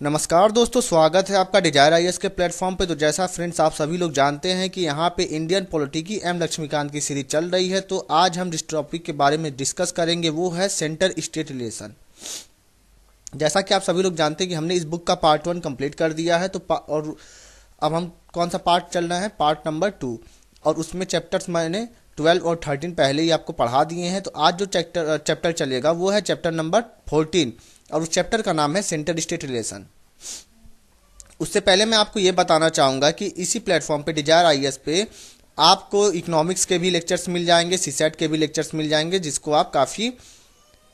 नमस्कार दोस्तों, स्वागत है आपका डिजायर आईएएस के प्लेटफॉर्म पे। तो जैसा फ्रेंड्स आप सभी लोग जानते हैं कि यहाँ पे इंडियन पॉलिटिकी एम लक्ष्मीकांत की सीरीज चल रही है। तो आज हम जिस टॉपिक के बारे में डिस्कस करेंगे वो है सेंटर स्टेट रिलेशन। जैसा कि आप सभी लोग जानते हैं कि हमने इस बुक का पार्ट 1 कंप्लीट कर दिया है। और अब हम कौन सा पार्ट चल रहा है, पार्ट नंबर 2। और उसमें चैप्टर्स मैंने 12 और 13 पहले ही आपको पढ़ा दिए हैं। तो आज जो चैप्टर चलेगा वो है चैप्टर नंबर 14 और उस चैप्टर का नाम है सेंटर स्टेट रिलेशन। उससे पहले मैं आपको ये बताना चाहूँगा कि इसी प्लेटफॉर्म पे डिजायर आईएएस पे आपको इकोनॉमिक्स के भी लेक्चर्स मिल जाएंगे, सीसेट के भी लेक्चर्स मिल जाएंगे, जिसको आप काफ़ी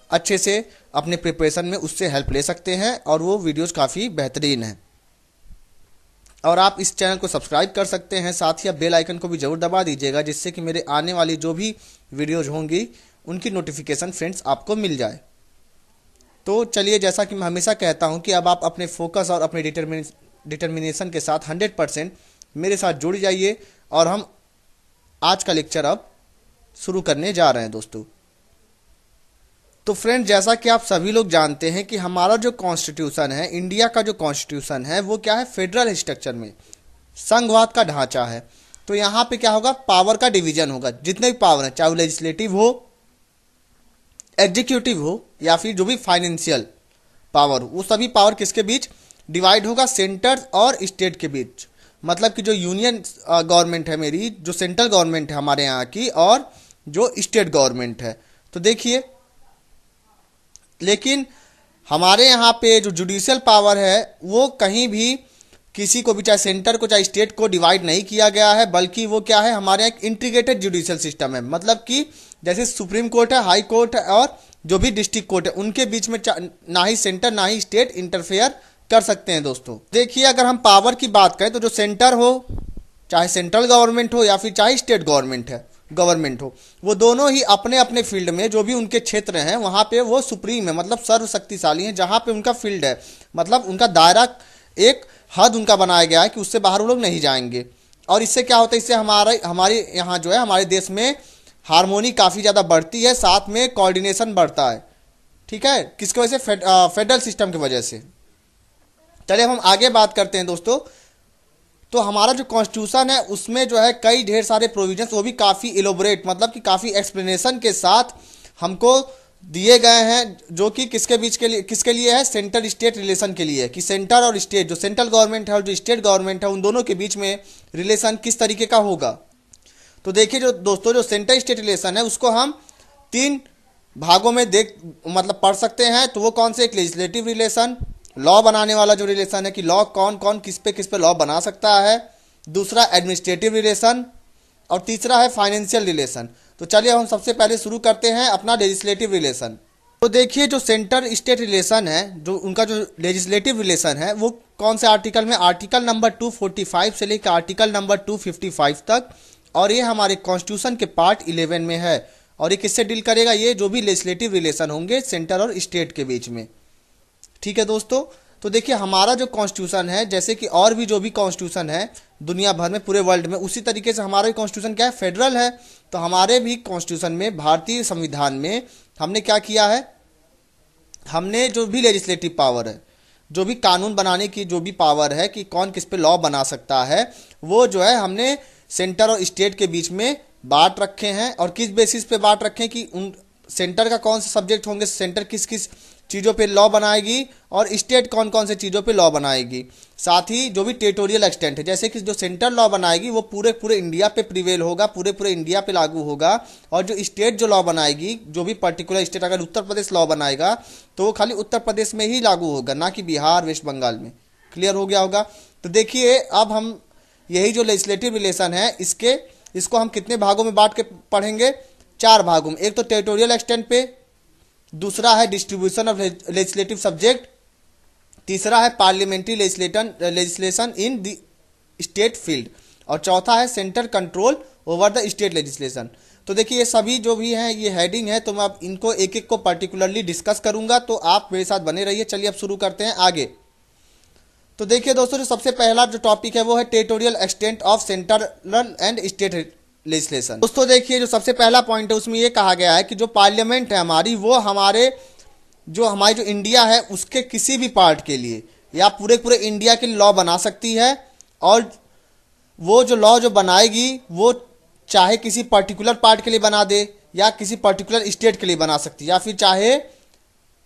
अच्छे से अपने प्रिपरेशन में उससे हेल्प ले सकते हैं और वो वीडियोस काफ़ी बेहतरीन हैं। और आप इस चैनल को सब्सक्राइब कर सकते हैं, साथ ही आप बेल आइकन को भी ज़रूर दबा दीजिएगा, जिससे कि मेरे आने वाली जो भी वीडियोज़ होंगी उनकी नोटिफिकेशन फ्रेंड्स आपको मिल जाए। तो चलिए, जैसा कि मैं हमेशा कहता हूं कि अब आप अपने फोकस और अपने डिटर्मिनेशन के साथ 100% मेरे साथ जुड़ जाइए और हम आज का लेक्चर अब शुरू करने जा रहे हैं दोस्तों। तो फ्रेंड, जैसा कि आप सभी लोग जानते हैं कि हमारा जो कॉन्स्टिट्यूशन है, इंडिया का जो कॉन्स्टिट्यूशन है, वो क्या है, फेडरल स्ट्रक्चर में संघवाद का ढांचा है। तो यहाँ पे क्या होगा, पावर का डिवीजन होगा। जितने भी पावर है, चाहे वो लेजिस्लेटिव हो, एग्जीक्यूटिव हो या फिर जो भी फाइनेंशियल पावर, वो सभी पावर किसके बीच डिवाइड होगा, सेंटर और स्टेट के बीच। मतलब कि जो यूनियन गवर्नमेंट है, मेरी जो सेंट्रल गवर्नमेंट है हमारे यहाँ की, और जो स्टेट गवर्नमेंट है। तो देखिए, लेकिन हमारे यहाँ पे जो जुडिशियल पावर है वो कहीं भी किसी को भी, चाहे सेंटर को चाहे स्टेट को, डिवाइड नहीं किया गया है, बल्कि वो क्या है, हमारे यहाँ एक इंटीग्रेटेड जुडिशियल सिस्टम है। मतलब कि जैसे सुप्रीम कोर्ट है, हाई कोर्ट है और जो भी डिस्ट्रिक्ट कोर्ट है, उनके बीच में ना ही सेंटर ना ही स्टेट इंटरफेयर कर सकते हैं दोस्तों। देखिए, अगर हम पावर की बात करें तो जो सेंटर हो, चाहे सेंट्रल गवर्नमेंट हो या फिर चाहे स्टेट गवर्नमेंट हो, वो दोनों ही अपने अपने फील्ड में जो भी उनके क्षेत्र हैं वहाँ पे वो सुप्रीम है, मतलब सर्वशक्तिशाली हैं। जहाँ पे उनका फील्ड है, मतलब उनका दायरा, एक हद उनका बनाया गया है कि उससे बाहर वो लोग नहीं जाएंगे। और इससे क्या होता है, इससे हमारे यहाँ जो है, हमारे देश में हारमोनी काफ़ी ज़्यादा बढ़ती है, साथ में कोऑर्डिनेशन बढ़ता है। ठीक है, किसकी वजह से, फेडरल सिस्टम की वजह से। चलिए हम आगे बात करते हैं दोस्तों। तो हमारा जो कॉन्स्टिट्यूशन है उसमें जो है कई ढेर सारे प्रोविजंस, वो भी काफ़ी इलोबोरेट, मतलब कि काफ़ी एक्सप्लेनेशन के साथ हमको दिए गए हैं, जो कि किसके लिए है, सेंटर स्टेट रिलेशन के लिए, कि सेंटर और स्टेट, जो सेंट्रल गवर्नमेंट है और जो स्टेट गवर्नमेंट है, उन दोनों के बीच में रिलेशन किस तरीके का होगा। तो देखिए जो दोस्तों, जो सेंटर स्टेट रिलेशन है उसको हम 3 भागों में मतलब पढ़ सकते हैं। तो वो कौन से, एक लेजिस्लेटिव रिलेशन, लॉ बनाने वाला जो रिलेशन है कि लॉ कौन कौन किस पे लॉ बना सकता है, दूसरा एडमिनिस्ट्रेटिव रिलेशन, और तीसरा है फाइनेंशियल रिलेशन। तो चलिए हम सबसे पहले शुरू करते हैं अपना लेजिस्लेटिव रिलेशन। तो देखिए, जो सेंटर स्टेट रिलेशन है, जो उनका जो लेजिस्लेटिव रिलेशन है, वो कौन से आर्टिकल में, आर्टिकल नंबर 245 से लेकर आर्टिकल नंबर 255 तक, और ये हमारे कॉन्स्टिट्यूशन के पार्ट 11 में है। और ये किससे डील करेगा, ये जो भी लेजिस्लेटिव रिलेशन होंगे सेंटर और स्टेट के बीच में। ठीक है दोस्तों, तो देखिए हमारा जो कॉन्स्टिट्यूशन है, जैसे कि और भी जो भी कॉन्स्टिट्यूशन है दुनिया भर में, पूरे वर्ल्ड में, उसी तरीके से हमारा भी कॉन्स्टिट्यूशन क्या है, फेडरल है। तो हमारे भी कॉन्स्टिट्यूशन में, भारतीय संविधान में हमने क्या किया है, हमने जो भी लेजिस्लेटिव पावर है, जो भी कानून बनाने की जो भी पावर है कि कौन किस पे लॉ बना सकता है, वो जो है हमने सेंटर और स्टेट के बीच में बांट रखे हैं। और किस बेसिस पे बांट रखे हैं कि उन सेंटर का कौन से सब्जेक्ट होंगे, सेंटर किस किस चीज़ों पे लॉ बनाएगी और स्टेट कौन कौन से चीज़ों पे लॉ बनाएगी। साथ ही जो भी टेरिटोरियल एक्सटेंट है, जैसे कि जो सेंट्रल लॉ बनाएगी वो पूरे इंडिया पे प्रिवेल होगा, पूरे इंडिया पे लागू होगा। और जो स्टेट जो लॉ बनाएगी, जो भी पर्टिकुलर स्टेट, अगर उत्तर प्रदेश लॉ बनाएगा तो वो खाली उत्तर प्रदेश में ही लागू होगा, ना कि बिहार, वेस्ट बंगाल में। क्लियर हो गया होगा। तो देखिए, अब हम यही जो लेजिस्लेटिव रिलेशन है, इसको हम कितने भागों में बांट के पढ़ेंगे, 4 भागों में। एक तो टेरिटोरियल एक्सटेंट पे, दूसरा है डिस्ट्रीब्यूशन ऑफ लेजिस्लेटिव सब्जेक्ट, तीसरा है parliamentary legislation in the state field, और चौथा है centre control over the state legislation. तो देखिए, ये सभी जो भी हैं ये हेडिंग है, तो मैं अब इनको एक एक को पर्टिकुलरली डिस्कस करूंगा, तो आप मेरे साथ बने रहिए। चलिए अब शुरू करते हैं आगे। तो देखिए दोस्तों, जो सबसे पहला जो टॉपिक है वो है territorial extent of central and state legislation. दोस्तों देखिए, जो सबसे पहला पॉइंट है उसमें ये कहा गया है कि जो पार्लियामेंट है हमारी, वो हमारी जो इंडिया है उसके किसी भी पार्ट के लिए या पूरे पूरे इंडिया के लिए लॉ बना सकती है। और वो जो लॉ जो बनाएगी वो चाहे किसी पर्टिकुलर पार्ट के लिए बना दे या किसी पर्टिकुलर स्टेट के लिए बना सकती है, या फिर चाहे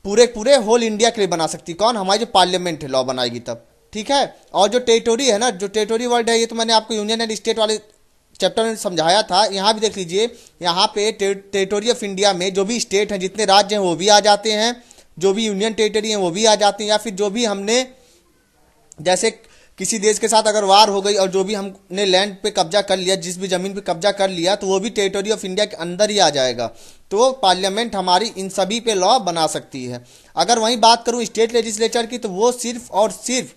पूरे पूरे होल इंडिया के लिए बना सकती। कौन? हमारी जो पार्लियामेंट है लॉ बनाएगी तब, ठीक है। और जो टेरिटोरी है ना, जो टेरिटोरी वर्ड है, ये तो मैंने आपको यूनियन एंड स्टेट वाले चैप्टर में समझाया था। यहाँ भी देख लीजिए, यहाँ पे टेरिटोरी ऑफ इंडिया में जो भी स्टेट हैं, जितने राज्य हैं वो भी आ जाते हैं, जो भी यूनियन टेरिटरी हैं वो भी आ जाते हैं, या फिर जो भी हमने जैसे किसी देश के साथ अगर वार हो गई और जो भी हमने लैंड पे कब्जा कर लिया, जिस भी जमीन पे कब्जा कर लिया, तो वो भी टेरिटरी ऑफ इंडिया के अंदर ही आ जाएगा। तो पार्लियामेंट हमारी इन सभी पे लॉ बना सकती है। अगर वहीं बात करूं स्टेट लेजिस्लेचर की, तो वो सिर्फ और सिर्फ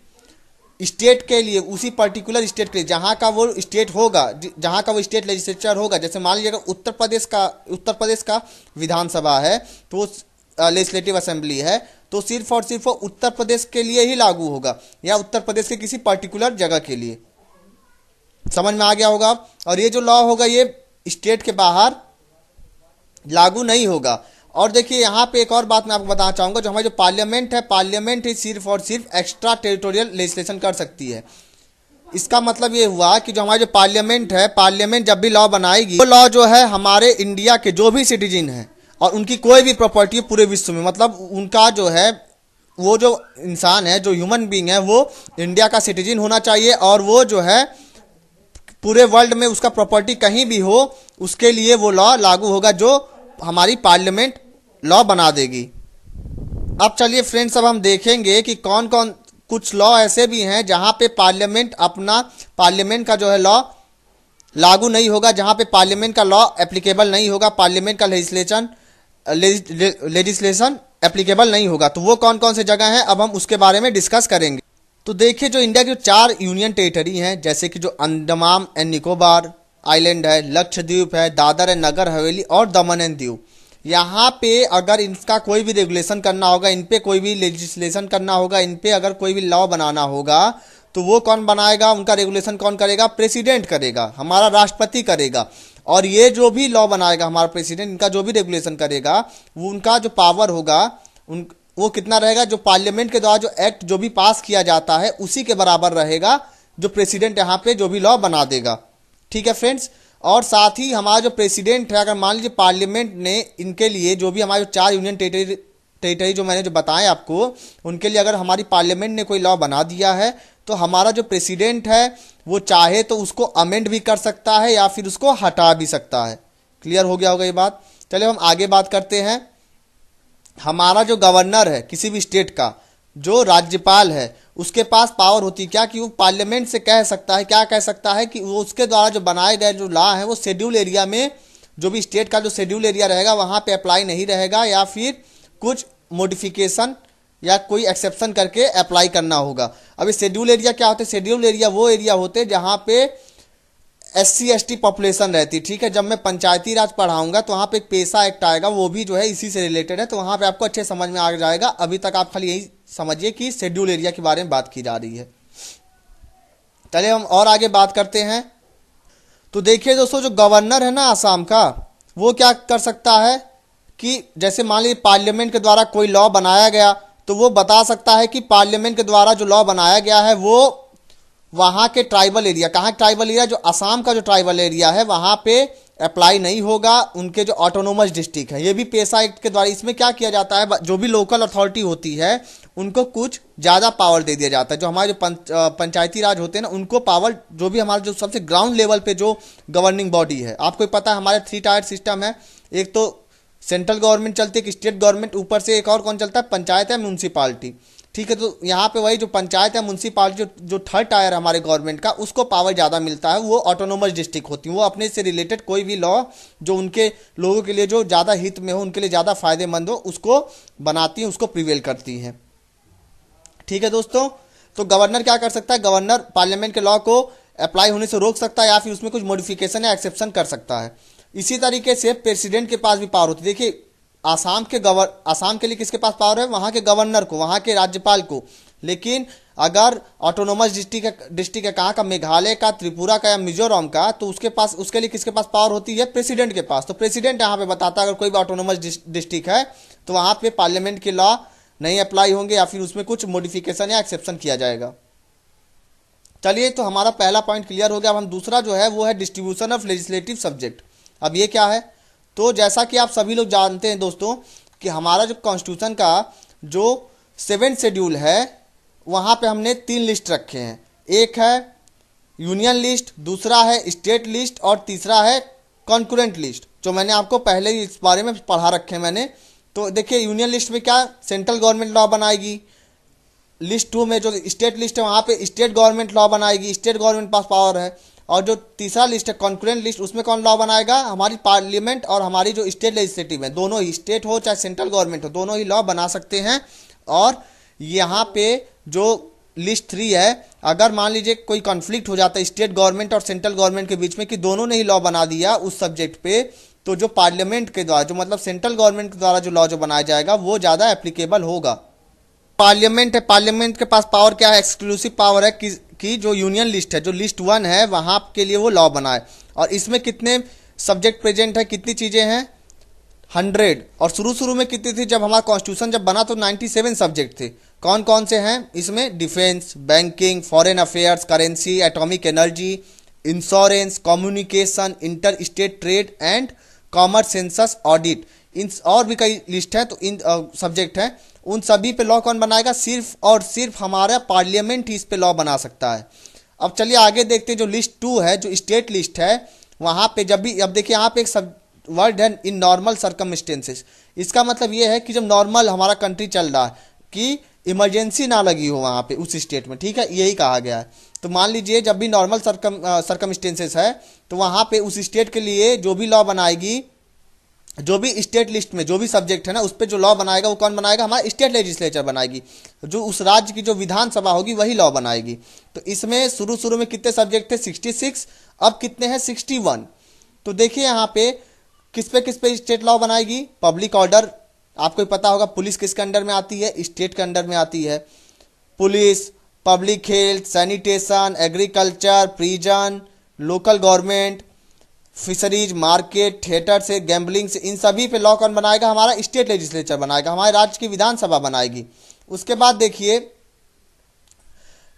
स्टेट के लिए, उसी पर्टिकुलर स्टेट के लिए जहाँ का वो स्टेट होगा, जहाँ का वो स्टेट लेजिस्लेचर होगा। जैसे मान लीजिए अगर उत्तर प्रदेश का विधानसभा है, तो लेजिस्लेटिव असेंबली है, तो सिर्फ और सिर्फ वो उत्तर प्रदेश के लिए ही लागू होगा, या उत्तर प्रदेश के किसी पर्टिकुलर जगह के लिए। समझ में आ गया होगा। और ये जो लॉ होगा ये स्टेट के बाहर लागू नहीं होगा। और देखिए यहाँ पे एक और बात मैं आपको बताना चाहूंगा, जो हमारी जो पार्लियामेंट है, पार्लियामेंट ही सिर्फ और सिर्फ एक्स्ट्रा टेरिटोरियल लेजिस्लेशन कर सकती है। इसका मतलब ये हुआ कि जो हमारी जो पार्लियामेंट है, पार्लियामेंट जब भी लॉ बनाएगी, वो लॉ जो है हमारे इंडिया के जो भी सिटीजन है और उनकी कोई भी प्रॉपर्टी है पूरे विश्व में, मतलब उनका जो है वो जो इंसान है, जो ह्यूमन बीइंग है, वो इंडिया का सिटीजन होना चाहिए। और वो जो है पूरे वर्ल्ड में उसका प्रॉपर्टी कहीं भी हो, उसके लिए वो लॉ लागू होगा जो हमारी पार्लियामेंट लॉ बना देगी। अब चलिए फ्रेंड्स, अब हम देखेंगे कि कौन कौन कुछ लॉ ऐसे भी हैं जहां पे पार्लियामेंट का जो है लॉ लागू नहीं होगा, जहां पे पार्लियामेंट का लॉ एप्लीकेबल नहीं होगा, पार्लियामेंट का लेजिस्लेशन एप्लीकेबल नहीं होगा। तो वो कौन कौन से जगह हैं, अब हम उसके बारे में डिस्कस करेंगे। तो देखिए, जो इंडिया की 4 यूनियन टेरिटरी हैं, जैसे कि जो अंडमान एंड निकोबार आइलैंड है, लक्षद्वीप है, दादर एंड नगर हवेली और दमन एंड दीव, यहाँ पे अगर इनका कोई भी रेगुलेशन करना होगा, इन पे कोई भी लेजिस्लेशन करना होगा, इन पे अगर कोई भी लॉ बनाना होगा, तो वो कौन बनाएगा, उनका रेगुलेशन कौन करेगा? प्रेसिडेंट करेगा, हमारा राष्ट्रपति करेगा। और ये जो भी लॉ बनाएगा हमारा प्रेसिडेंट, इनका जो भी रेगुलेशन करेगा, वो उनका जो पावर होगा वो कितना रहेगा? जो पार्लियामेंट के द्वारा जो एक्ट जो भी पास किया जाता है उसी के बराबर रहेगा, जो प्रेसिडेंट यहाँ पे जो भी लॉ बना देगा। ठीक है फ्रेंड्स। और साथ ही हमारा जो प्रेसिडेंट है, अगर मान लीजिए पार्लियामेंट ने इनके लिए जो भी हमारे 4 यूनियन टेरिटरी जो मैंने जो बताए आपको, उनके लिए अगर हमारी पार्लियामेंट ने कोई लॉ बना दिया है, तो हमारा जो प्रेसिडेंट है वो चाहे तो उसको अमेंड भी कर सकता है या फिर उसको हटा भी सकता है। क्लियर हो गया होगा ये बात। चलिए हम आगे बात करते हैं। हमारा जो गवर्नर है किसी भी स्टेट का, जो राज्यपाल है, उसके पास पावर होती है क्या कि वो पार्लियामेंट से कह सकता है, क्या कह सकता है कि वो उसके द्वारा जो बनाए गए जो लॉ है वो शेड्यूल एरिया में, जो भी स्टेट का जो शेड्यूल एरिया रहेगा वहाँ पे अप्लाई नहीं रहेगा, या फिर कुछ मॉडिफिकेशन या कोई एक्सेप्शन करके अप्लाई करना होगा। अभी शेड्यूल एरिया क्या होते हैं? शेड्यूल एरिया वो एरिया होते हैं जहाँ पे SC ST पॉपुलेशन रहती है। ठीक है, जब मैं पंचायती राज पढ़ाऊंगा तो वहाँ पे एक पेशा एक्ट आएगा, वो भी जो है इसी से रिलेटेड है, तो वहाँ पे आपको अच्छे समझ में आ जाएगा। अभी तक आप खाली यही समझिए कि शेड्यूल एरिया के बारे में बात की जा रही है। चलिए हम और आगे बात करते हैं। तो देखिए दोस्तों, जो गवर्नर है ना आसाम का, वो क्या कर सकता है कि जैसे मान लीजिए पार्लियामेंट के द्वारा कोई लॉ बनाया गया, तो वो बता सकता है कि पार्लियामेंट के द्वारा जो लॉ बनाया गया है वो वहाँ के ट्राइबल एरिया, कहाँ ट्राइबल एरिया, जो असम का जो ट्राइबल एरिया है वहाँ पे अप्लाई नहीं होगा, उनके जो ऑटोनोमस डिस्ट्रिक्ट है। ये भी पेशा एक्ट के द्वारा, इसमें क्या किया जाता है, जो भी लोकल अथॉरिटी होती है उनको कुछ ज़्यादा पावर दे दिया जाता है। जो हमारे जो पंचायती राज होते हैं ना, उनको पावर, जो भी हमारा जो सबसे ग्राउंड लेवल पे जो गवर्निंग बॉडी है, आपको पता है हमारे 3 टायर सिस्टम है। एक तो सेंट्रल गवर्नमेंट चलती है, एक स्टेट गवर्नमेंट, ऊपर से एक और कौन चलता है? पंचायत है, म्यूनसिपालिटी। ठीक है, तो यहाँ पे वही जो पंचायत है, म्यूनसिपालिटी, जो 3rd टायर है हमारे गवर्नमेंट का, उसको पावर ज़्यादा मिलता है। वो ऑटोनोमस डिस्ट्रिक्ट होती है, वो अपने से रिलेटेड कोई भी लॉ जो उनके लोगों के लिए जो ज़्यादा हित में हो, उनके लिए ज़्यादा फायदेमंद हो, उसको बनाती हैं, उसको प्रिवेल करती हैं। ठीक है दोस्तों, तो गवर्नर क्या कर सकता है? गवर्नर पार्लियामेंट के लॉ को अप्लाई होने से रोक सकता है या फिर उसमें कुछ मॉडिफिकेशन या एक्सेप्शन कर सकता है। इसी तरीके से प्रेसिडेंट के पास भी पावर होती है। देखिए, आसाम के लिए किसके पास पावर है? वहाँ के गवर्नर को, वहाँ के राज्यपाल को। लेकिन अगर ऑटोनोमस डिस्ट्रिक्ट है, कहाँ का? मेघालय का, त्रिपुरा का या मिजोरम का, तो उसके लिए किसके पास पावर होती है? प्रेसिडेंट के पास। तो प्रेसिडेंट यहाँ पे बताता है अगर कोई भी ऑटोनोमस डिस्ट्रिक्ट है तो वहाँ पे पार्लियामेंट की लॉ नहीं अप्लाई होंगे या फिर उसमें कुछ मॉडिफिकेशन या एक्सेप्शन किया जाएगा। चलिए, तो हमारा पहला पॉइंट क्लियर हो गया। अब हम दूसरा जो है वो है डिस्ट्रीब्यूशन ऑफ लेजिस्लेटिव सब्जेक्ट। अब ये क्या है, तो जैसा कि आप सभी लोग जानते हैं दोस्तों कि हमारा जो कॉन्स्टिट्यूशन का जो 7th शेड्यूल है वहाँ पे हमने 3 लिस्ट रखे हैं। एक है यूनियन लिस्ट, दूसरा है स्टेट लिस्ट और तीसरा है कॉन्करेंट लिस्ट, जो मैंने आपको पहले ही इस बारे में पढ़ा रखे हैं मैंने। तो देखिए, यूनियन लिस्ट में क्या सेंट्रल गवर्नमेंट लॉ बनाएगी, लिस्ट 2 में जो स्टेट लिस्ट है वहाँ पे स्टेट गवर्नमेंट लॉ बनाएगी, स्टेट गवर्नमेंट पास पावर है। और जो तीसरा लिस्ट है कॉन्करेंट लिस्ट, उसमें कौन लॉ बनाएगा, हमारी पार्लियामेंट और हमारी जो स्टेट लेजिस्लेटिव है, दोनों ही, स्टेट हो चाहे सेंट्रल गवर्नमेंट हो, दोनों ही लॉ बना सकते हैं। और यहाँ पे जो लिस्ट 3 है, अगर मान लीजिए कोई कॉन्फ्लिक्ट हो जाता है स्टेट गवर्नमेंट और सेंट्रल गवर्नमेंट के बीच में कि दोनों ने ही लॉ बना दिया उस सब्जेक्ट पे, तो जो पार्लियामेंट के द्वारा, जो मतलब सेंट्रल गवर्नमेंट के द्वारा जो लॉ जो बनाया जाएगा वो ज़्यादा एप्लीकेबल होगा। पार्लियामेंट है, पार्लियामेंट के पास पावर क्या है, एक्सक्लूसिव पावर है कि जो यूनियन लिस्ट है, जो लिस्ट 1 है वहाँ के लिए वो लॉ बनाए। और इसमें कितने सब्जेक्ट प्रेजेंट है, कितनी चीज़ें हैं, 100। और शुरू में कितनी थी, जब हमारा कॉन्स्टिट्यूशन जब बना तो 97 सब्जेक्ट थे। कौन कौन से हैं इसमें, defence, banking, foreign affairs, currency, atomic energy, insurance, communication, inter state trade and commerce, census, audit, इन और भी कई लिस्ट हैं। तो इन सब्जेक्ट हैं, उन सभी पे लॉ कौन बनाएगा, सिर्फ और सिर्फ हमारा पार्लियामेंट ही इस पे लॉ बना सकता है। अब चलिए आगे देखते हैं, जो लिस्ट 2 है, जो स्टेट लिस्ट है, वहाँ पे जब भी, अब देखिए यहाँ पे एक वर्ड है इन नॉर्मल सर्कमस्टेंसेस। इसका मतलब ये है कि जब नॉर्मल हमारा कंट्री चल रहा है, कि इमरजेंसी ना लगी हो वहाँ पे उस स्टेट में, ठीक है, यही कहा गया है। तो मान लीजिए जब भी नॉर्मल सर्कमस्टेंसेस है तो वहाँ पे उस स्टेट के लिए जो भी लॉ बनाएगी, जो भी स्टेट लिस्ट में जो भी सब्जेक्ट है ना, उस पर जो लॉ बनाएगा वो कौन बनाएगा, हमारा स्टेट लेजिस्लेचर बनाएगी। जो उस राज्य की जो विधानसभा होगी वही लॉ बनाएगी। तो इसमें शुरू में कितने सब्जेक्ट थे, 66, अब कितने हैं, 61। तो देखिए यहाँ पे किस पे स्टेट लॉ बनाएगी, पब्लिक ऑर्डर, आपको पता होगा पुलिस किसके अंडर में आती है, स्टेट के अंडर में आती है। Police, public health, sanitation, agriculture, prison, local government, fisheries, market, theatre से, गैम्बलिंग से, इन सभी पे लॉ कौन बनाएगा, हमारा स्टेट लेजिस्लेचर बनाएगा, हमारे राज्य की विधानसभा बनाएगी। उसके बाद देखिए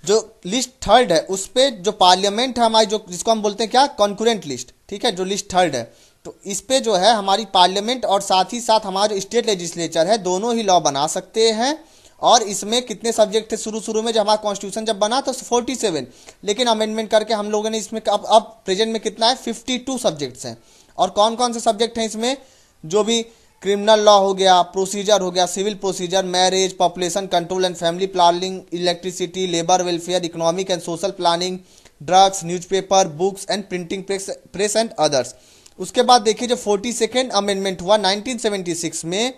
जो लिस्ट 3 है उस पे जो पार्लियामेंट है हमारी, जो जिसको हम बोलते हैं क्या, कॉन्करेंट लिस्ट, ठीक है, जो लिस्ट 3 है, तो इस पे जो है हमारी पार्लियामेंट और साथ ही साथ हमारा जो स्टेट लेजिस्लेचर है, दोनों ही लॉ बना सकते हैं। और इसमें कितने सब्जेक्ट थे शुरू में, जब हमारा कॉन्स्टिट्यूशन जब बना तो 47, लेकिन अमेंडमेंट करके हम लोगों ने इसमें अब प्रेजेंट में कितना है, 52 सब्जेक्ट्स हैं। और कौन कौन से सब्जेक्ट हैं इसमें, जो भी क्रिमिनल लॉ हो गया, प्रोसीजर हो गया, civil procedure, marriage, population control and family planning, electricity, labour welfare, economic and social planning, drugs, newspaper, books and printing press and others. उसके बाद देखिए जो 42nd अमेंडमेंट हुआ 1976 में,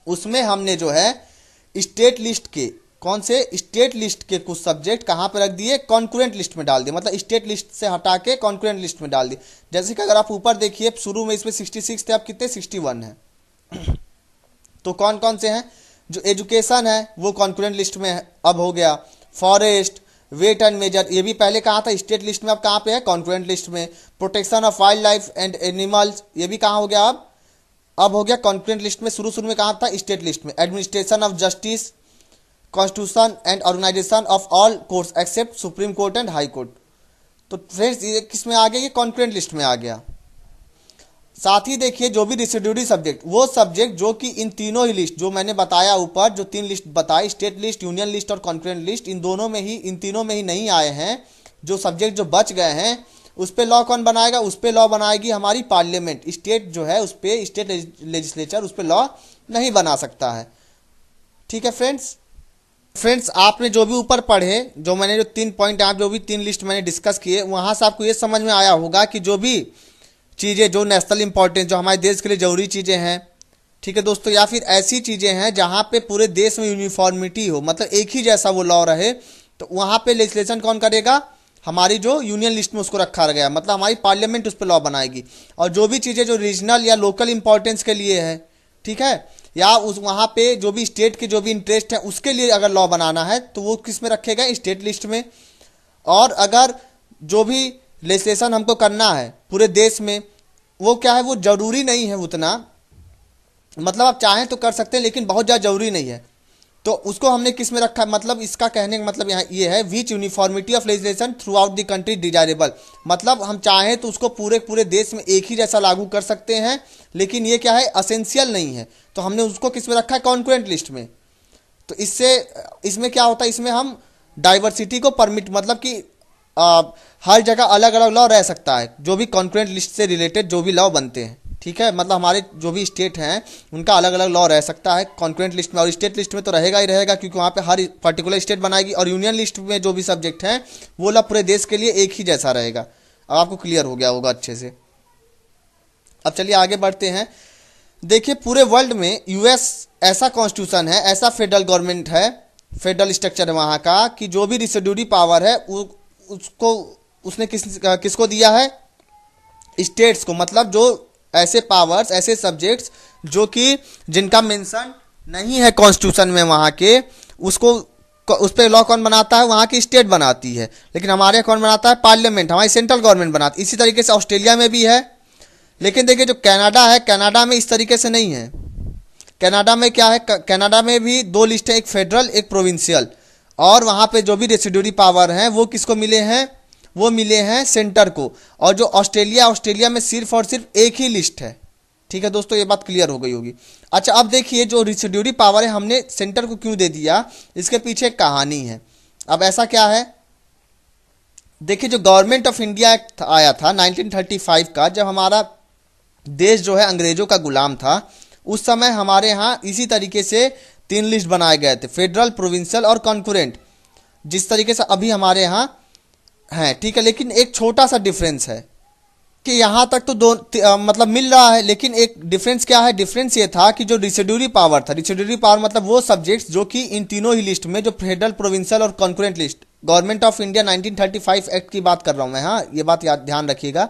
उसमें हमने जो है स्टेट लिस्ट के, कौन से, स्टेट लिस्ट के कुछ सब्जेक्ट कहाँ पे रख दिए, कॉन्करेंट लिस्ट में डाल दिए, मतलब स्टेट लिस्ट से हटा के कॉन्करेंट लिस्ट में डाल दिए। जैसे कि अगर आप ऊपर देखिए शुरू में इसमें 66 थे, अब कितने, 61 है। तो कौन कौन से हैं, जो एजुकेशन है वो कॉन्करेंट लिस्ट में अब हो गया, फॉरेस्ट, वेट एंड मेजर, ये भी पहले कहाँ था, स्टेट लिस्ट में, अब कहाँ पे है, कॉन्करेंट लिस्ट में। Protection of wild life and animals, ये भी कहाँ हो गया, अब हो गया कॉन्करेंट लिस्ट में। शुरू में कहाँ था, स्टेट लिस्ट में। Administration of justice, constitution and organisation of all courts except supreme court and high court. तो फ्रेंड्स ये किस में आ गया, ये कॉन्करेंट लिस्ट में आ गया। साथ ही देखिए जो भी रेसिड्यूरी सब्जेक्ट, वो सब्जेक्ट जो कि इन तीनों ही लिस्ट जो मैंने बताया ऊपर, जो 3 लिस्ट बताई, स्टेट लिस्ट, यूनियन लिस्ट और कॉन्करेंट लिस्ट, इन तीनों में ही नहीं आए हैं, जो सब्जेक्ट जो बच गए हैं, उस पे लॉ कौन बनाएगा, उस पे लॉ बनाएगी हमारी पार्लियामेंट। स्टेट जो है उस पे, स्टेट लेजिस्लेचर उस पे लॉ नहीं बना सकता है। ठीक है फ्रेंड्स आपने जो भी ऊपर पढ़े, जो मैंने जो 3 पॉइंट, आप जो भी 3 लिस्ट मैंने डिस्कस किए, वहाँ से आपको ये समझ में आया होगा कि जो भी चीज़ें जो नेशनल इंपॉर्टेंस, जो हमारे देश के लिए ज़रूरी चीज़ें हैं, ठीक है दोस्तों, या फिर ऐसी चीज़ें हैं जहाँ पे पूरे देश में यूनिफॉर्मिटी हो, मतलब एक ही जैसा वो लॉ रहे, तो वहाँ पे लेजिस्लेशन कौन करेगा, हमारी जो यूनियन लिस्ट में उसको रखा गया, मतलब हमारी पार्लियामेंट उस पर लॉ बनाएगी। और जो भी चीज़ें जो रीजनल या लोकल इंपॉर्टेंस के लिए है, ठीक है, या उस वहाँ पे जो भी स्टेट के जो भी इंटरेस्ट है उसके लिए अगर लॉ बनाना है तो वो किस में रखेगा, स्टेट लिस्ट में। और अगर जो भी लेजिस्लेशन हमको करना है पूरे देश में, वो क्या है, वो जरूरी नहीं है उतना मतलब आप चाहें तो कर सकते हैं, लेकिन बहुत ज़्यादा जरूरी नहीं है। तो उसको हमने किस में रखा है, मतलब इसका कहने का मतलब यहाँ ये है, which uniformity of legislation throughout the country desirable. मतलब हम चाहें तो उसको पूरे पूरे देश में एक ही जैसा लागू कर सकते हैं, लेकिन ये क्या है, असेंशियल नहीं है। तो हमने उसको किस में रखा है, कॉन्करेंट लिस्ट में। तो इससे इसमें क्या होता है, इसमें हम डाइवर्सिटी को परमिट, मतलब कि हर जगह अलग अलग लॉ रह सकता है, जो भी कॉन्करेंट लिस्ट से रिलेटेड जो भी लॉ बनते हैं, ठीक है। मतलब हमारे जो भी स्टेट हैं उनका अलग अलग लॉ रह सकता है कॉन्करेंट लिस्ट में, और स्टेट लिस्ट में तो रहेगा ही रहेगा, क्योंकि वहाँ पे हर पर्टिकुलर स्टेट बनाएगी। और यूनियन लिस्ट में जो भी सब्जेक्ट हैं वो लॉ पूरे देश के लिए एक ही जैसा रहेगा। अब आपको क्लियर हो गया होगा अच्छे से। अब चलिए आगे बढ़ते हैं। देखिए पूरे वर्ल्ड में यूएस ऐसा कॉन्स्टिट्यूशन है, ऐसा फेडरल गवर्नमेंट है, फेडरल स्ट्रक्चर है वहाँ का, कि जो भी रिसिड्यूरी पावर है उसको उसने किसको दिया है, स्टेट्स को। मतलब जो ऐसे पावर्स, ऐसे सब्जेक्ट्स जो कि जिनका मेंशन नहीं है कॉन्स्टिट्यूशन में वहाँ के, उसको उस पर लॉ कौन बनाता है, वहाँ की स्टेट बनाती है। लेकिन हमारे यहाँ कौन बनाता है, पार्लियामेंट, हमारी सेंट्रल गवर्नमेंट बनाती है। इसी तरीके से ऑस्ट्रेलिया में भी है। लेकिन देखिए जो कनाडा है, कनाडा में इस तरीके से नहीं है। कनाडा में क्या है, कनाडा में भी दो लिस्ट है, एक फेडरल एक प्रोविंशियल। और वहाँ पे जो भी रेसिड्यूरी पावर हैं वो किसको मिले हैं, वो मिले हैं सेंटर को। और जो ऑस्ट्रेलिया में सिर्फ और सिर्फ एक ही लिस्ट है। ठीक है दोस्तों, ये बात क्लियर हो गई होगी। अच्छा अब देखिए जो रेसिड्यूरी पावर है हमने सेंटर को क्यों दे दिया, इसके पीछे एक कहानी है। अब ऐसा क्या है, देखिए जो गवर्नमेंट ऑफ इंडिया एक्ट आया था 1935 का, जब हमारा देश जो है अंग्रेजों का गुलाम था, उस समय हमारे यहाँ इसी तरीके से 3 लिस्ट बनाए गए थे, फेडरल, प्रोविंशियल और कॉन्करेंट, जिस तरीके से अभी हमारे यहाँ है। ठीक है, लेकिन एक छोटा सा डिफरेंस है कि यहाँ तक तो मतलब मिल रहा है, लेकिन एक डिफरेंस क्या है, डिफरेंस ये था कि जो रेसिड्यूरी पावर था, रेसिड्यूरी पावर मतलब वो सब्जेक्ट्स जो कि इन तीनों ही लिस्ट में, जो फेडरल, प्रोविंशियल और concurrent list, government of India 1935 act की बात कर रहा हूँ मैं, हाँ ये बात याद ध्यान रखिएगा।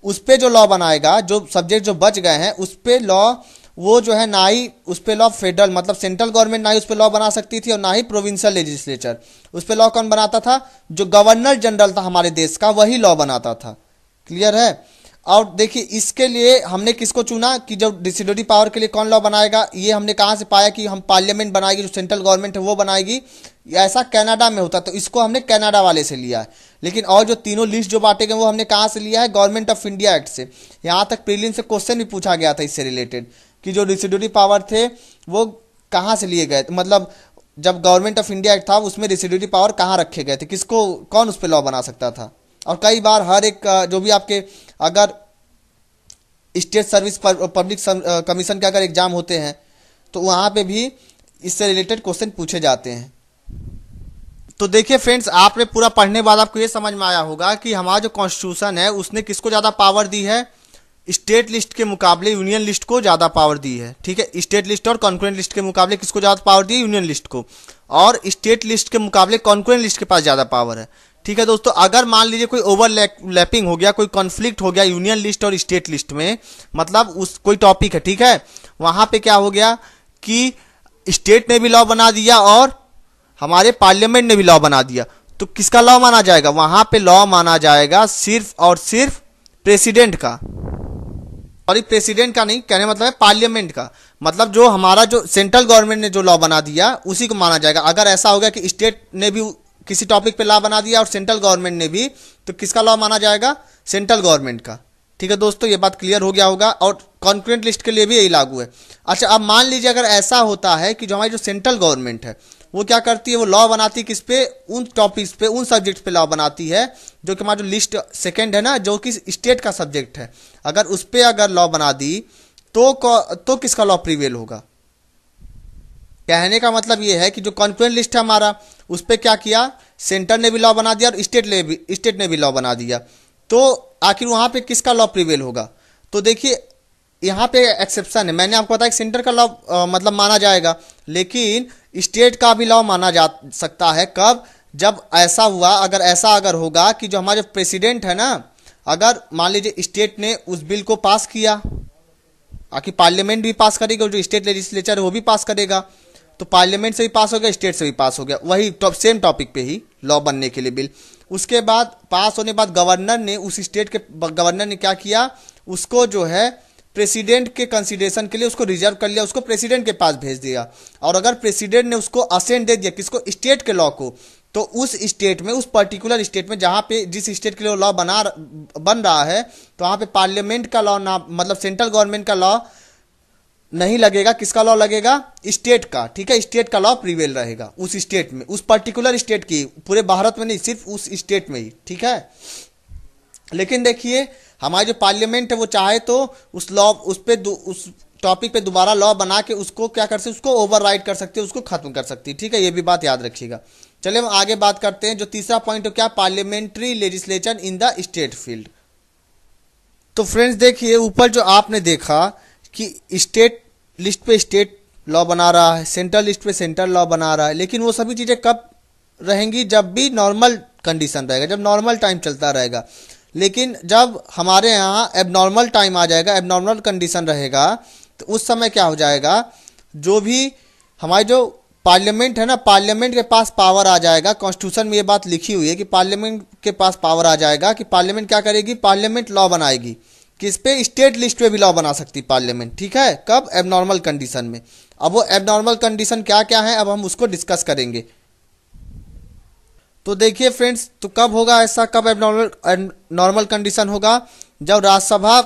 उस पर जो लॉ बनाएगा, जो सब्जेक्ट जो बच गए हैं उस पर लॉ, वो जो है ना ही उस पर लॉ फेडरल मतलब सेंट्रल गवर्नमेंट ना ही उस पर लॉ बना सकती थी, और ना ही प्रोविंशियल लेजिस्लेचर। उस पर लॉ कौन बनाता था, जो गवर्नर जनरल था हमारे देश का, वही लॉ बनाता था। क्लियर है। और देखिए इसके लिए हमने किसको चुना कि जो रेसिड्यूरी पावर के लिए कौन लॉ बनाएगा, ये हमने कहाँ से पाया कि हम पार्लियामेंट बनाएगी, जो सेंट्रल गवर्नमेंट है वो बनाएगी। ऐसा कनाडा में होता, तो इसको हमने कनाडा वाले से लिया है। लेकिन और जो तीनों लिस्ट जो बांटे गए वो हमने कहाँ से लिया है, गवर्नमेंट ऑफ इंडिया एक्ट से। यहाँ तक प्रीलिम्स से क्वेश्चन भी पूछा गया था इससे रिलेटेड, कि जो रेसिड्यूरी पावर थे वो कहाँ से लिए गए, मतलब जब गवर्नमेंट ऑफ इंडिया एक्ट था उसमें रेसिड्यूरी पावर कहाँ रखे गए थे, किसको, कौन उस पर लॉ बना सकता था। और कई बार हर एक जो भी आपके अगर स्टेट सर्विस पब्लिक कमीशन के अगर एग्जाम होते हैं तो वहाँ पे भी इससे रिलेटेड क्वेश्चन पूछे जाते हैं। तो देखिए फ्रेंड्स, आपने पूरा पढ़ने बाद आपको ये समझ में आया होगा कि हमारा जो कॉन्स्टिट्यूशन है उसने किसको ज़्यादा पावर दी है, स्टेट लिस्ट के मुकाबले यूनियन लिस्ट को ज़्यादा पावर दी है। ठीक है, स्टेट लिस्ट और कॉन्करेंट लिस्ट के मुकाबले किसको ज़्यादा पावर दी है, यूनियन लिस्ट को। और स्टेट लिस्ट के मुकाबले कॉन्करेंट लिस्ट के पास ज़्यादा पावर है। ठीक है दोस्तों, अगर मान लीजिए कोई ओवरलैपिंग हो गया, कोई कॉन्फ्लिक्ट हो गया यूनियन लिस्ट और स्टेट लिस्ट में, मतलब उस कोई टॉपिक है, ठीक है, वहाँ पे क्या हो गया कि स्टेट ने भी लॉ बना दिया और हमारे पार्लियामेंट ने भी लॉ बना दिया, तो किसका लॉ माना जाएगा, वहाँ पे लॉ माना जाएगा सिर्फ और सिर्फ प्रेसिडेंट का। और प्रेसिडेंट का नहीं, कहने मतलब है पार्लियामेंट का, मतलब जो हमारा जो सेंट्रल गवर्नमेंट ने जो लॉ बना दिया उसी को माना जाएगा। अगर ऐसा हो गया कि स्टेट ने भी किसी टॉपिक पे लॉ बना दिया और सेंट्रल गवर्नमेंट ने भी, तो किसका लॉ माना जाएगा, सेंट्रल गवर्नमेंट का। ठीक है दोस्तों, ये बात क्लियर हो गया होगा। और कॉन्करेंट लिस्ट के लिए भी यही लागू है। अच्छा अब मान लीजिए अगर ऐसा होता है कि जो हमारी जो सेंट्रल गवर्नमेंट है वो क्या करती है, वो लॉ बनाती है किस पे, उन टॉपिक्स पे, उन सब्जेक्ट्स पे लॉ बनाती है जो कि हमारा जो लिस्ट सेकंड है ना, जो कि स्टेट का सब्जेक्ट है, अगर उस पे अगर लॉ बना दी तो किसका लॉ प्रिवेल होगा। कहने का मतलब ये है कि जो कॉन्करेंट लिस्ट है हमारा, उस पर क्या किया, सेंटर ने भी लॉ बना दिया और स्टेट ने भी लॉ बना दिया, तो आखिर वहाँ पे किसका लॉ प्रिवेल होगा। तो देखिए यहाँ पे एक्सेप्शन है, मैंने आपको बताया कि सेंटर का लॉ मतलब माना जाएगा, लेकिन स्टेट का भी लॉ माना जा सकता है। कब, जब ऐसा हुआ, अगर होगा कि जो हमारे प्रेसिडेंट है ना, अगर मान लीजिए स्टेट ने उस बिल को पास किया, आखिर पार्लियामेंट भी पास करेगा, जो स्टेट लेजिस्लेचर है वो भी पास करेगा, तो पार्लियामेंट से भी पास हो गया, स्टेट से भी पास हो गया, वही सेम टॉपिक पे ही लॉ बनने के लिए बिल। उसके बाद पास होने के बाद गवर्नर ने, उस स्टेट के गवर्नर ने क्या किया, उसको जो है प्रेसिडेंट के कंसिडरेशन के लिए उसको रिजर्व कर लिया, उसको प्रेसिडेंट के पास भेज दिया। और अगर प्रेसिडेंट ने उसको असेंट दे दिया किसको, स्टेट के लॉ को, तो उस स्टेट में, उस पर्टिकुलर स्टेट में जहां पे जिस स्टेट के लिए लॉ बन रहा है, तो वहां पे पार्लियामेंट का लॉ ना, मतलब सेंट्रल गवर्नमेंट का लॉ नहीं लगेगा। किसका लॉ लगेगा, स्टेट का। ठीक है, स्टेट का लॉ प्रिवेल रहेगा उस स्टेट में, उस पर्टिकुलर स्टेट की, पूरे भारत में नहीं, सिर्फ उस स्टेट में ही। ठीक है, लेकिन देखिए हमारी जो पार्लियामेंट है वो चाहे तो उस लॉ, उस टॉपिक पे दोबारा लॉ बना के उसको क्या कर सकते, उसको ओवरराइड कर सकते हैं, उसको खत्म कर सकती है। ठीक है, ये भी बात याद रखिएगा। चलिए हम आगे बात करते हैं। जो तीसरा पॉइंट है क्या, parliamentary legislature in the state field. तो फ्रेंड्स देखिए, ऊपर जो आपने देखा कि स्टेट लिस्ट पे स्टेट लॉ बना रहा है, सेंट्रल लिस्ट पे सेंट्रल लॉ बना रहा है, लेकिन वो सभी चीज़ें कब रहेंगी, जब भी नॉर्मल कंडीशन रहेगा, जब नॉर्मल टाइम चलता रहेगा। लेकिन जब हमारे यहाँ एबनॉर्मल टाइम आ जाएगा, एबनॉर्मल कंडीशन रहेगा, तो उस समय क्या हो जाएगा, जो भी हमारी जो पार्लियामेंट है ना, पार्लियामेंट के पास पावर आ जाएगा। कॉन्स्टिट्यूशन में ये बात लिखी हुई है कि पार्लियामेंट के पास पावर आ जाएगा कि पार्लियामेंट क्या करेगी, पार्लियामेंट लॉ बनाएगी। किस पे, स्टेट लिस्ट पे भी लॉ बना सकती पार्लियामेंट। ठीक है, कब, एबनॉर्मल कंडीशन में। अब वो एबनॉर्मल कंडीशन क्या क्या है, अब हम उसको डिस्कस करेंगे। तो देखिए फ्रेंड्स, तो कब होगा ऐसा, कब एबनॉर्मल कंडीशन होगा, जब राज्यसभा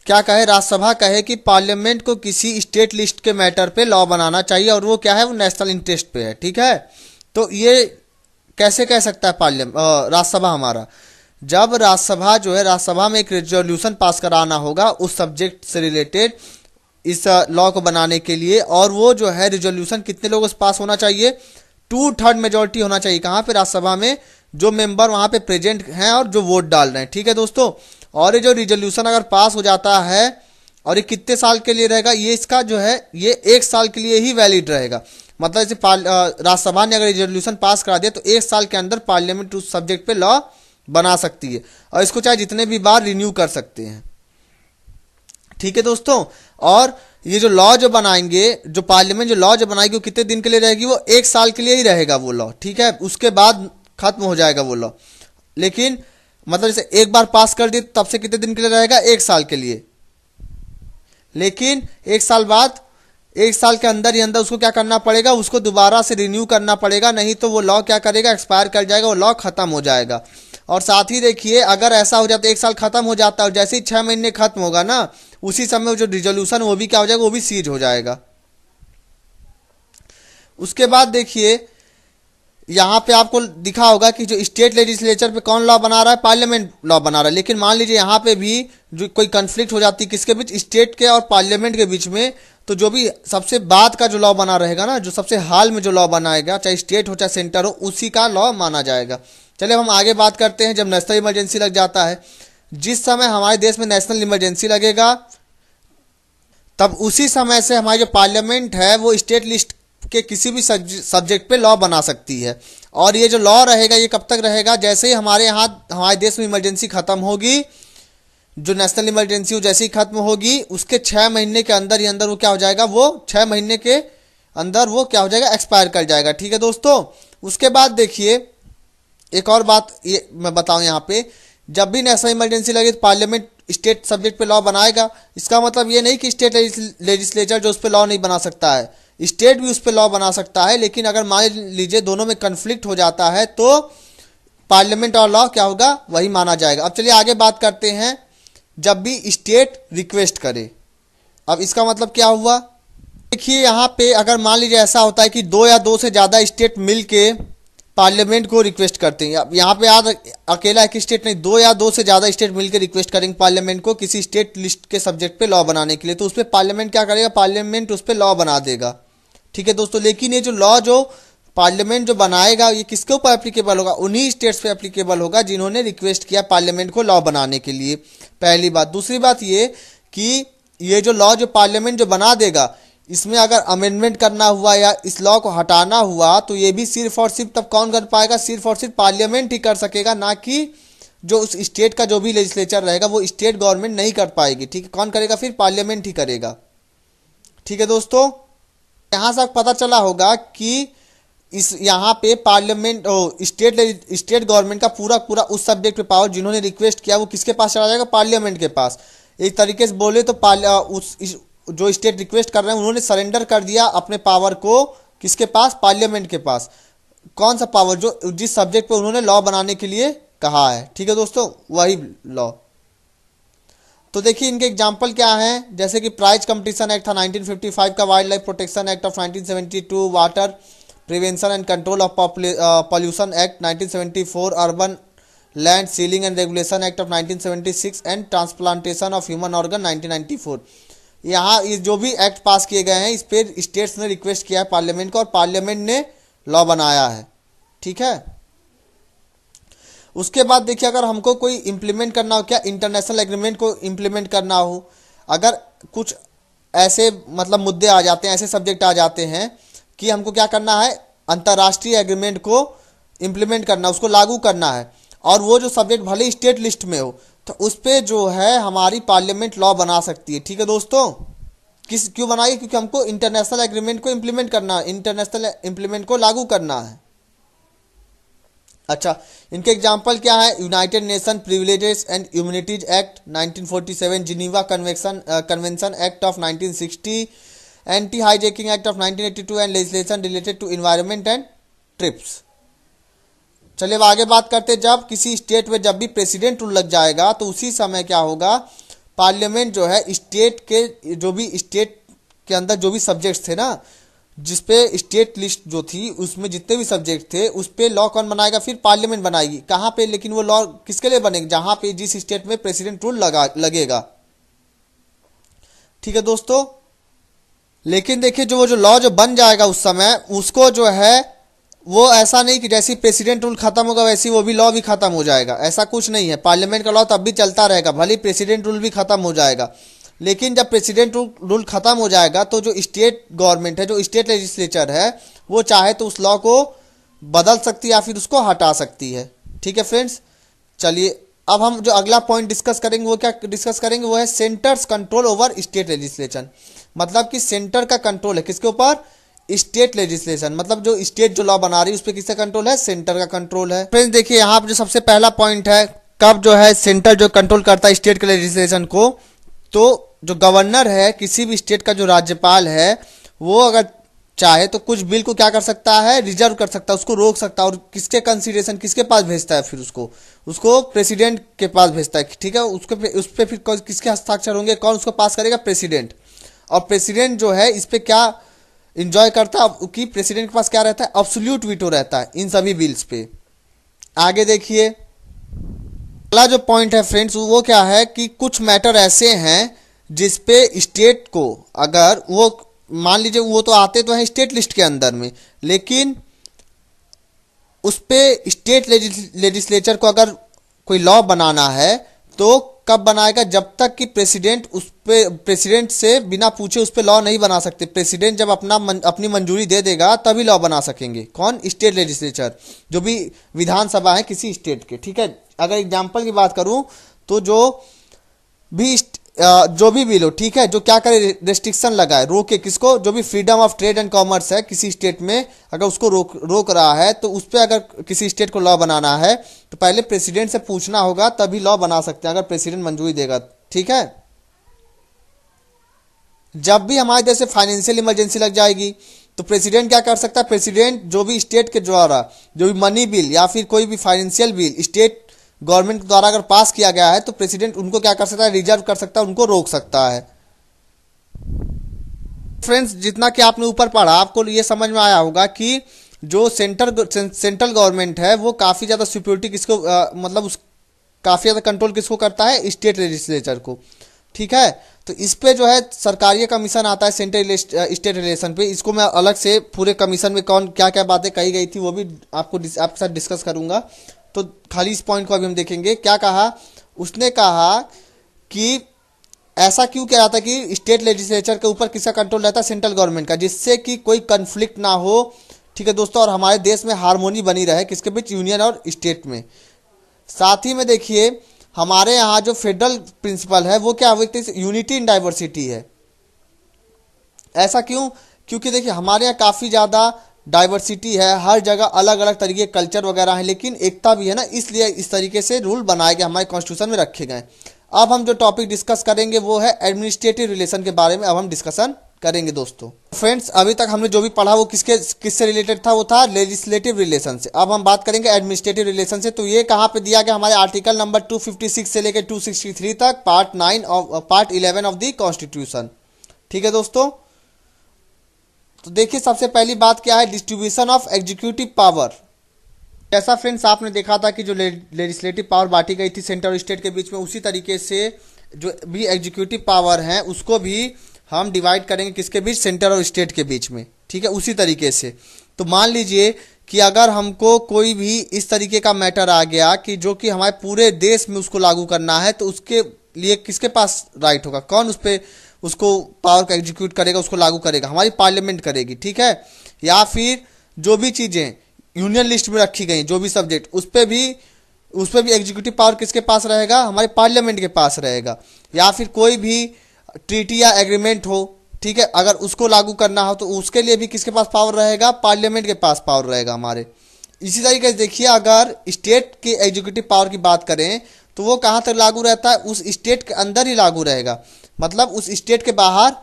क्या कहे, राज्यसभा कहे कि पार्लियामेंट को किसी स्टेट लिस्ट के मैटर पे लॉ बनाना चाहिए, और वो क्या है, वो नेशनल इंटरेस्ट पे है। ठीक है, तो ये कैसे कह सकता है राज्यसभा हमारा, जब राज्यसभा जो है, राज्यसभा में एक रेजोल्यूशन पास कराना होगा उस सब्जेक्ट से रिलेटेड, इस लॉ को बनाने के लिए, और वो जो है रेजोल्यूशन कितने लोगों से पास होना चाहिए, 2/3 मेजोरिटी होना चाहिए। कहाँ पे, राज्यसभा में, जो मेंबर वहाँ पे प्रेजेंट हैं और जो वोट डाल रहे हैं। ठीक है दोस्तों, और ये जो रिजोल्यूशन अगर पास हो जाता है, और ये कितने साल के लिए रहेगा, ये इसका जो है ये 1 साल के लिए ही वैलिड रहेगा। मतलब जैसे राज्यसभा ने अगर रिजोल्यूशन पास करा दिया तो 1 साल के अंदर पार्लियामेंट उस सब्जेक्ट पे लॉ बना सकती है, और इसको चाहे जितने भी बार रिन्यू कर सकते हैं। ठीक है दोस्तों, और ये जो लॉ जो बनाएंगे, जो पार्लियामेंट जो लॉ जो बनाएगी, वो कितने दिन के लिए रहेगी, वो 1 साल के लिए ही रहेगा वो लॉ। ठीक है, उसके बाद खत्म हो जाएगा वो लॉ। लेकिन मतलब जैसे एक बार पास कर दी तब से कितने दिन के लिए रहेगा, 1 साल के लिए। लेकिन 1 साल बाद, 1 साल के अंदर ही अंदर उसको क्या करना पड़ेगा, उसको दोबारा से रिन्यू करना पड़ेगा, नहीं तो वो लॉ क्या करेगा, एक्सपायर कर जाएगा, वो लॉ खत्म हो जाएगा। और साथ ही देखिए, अगर ऐसा हो जाता है 1 साल खत्म हो जाता है और जैसे ही 6 महीने खत्म होगा ना, उसी समय जो रिजोल्यूशन वो भी क्या हो जाएगा, वो भी सीज हो जाएगा। उसके बाद देखिए, यहाँ पे आपको दिखा होगा कि जो स्टेट लेजिस्लेचर पे कौन लॉ बना रहा है, पार्लियामेंट लॉ बना रहा है। लेकिन मान लीजिए यहाँ पे भी जो कोई कंफ्लिक्ट हो जाती है किसके बीच, स्टेट के और पार्लियामेंट के बीच में, तो जो भी सबसे बाद का जो लॉ बना रहेगा ना, जो सबसे हाल में जो लॉ बनाएगा, चाहे स्टेट हो चाहे सेंटर हो, उसी का लॉ माना जाएगा। चलिए हम आगे बात करते हैं। जब नेशनल इमरजेंसी लग जाता है, जिस समय हमारे देश में नेशनल इमरजेंसी लगेगा, तब उसी समय से हमारी जो पार्लियामेंट है वो स्टेट लिस्ट के किसी भी सब्जेक्ट पे लॉ बना सकती है। और ये जो लॉ रहेगा ये कब तक रहेगा, जैसे ही हमारे यहाँ हमारे देश में इमरजेंसी खत्म होगी, जो नेशनल इमरजेंसी हो जैसे ही खत्म होगी, उसके 6 महीने के अंदर ही अंदर वो क्या हो जाएगा, वो 6 महीने के अंदर वो क्या हो जाएगा, एक्सपायर कर जाएगा। ठीक है दोस्तों, उसके बाद देखिए एक और बात ये मैं बताऊं, यहाँ पे जब भी नेशनल इमरजेंसी लगे तो पार्लियामेंट स्टेट सब्जेक्ट पे लॉ बनाएगा। इसका मतलब ये नहीं कि स्टेट लेजिस्लेचर जो उस पर लॉ नहीं बना सकता है, स्टेट भी उस पर लॉ बना सकता है। लेकिन अगर मान लीजिए दोनों में कन्फ्लिक्ट हो जाता है तो पार्लियामेंट और लॉ क्या होगा, वही माना जाएगा। अब चलिए आगे बात करते हैं, जब भी स्टेट रिक्वेस्ट करे। अब इसका मतलब क्या हुआ, देखिए यहाँ पे अगर मान लीजिए ऐसा होता है कि 2 या 2 से ज़्यादा स्टेट मिल के पार्लियामेंट को रिक्वेस्ट करते हैं, यहाँ पे याद अकेला एक स्टेट नहीं, 2 या 2 से ज़्यादा स्टेट मिलकर रिक्वेस्ट करेंगे पार्लियामेंट को किसी स्टेट लिस्ट के सब्जेक्ट पे लॉ बनाने के लिए, तो उस पर पार्लियामेंट क्या करेगा, पार्लियामेंट उस पर लॉ बना देगा। ठीक है दोस्तों, लेकिन ये जो लॉ जो पार्लियामेंट जो बनाएगा ये किसके ऊपर एप्लीकेबल होगा, उन्हीं स्टेट्स पे एप्लीकेबल होगा जिन्होंने रिक्वेस्ट किया पार्लियामेंट को लॉ बनाने के लिए। पहली बात। दूसरी बात ये कि ये जो लॉ जो पार्लियामेंट जो बना देगा, इसमें अगर अमेंडमेंट करना हुआ या इस लॉ को हटाना हुआ तो ये भी सिर्फ और सिर्फ तब कौन कर पाएगा, सिर्फ और सिर्फ पार्लियामेंट ही कर सकेगा, ना कि जो उस स्टेट का जो भी लेजिस्लेचर रहेगा वो स्टेट गवर्नमेंट नहीं कर पाएगी। ठीक है, कौन करेगा, फिर पार्लियामेंट ही करेगा। ठीक है दोस्तों, यहाँ से पता चला होगा कि इस यहाँ पे पार्लियामेंट स्टेट गवर्नमेंट का पूरा पूरा उस सब्जेक्ट पे पावर जिन्होंने रिक्वेस्ट किया वो किसके पास चला जाएगा, पार्लियामेंट के पास। एक तरीके से बोले तो जो स्टेट रिक्वेस्ट कर रहे हैं उन्होंने सरेंडर कर दिया अपने पावर को किसके पास, पार्लियामेंट के पास। कौन सा पावर, जो जिस सब्जेक्ट पे उन्होंने लॉ बनाने के लिए कहा है, ठीक है दोस्तों, वही लॉ। तो देखिए इनके एग्जाम्पल क्या हैं, जैसे कि प्राइज कंपटीशन एक्ट था 1955 का, wild life protection act of 1972, water prevention and control of pollution act 1974, urban land ceiling and regulation act of 1976 and transplantation of human organ 1994। यहाँ ये जो भी एक्ट पास किए गए हैं इस पर स्टेट्स ने रिक्वेस्ट किया है पार्लियामेंट को और पार्लियामेंट ने लॉ बनाया है, ठीक है। उसके बाद देखिए अगर हमको कोई इम्प्लीमेंट करना हो, क्या इंटरनेशनल एग्रीमेंट को इम्प्लीमेंट करना हो, अगर कुछ ऐसे मतलब मुद्दे आ जाते हैं, ऐसे सब्जेक्ट आ जाते हैं कि हमको क्या करना है, अंतर्राष्ट्रीय एग्रीमेंट को इम्प्लीमेंट करना, उसको लागू करना है, और वो जो सब्जेक्ट भले ही स्टेट लिस्ट में हो तो उस पर जो है हमारी पार्लियामेंट लॉ बना सकती है, ठीक है दोस्तों। क्यों बनाई, क्योंकि हमको इंटरनेशनल एग्रीमेंट को इम्प्लीमेंट करना है, इंटरनेशनल इम्प्लीमेंट को लागू करना है। अच्छा, इनके एग्जाम्पल क्या है, united nation privileges and immunities act 1947, Geneva convention act of 1960, anti hijacking act of 1982 and legislation related to environment and TRIPS. चलिए अब आगे बात करते हैं, जब किसी स्टेट में जब भी प्रेसिडेंट रूल लग जाएगा तो उसी समय क्या होगा, पार्लियामेंट जो है स्टेट के जो भी स्टेट के अंदर जो भी सब्जेक्ट्स थे ना, जिसपे स्टेट लिस्ट जो थी उसमें जितने भी सब्जेक्ट थे उस पे लॉ कौन बनाएगा, फिर पार्लियामेंट बनाएगी। कहाँ पे, लेकिन वो लॉ किसके लिए बनेगा, जहां पे जिस स्टेट में प्रेसिडेंट रूल लगेगा, ठीक है दोस्तों। लेकिन देखिए जो वो जो लॉ जो बन जाएगा उस समय उसको जो है वो ऐसा नहीं कि जैसे प्रेसिडेंट रूल खत्म होगा वैसे वो भी लॉ भी खत्म हो जाएगा, ऐसा कुछ नहीं है। पार्लियामेंट का लॉ तब भी चलता रहेगा, भले ही प्रेसिडेंट रूल भी खत्म हो जाएगा, लेकिन जब प्रेसिडेंट रूल खत्म हो जाएगा तो जो स्टेट गवर्नमेंट है, जो स्टेट लेजिस्लेचर है, वो चाहे तो उस लॉ को बदल सकती है या फिर उसको हटा सकती है, ठीक है फ्रेंड्स। चलिए अब हम जो अगला पॉइंट डिस्कस करेंगे वो क्या डिस्कस करेंगे, वो है centres control over state legislation. मतलब कि सेंटर का कंट्रोल है किसके ऊपर, स्टेट लेजिस्लेशन, मतलब जो स्टेट जो लॉ बना रही है उस पर किसका कंट्रोल है, सेंटर का कंट्रोल है। फ्रेंड्स देखिए यहाँ पर जो सबसे पहला पॉइंट है, कब जो है सेंटर जो कंट्रोल करता है स्टेट के लेजिस्लेशन को, तो जो गवर्नर है किसी भी स्टेट का, जो राज्यपाल है, वो अगर चाहे तो कुछ बिल को क्या कर सकता है, रिजर्व कर सकता है, उसको रोक सकता है, और किसके कंसीडरेशन किसके पास भेजता है, फिर उसको प्रेसिडेंट के पास भेजता है, ठीक है। उस पर फिर किसके हस्ताक्षर होंगे, कौन उसको पास करेगा, प्रेसिडेंट। और प्रेसिडेंट जो है इस पर क्या इंजॉय करता है कि प्रेसिडेंट के पास क्या रहता है, अब्सोल्यूट वीटो रहता है इन सभी बिल्स पे। आगे देखिए अगला जो पॉइंट है फ्रेंड्स वो क्या है कि कुछ मैटर ऐसे हैं जिसपे स्टेट को, अगर वो मान लीजिए वो तो आते तो हैं स्टेट लिस्ट के अंदर में, लेकिन उस पे स्टेट लेजिस्लेचर को अगर कोई लॉ बनाना है तो कब बनाएगा, जब तक कि प्रेसिडेंट से बिना पूछे उस पर लॉ नहीं बना सकते। प्रेसिडेंट जब अपनी मंजूरी दे देगा तभी लॉ बना सकेंगे, कौन, स्टेट लेजिस्लेचर, जो भी विधानसभा है किसी स्टेट के, ठीक है। अगर एग्जाम्पल की बात करूं तो जो भी बिल हो, ठीक है, जो क्या करे, रेस्ट्रिक्शन लगाए, रोके किसको, जो भी freedom of trade and commerce है किसी स्टेट में, अगर उसको रोक रहा है तो उस पर अगर किसी स्टेट को लॉ बनाना है तो पहले प्रेसिडेंट से पूछना होगा तभी लॉ बना सकते हैं, अगर प्रेसिडेंट मंजूरी देगा, ठीक है। जब भी हमारे देश में फाइनेंशियल इमरजेंसी लग जाएगी तो प्रेसिडेंट क्या कर सकता है, प्रेसिडेंट जो भी स्टेट के द्वारा जो भी मनी बिल या फिर कोई भी फाइनेंशियल बिल स्टेट गवर्नमेंट द्वारा अगर पास किया गया है तो प्रेसिडेंट उनको क्या कर सकता है, रिजर्व कर सकता है, उनको रोक सकता है। फ्रेंड्स जितना कि आपने ऊपर पढ़ा आपको ये समझ में आया होगा कि जो सेंट्रल गवर्नमेंट है वो काफ़ी ज़्यादा सिक्योरिटी किसको मतलब उस काफ़ी ज़्यादा कंट्रोल किसको करता है, स्टेट लेजिस्लेचर को, ठीक है। तो इस पे जो है सरकारी कमीशन आता है सेंट्रल स्टेट रिलेशन पे, इसको मैं अलग से पूरे कमीशन में कौन क्या क्या बातें कही गई थी वो भी आपके साथ डिस्कस करूंगा। तो खाली इस पॉइंट को अभी हम देखेंगे। क्या कहा उसने, कहा कि ऐसा क्यों किया जाता है कि स्टेट लेजिस्लेचर के ऊपर किसका कंट्रोल रहता है, सेंट्रल गवर्नमेंट का, जिससे कि कोई कन्फ्लिक्ट ना हो, ठीक है दोस्तों, और हमारे देश में हार्मोनी बनी रहे किसके बीच, यूनियन और स्टेट में। साथ ही में देखिए हमारे यहाँ जो फेडरल प्रिंसिपल है वो क्या है, यूनिटी इन डाइवर्सिटी है। ऐसा क्यों, क्योंकि देखिए हमारे यहाँ काफ़ी ज़्यादा डाइवर्सिटी है, हर जगह अलग अलग तरीके के कल्चर वगैरह हैं, लेकिन एकता भी है ना, इसलिए इस तरीके से रूल बनाए गए, हमारे कॉन्स्टिट्यूशन में रखे गए। अब हम जो टॉपिक डिस्कस करेंगे वो है एडमिनिस्ट्रेटिव रिलेशन के बारे में अब हम डिस्कशन करेंगे दोस्तों। फ्रेंड्स, अभी तक हमने जो भी पढ़ा वो किससे रिलेटेड था, वो था लेजिस्लेटिव रिलेशन से। अब हम बात करेंगे एडमिनिस्ट्रेटिव रिलेशन से। तो ये कहाँ पे दिया गया, हमारे आर्टिकल नंबर 256 से लेकर 263 तक, पार्ट 11 ऑफ द कॉन्स्टिट्यूशन। ठीक है दोस्तों, तो देखिए सबसे पहली बात क्या है, डिस्ट्रीब्यूशन ऑफ एग्जीक्यूटिव पावर। जैसा फ्रेंड्स आपने देखा था कि जो लेजिस्लेटिव पावर बांटी गई थी सेंटर और स्टेट के बीच में, उसी तरीके से जो भी एग्जीक्यूटिव पावर है उसको भी हम डिवाइड करेंगे किसके बीच, सेंटर और स्टेट के बीच में। ठीक है, उसी तरीके से। तो मान लीजिए कि अगर हमको कोई भी इस तरीके का मैटर आ गया कि जो कि हमारे पूरे देश में उसको लागू करना है, तो उसके लिए किसके पास राइट होगा, कौन उस पर उसको पावर को एग्जीक्यूट करेगा, उसको लागू करेगा, हमारी पार्लियामेंट करेगी। ठीक है, या फिर जो भी चीज़ें यूनियन लिस्ट में रखी गई, जो भी सब्जेक्ट, उस पर भी एग्जीक्यूटिव पावर किसके पास रहेगा, हमारे पार्लियामेंट के पास रहेगा। या फिर कोई भी ट्रीटी या एग्रीमेंट हो, ठीक है, अगर उसको लागू करना हो तो उसके लिए भी किसके पास पावर रहेगा, पार्लियामेंट के पास पावर रहेगा हमारे। इसी तरीके से देखिए, अगर स्टेट के एग्जीक्यूटिव पावर की बात करें तो वो कहाँ तक लागू रहता है, उस स्टेट के अंदर ही लागू रहेगा। मतलब उस स्टेट के बाहर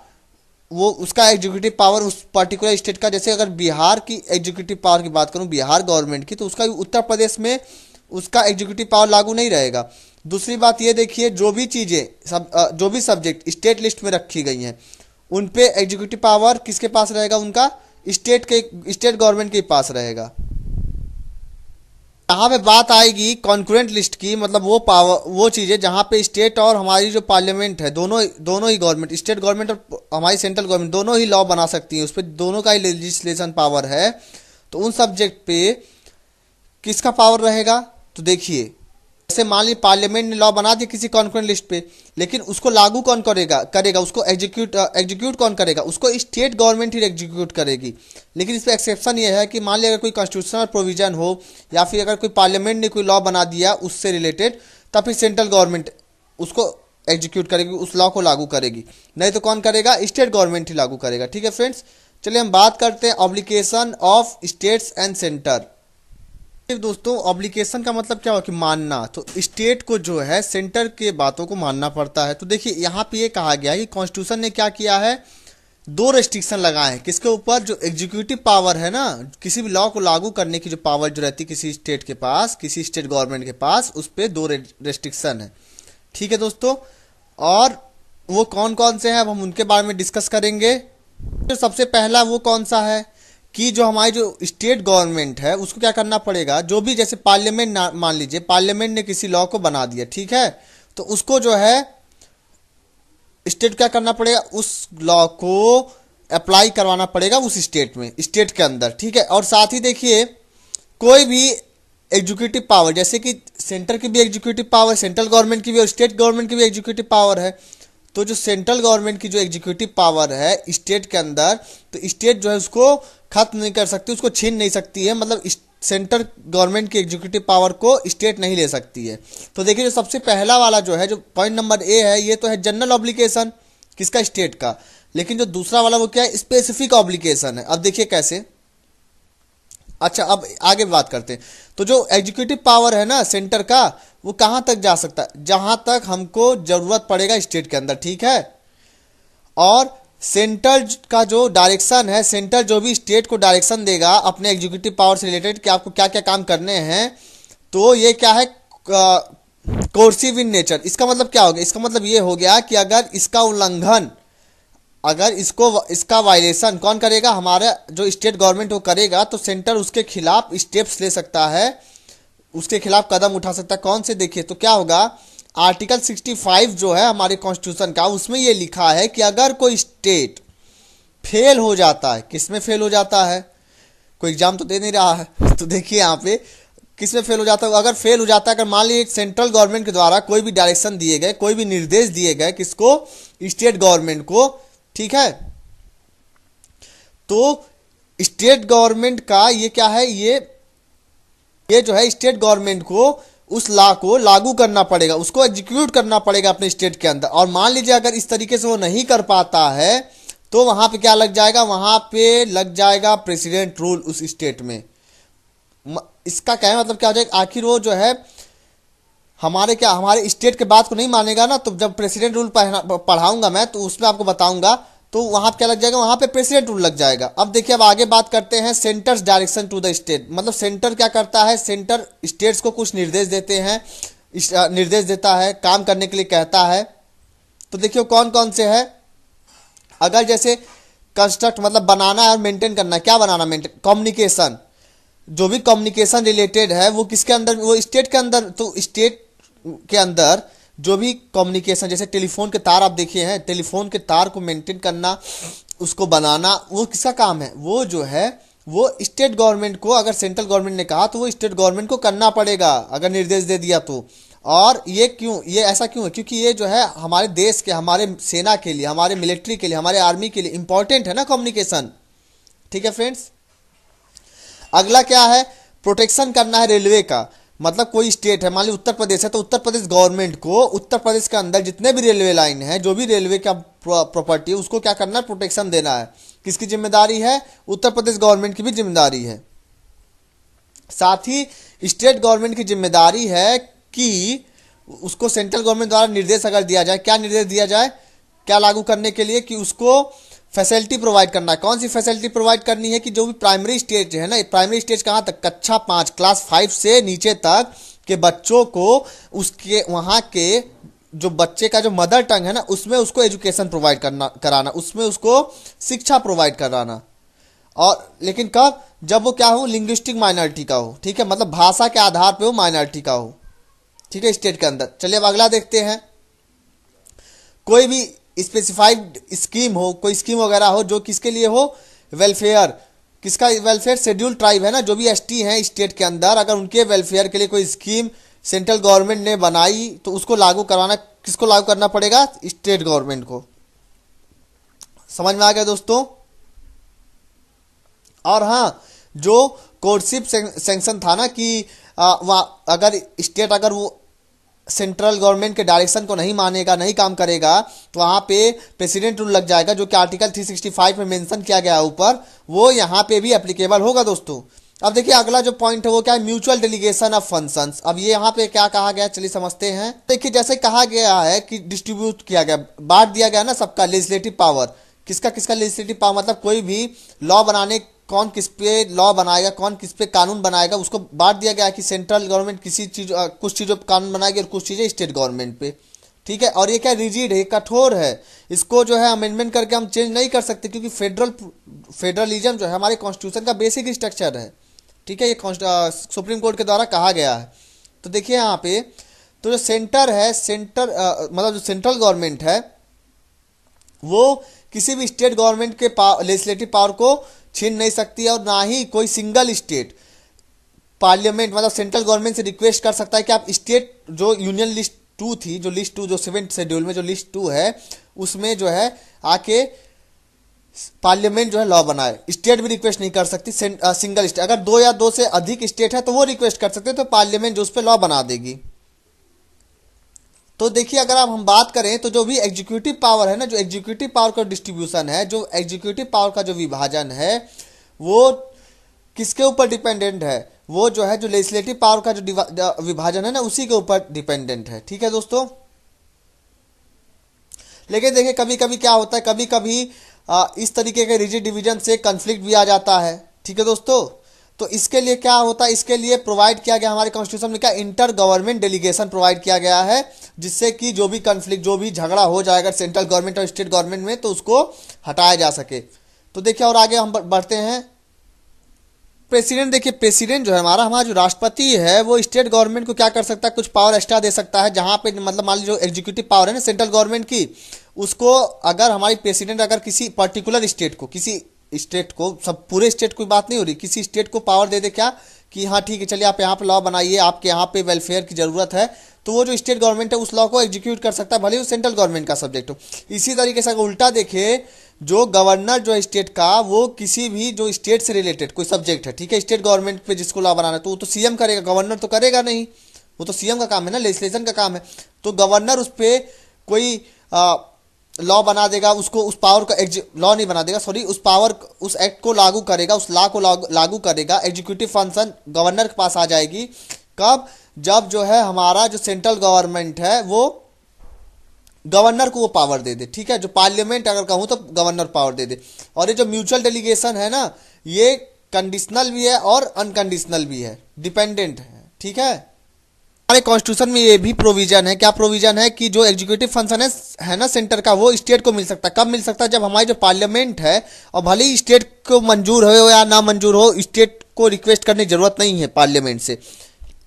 वो उसका एग्जीक्यूटिव पावर उस पर्टिकुलर स्टेट का, जैसे अगर बिहार की एग्जीक्यूटिव पावर की बात करूं, बिहार गवर्नमेंट की, तो उसका उत्तर प्रदेश में उसका एग्जीक्यूटिव पावर लागू नहीं रहेगा। दूसरी बात ये देखिए, जो भी सब्जेक्ट स्टेट लिस्ट में रखी गई हैं उन पे एग्जीक्यूटिव पावर किसके पास रहेगा, उनका स्टेट गवर्नमेंट के पास रहेगा। यहाँ पे बात आएगी कॉन्करेंट लिस्ट की, मतलब वो चीज़ें जहाँ पे स्टेट और हमारी जो पार्लियामेंट है, दोनों ही गवर्नमेंट, स्टेट गवर्नमेंट और हमारी सेंट्रल गवर्नमेंट दोनों ही लॉ बना सकती हैं, उस पर दोनों का ही लेजिस्लेशन पावर है। तो उन सब्जेक्ट पे किसका पावर रहेगा, तो देखिए जैसे मान ली पार्लियामेंट ने लॉ बना दिया किसी कॉन्करेंट लिस्ट पे, लेकिन उसको लागू कौन करेगा उसको एग्जीक्यूट कौन करेगा, उसको स्टेट गवर्नमेंट ही एग्जीक्यूट करेगी। लेकिन इस पर एक्सेप्शन ये है कि मान ली अगर कोई कॉन्स्टिट्यूशनल प्रोविजन हो या फिर अगर कोई पार्लियामेंट ने कोई लॉ बना दिया उससे रिलेटेड, तब फिर सेंट्रल गवर्नमेंट उसको एग्जीक्यूट करेगी, उस लॉ को लागू करेगी। नहीं तो कौन करेगा, स्टेट गवर्नमेंट ही लागू करेगा। ठीक है फ्रेंड्स, चलिए हम बात करते हैं obligation of states and centre. दोस्तों, ऑब्लिगेशन का मतलब क्या हुआ कि मानना, तो स्टेट को जो है सेंटर के बातों को मानना पड़ता है। तो देखिए यहाँ पे ये कहा गया है कि कॉन्स्टिट्यूशन ने क्या किया है, दो रेस्ट्रिक्शन लगाए हैं किसके ऊपर, जो एग्जीक्यूटिव पावर है ना, किसी भी लॉ को लागू करने की जो पावर जो रहती है किसी स्टेट के पास, किसी स्टेट गवर्नमेंट के पास, उस पर दो रेस्ट्रिक्शन है। ठीक है दोस्तों, और वो कौन कौन से हैं अब हम उनके बारे में डिस्कस करेंगे। तो सबसे पहला वो कौन सा है कि जो हमारी जो स्टेट गवर्नमेंट है उसको क्या करना पड़ेगा, जो भी जैसे पार्लियामेंट मान लीजिए पार्लियामेंट ने किसी लॉ को बना दिया, ठीक है, तो उसको जो है स्टेट क्या करना पड़ेगा, उस लॉ को अप्लाई करवाना पड़ेगा उस स्टेट में, स्टेट के अंदर। ठीक है, और साथ ही देखिए कोई भी एग्जीक्यूटिव पावर, जैसे कि सेंटर की भी एग्जीक्यूटिव पावर, सेंट्रल गवर्नमेंट की भी और स्टेट गवर्नमेंट की भी एग्जीक्यूटिव पावर है। तो जो सेंट्रल गवर्नमेंट की जो एग्जीक्यूटिव पावर है स्टेट के अंदर, तो स्टेट जो है उसको खत्म नहीं कर सकती, उसको छीन नहीं सकती है, मतलब सेंट्रल गवर्नमेंट की एग्जीक्यूटिव पावर को स्टेट नहीं ले सकती है। तो देखिए जो सबसे पहला वाला जो है, जो पॉइंट नंबर ए है, ये तो है जनरल ऑब्लिगेशन किसका, स्टेट का। लेकिन जो दूसरा वाला वो क्या है, स्पेसिफिक ऑब्लिगेशन है। अब देखिए कैसे, अच्छा अब आगे बात करते हैं। तो जो एग्जीक्यूटिव पावर है ना सेंटर का, वो कहाँ तक जा सकता है, जहाँ तक हमको जरूरत पड़ेगा स्टेट के अंदर। ठीक है, और सेंटर का जो डायरेक्शन है, सेंटर जो भी स्टेट को डायरेक्शन देगा अपने एग्जीक्यूटिव पावर से रिलेटेड कि आपको क्या क्या काम करने हैं, तो ये क्या है, कोर्सिव इन नेचर। इसका मतलब क्या हो गया, इसका मतलब ये हो गया कि अगर इसका उल्लंघन, अगर इसका वायलेशन कौन करेगा, हमारा जो स्टेट गवर्नमेंट वो करेगा, तो सेंटर उसके खिलाफ स्टेप्स ले सकता है, उसके खिलाफ कदम उठा सकता है। कौन से, देखिए तो क्या होगा, आर्टिकल 65 जो है हमारे कॉन्स्टिट्यूशन का, उसमें ये लिखा है कि अगर कोई स्टेट फेल हो जाता है, किस में फेल हो जाता है, कोई एग्जाम तो दे नहीं रहा है, तो देखिए यहाँ पे किस में फेल हो जाता है, अगर फेल हो जाता है, अगर मान लीजिए सेंट्रल गवर्नमेंट के द्वारा कोई भी डायरेक्शन दिए गए, कोई भी निर्देश दिए गए किसको, स्टेट गवर्नमेंट को, ठीक है, तो स्टेट गवर्नमेंट का ये क्या है, ये जो है स्टेट गवर्नमेंट को उस लॉ को लागू करना पड़ेगा, उसको एग्जीक्यूट करना पड़ेगा अपने स्टेट के अंदर। और मान लीजिए अगर इस तरीके से वो नहीं कर पाता है, तो वहां पे क्या लग जाएगा, वहां पे लग जाएगा प्रेसिडेंट रूल उस स्टेट में। इसका क्या है मतलब, क्या हो जाएगा, आखिर वो जो है हमारे स्टेट के बात को नहीं मानेगा ना, तो जब प्रेसिडेंट रूल पढ़ाऊंगा मैं तो उसमें आपको बताऊंगा, तो वहां पे क्या लग जाएगा, वहां पे प्रेसिडेंट रूल लग जाएगा। अब देखिए, अब आगे बात करते हैं centre's direction to the state. मतलब सेंटर क्या करता है, सेंटर स्टेट्स को कुछ निर्देश देते हैं, निर्देश देता है, काम करने के लिए कहता है। तो देखिए कौन कौन से है। अगर जैसे कंस्ट्रक्ट मतलब बनाना और मेंटेन करना, क्या बनाना मेंटेन, कम्युनिकेशन, जो भी कम्युनिकेशन रिलेटेड है वो किसके अंदर, वो स्टेट के अंदर। तो स्टेट के अंदर जो भी कम्युनिकेशन, जैसे टेलीफोन के तार आप देखिए हैं, टेलीफोन के तार को मेंटेन करना, उसको बनाना, वो किसका काम है, वो जो है वो स्टेट गवर्नमेंट को, अगर सेंट्रल गवर्नमेंट ने कहा तो वो स्टेट गवर्नमेंट को करना पड़ेगा, अगर निर्देश दे दिया तो। और ये क्यों, ये ऐसा क्यों है, क्योंकि ये जो है हमारे देश के, हमारे सेना के लिए, हमारे मिलिट्री के लिए, हमारे आर्मी के लिए इंपॉर्टेंट है ना कम्युनिकेशन। ठीक है फ्रेंड्स। अगला क्या है, प्रोटेक्शन करना है रेलवे का। मतलब कोई स्टेट है, मान ली उत्तर प्रदेश है, तो उत्तर प्रदेश गवर्नमेंट को उत्तर प्रदेश के अंदर जितने भी रेलवे लाइन है, जो भी रेलवे का प्रॉपर्टी है, उसको क्या करना है, प्रोटेक्शन देना है। किसकी जिम्मेदारी है, उत्तर प्रदेश गवर्नमेंट की भी जिम्मेदारी है। साथ ही स्टेट गवर्नमेंट की जिम्मेदारी है कि उसको सेंट्रल गवर्नमेंट द्वारा निर्देश अगर दिया जाए, क्या निर्देश दिया जाए, क्या लागू करने के लिए, कि उसको फैसिलिटी प्रोवाइड करना है। कौन सी फैसिलिटी प्रोवाइड करनी है, कि जो भी प्राइमरी स्टेज है ना, प्राइमरी स्टेज कहाँ तक, कक्षा 5 क्लास 5 से नीचे तक के बच्चों को, उसके वहाँ के जो बच्चे का जो मदर टंग है ना, उसमें उसको एजुकेशन प्रोवाइड कराना, उसमें उसको शिक्षा प्रोवाइड कराना। और लेकिन कब, जब वो क्या हो, लिंग्विस्टिक माइनॉरिटी का हो। ठीक है, मतलब भाषा के आधार पे वो माइनॉरिटी का हो। ठीक है, स्टेट के अंदर। चलिए अब अगला देखते हैं। कोई भी स्पेसिफाइड स्कीम हो, कोई स्कीम वगैरह हो जो किसके लिए हो, वेलफेयर, किसका वेलफेयर, शेड्यूल ट्राइब है ना, जो भी एसटी हैं स्टेट के अंदर, अगर उनके वेलफेयर के लिए कोई स्कीम सेंट्रल गवर्नमेंट ने बनाई तो उसको लागू करवाना, किसको लागू करना पड़ेगा, स्टेट गवर्नमेंट को। समझ में आ गया दोस्तों। और हाँ, जो कोर्टशिप सैंक्शन था ना, कि अगर स्टेट अगर वो सेंट्रल गवर्नमेंट के डायरेक्शन को नहीं मानेगा, नहीं काम करेगा, तो वहाँ पे प्रेसिडेंट रूल लग जाएगा, जो कि आर्टिकल 365 में मेंशन किया गया है ऊपर, वो यहाँ पे भी एप्लीकेबल होगा दोस्तों। अब देखिए अगला जो पॉइंट है वो क्या है, म्यूचुअल डेलीगेशन ऑफ फंक्शंस। अब ये यहाँ पे क्या कहा गया, चलिए समझते हैं। देखिए जैसे कहा गया है कि डिस्ट्रीब्यूट किया गया, बांट दिया गया ना सबका लेजिस्लेटिव पावर। किसका किसका लेजिस्लेटिव पावर, मतलब कोई भी लॉ बनाने, कौन किस पे लॉ बनाएगा, कौन किस पे कानून बनाएगा, उसको बांट दिया गया कि सेंट्रल गवर्नमेंट किसी चीज कुछ चीज़ों पे कानून बनाएगी और कुछ चीज़ें स्टेट गवर्नमेंट पे। ठीक है, और ये क्या रिजिड है, कठोर है, इसको जो है अमेंडमेंट करके हम चेंज नहीं कर सकते, क्योंकि फेडरलिज्म जो है हमारे कॉन्स्टिट्यूशन का बेसिक स्ट्रक्चर है। ठीक है, ये सुप्रीम कोर्ट के द्वारा कहा गया है। तो देखिए यहाँ पे, तो जो सेंटर है, मतलब जो सेंट्रल गवर्नमेंट है, वो किसी भी स्टेट गवर्नमेंट के लेजिस्लेटिव पावर को छीन नहीं सकती है, और ना ही कोई सिंगल स्टेट पार्लियामेंट मतलब सेंट्रल गवर्नमेंट से रिक्वेस्ट कर सकता है कि आप स्टेट, जो यूनियन लिस्ट 2 थी, जो लिस्ट 2 जो 7th शेड्यूल में जो लिस्ट 2 है, उसमें जो है आके पार्लियामेंट जो है लॉ बनाए। स्टेट भी रिक्वेस्ट नहीं कर सकती, सिंगल स्टेट, अगर 2 या 2 से अधिक स्टेट है तो वो रिक्वेस्ट कर सकते हैं, तो पार्लियामेंट जो उस पर लॉ बना देगी। तो देखिए अगर आप हम बात करें तो जो भी एग्जीक्यूटिव पावर है ना, जो एग्जीक्यूटिव पावर का डिस्ट्रीब्यूशन है, जो एग्जीक्यूटिव पावर का जो विभाजन है, वो किसके ऊपर डिपेंडेंट है, वो जो है जो लेजिस्लेटिव पावर का जो विभाजन है ना, उसी के ऊपर डिपेंडेंट है। ठीक है दोस्तों। लेकिन देखिए कभी कभी क्या होता है, कभी कभी इस तरीके के रिजिड डिवीजन से कन्फ्लिक्ट भी आ जाता है। ठीक है दोस्तों। तो इसके लिए क्या होता है, इसके लिए प्रोवाइड किया गया हमारे कॉन्स्टिट्यूशन में क्या, इंटर गवर्नमेंट डेलीगेशन प्रोवाइड किया गया है, जिससे कि जो भी कन्फ्लिक्ट, जो भी झगड़ा हो जाएगा सेंट्रल गवर्नमेंट और स्टेट गवर्नमेंट में, तो उसको हटाया जा सके। तो देखिए और आगे हम बढ़ते हैं। प्रेसिडेंट, देखिए प्रेसिडेंट जो है हमारा जो राष्ट्रपति है, वो स्टेट गवर्नमेंट को क्या कर सकता है, कुछ पावर एक्स्ट्रा दे सकता है, जहां पे मतलब मान लीजिए जो एग्जीक्यूटिव पावर है ना सेंट्रल गवर्नमेंट की, उसको अगर हमारी प्रेसिडेंट अगर किसी पर्टिकुलर स्टेट को, किसी स्टेट को, सब पूरे स्टेट की बात नहीं हो रही, किसी स्टेट को पावर दे दे क्या, कि हाँ ठीक है चलिए आप यहाँ पे लॉ बनाइए, आपके यहाँ पे वेलफेयर की ज़रूरत है, तो वो जो स्टेट गवर्नमेंट है उस लॉ को एग्जीक्यूट कर सकता है, भले वो सेंट्रल गवर्नमेंट का सब्जेक्ट हो। इसी तरीके से अगर उल्टा देखे, जो गवर्नर जो है स्टेट का, वो किसी भी जो स्टेट से रिलेटेड कोई सब्जेक्ट है, ठीक है, स्टेट गवर्नमेंट पे जिसको लॉ बनाना है, तो वो तो सीएम करेगा, गवर्नर तो करेगा नहीं, वो तो सीएम का काम है ना, लेजिस्लेशन का काम है। तो गवर्नर उस पर कोई लॉ बना देगा, उसको उस पावर का लॉ नहीं बना देगा, सॉरी, उस पावर, उस एक्ट को लागू करेगा, उस लॉ को लागू करेगा। एग्जीक्यूटिव फंक्शन गवर्नर के पास आ जाएगी, कब, जब जो है हमारा जो सेंट्रल गवर्नमेंट है वो गवर्नर को वो पावर दे दे, ठीक है, जो पार्लियामेंट अगर कहूँ तो गवर्नर पावर दे दे। और ये जो म्यूचुअल डेलीगेशन है ना, ये कंडीशनल भी है और अनकंडीशनल भी है, डिपेंडेंट है, ठीक है। हमारे कॉन्स्टिट्यूशन में ये भी प्रोविजन है, क्या प्रोविजन है कि जो एग्जीक्यूटिव फंक्शन है ना सेंटर का, वो स्टेट को मिल सकता है। कब मिल सकता है? जब हमारी जो पार्लियामेंट है, और भले ही स्टेट को मंजूर हो या ना मंजूर हो, स्टेट को रिक्वेस्ट करने की जरूरत नहीं है पार्लियामेंट से,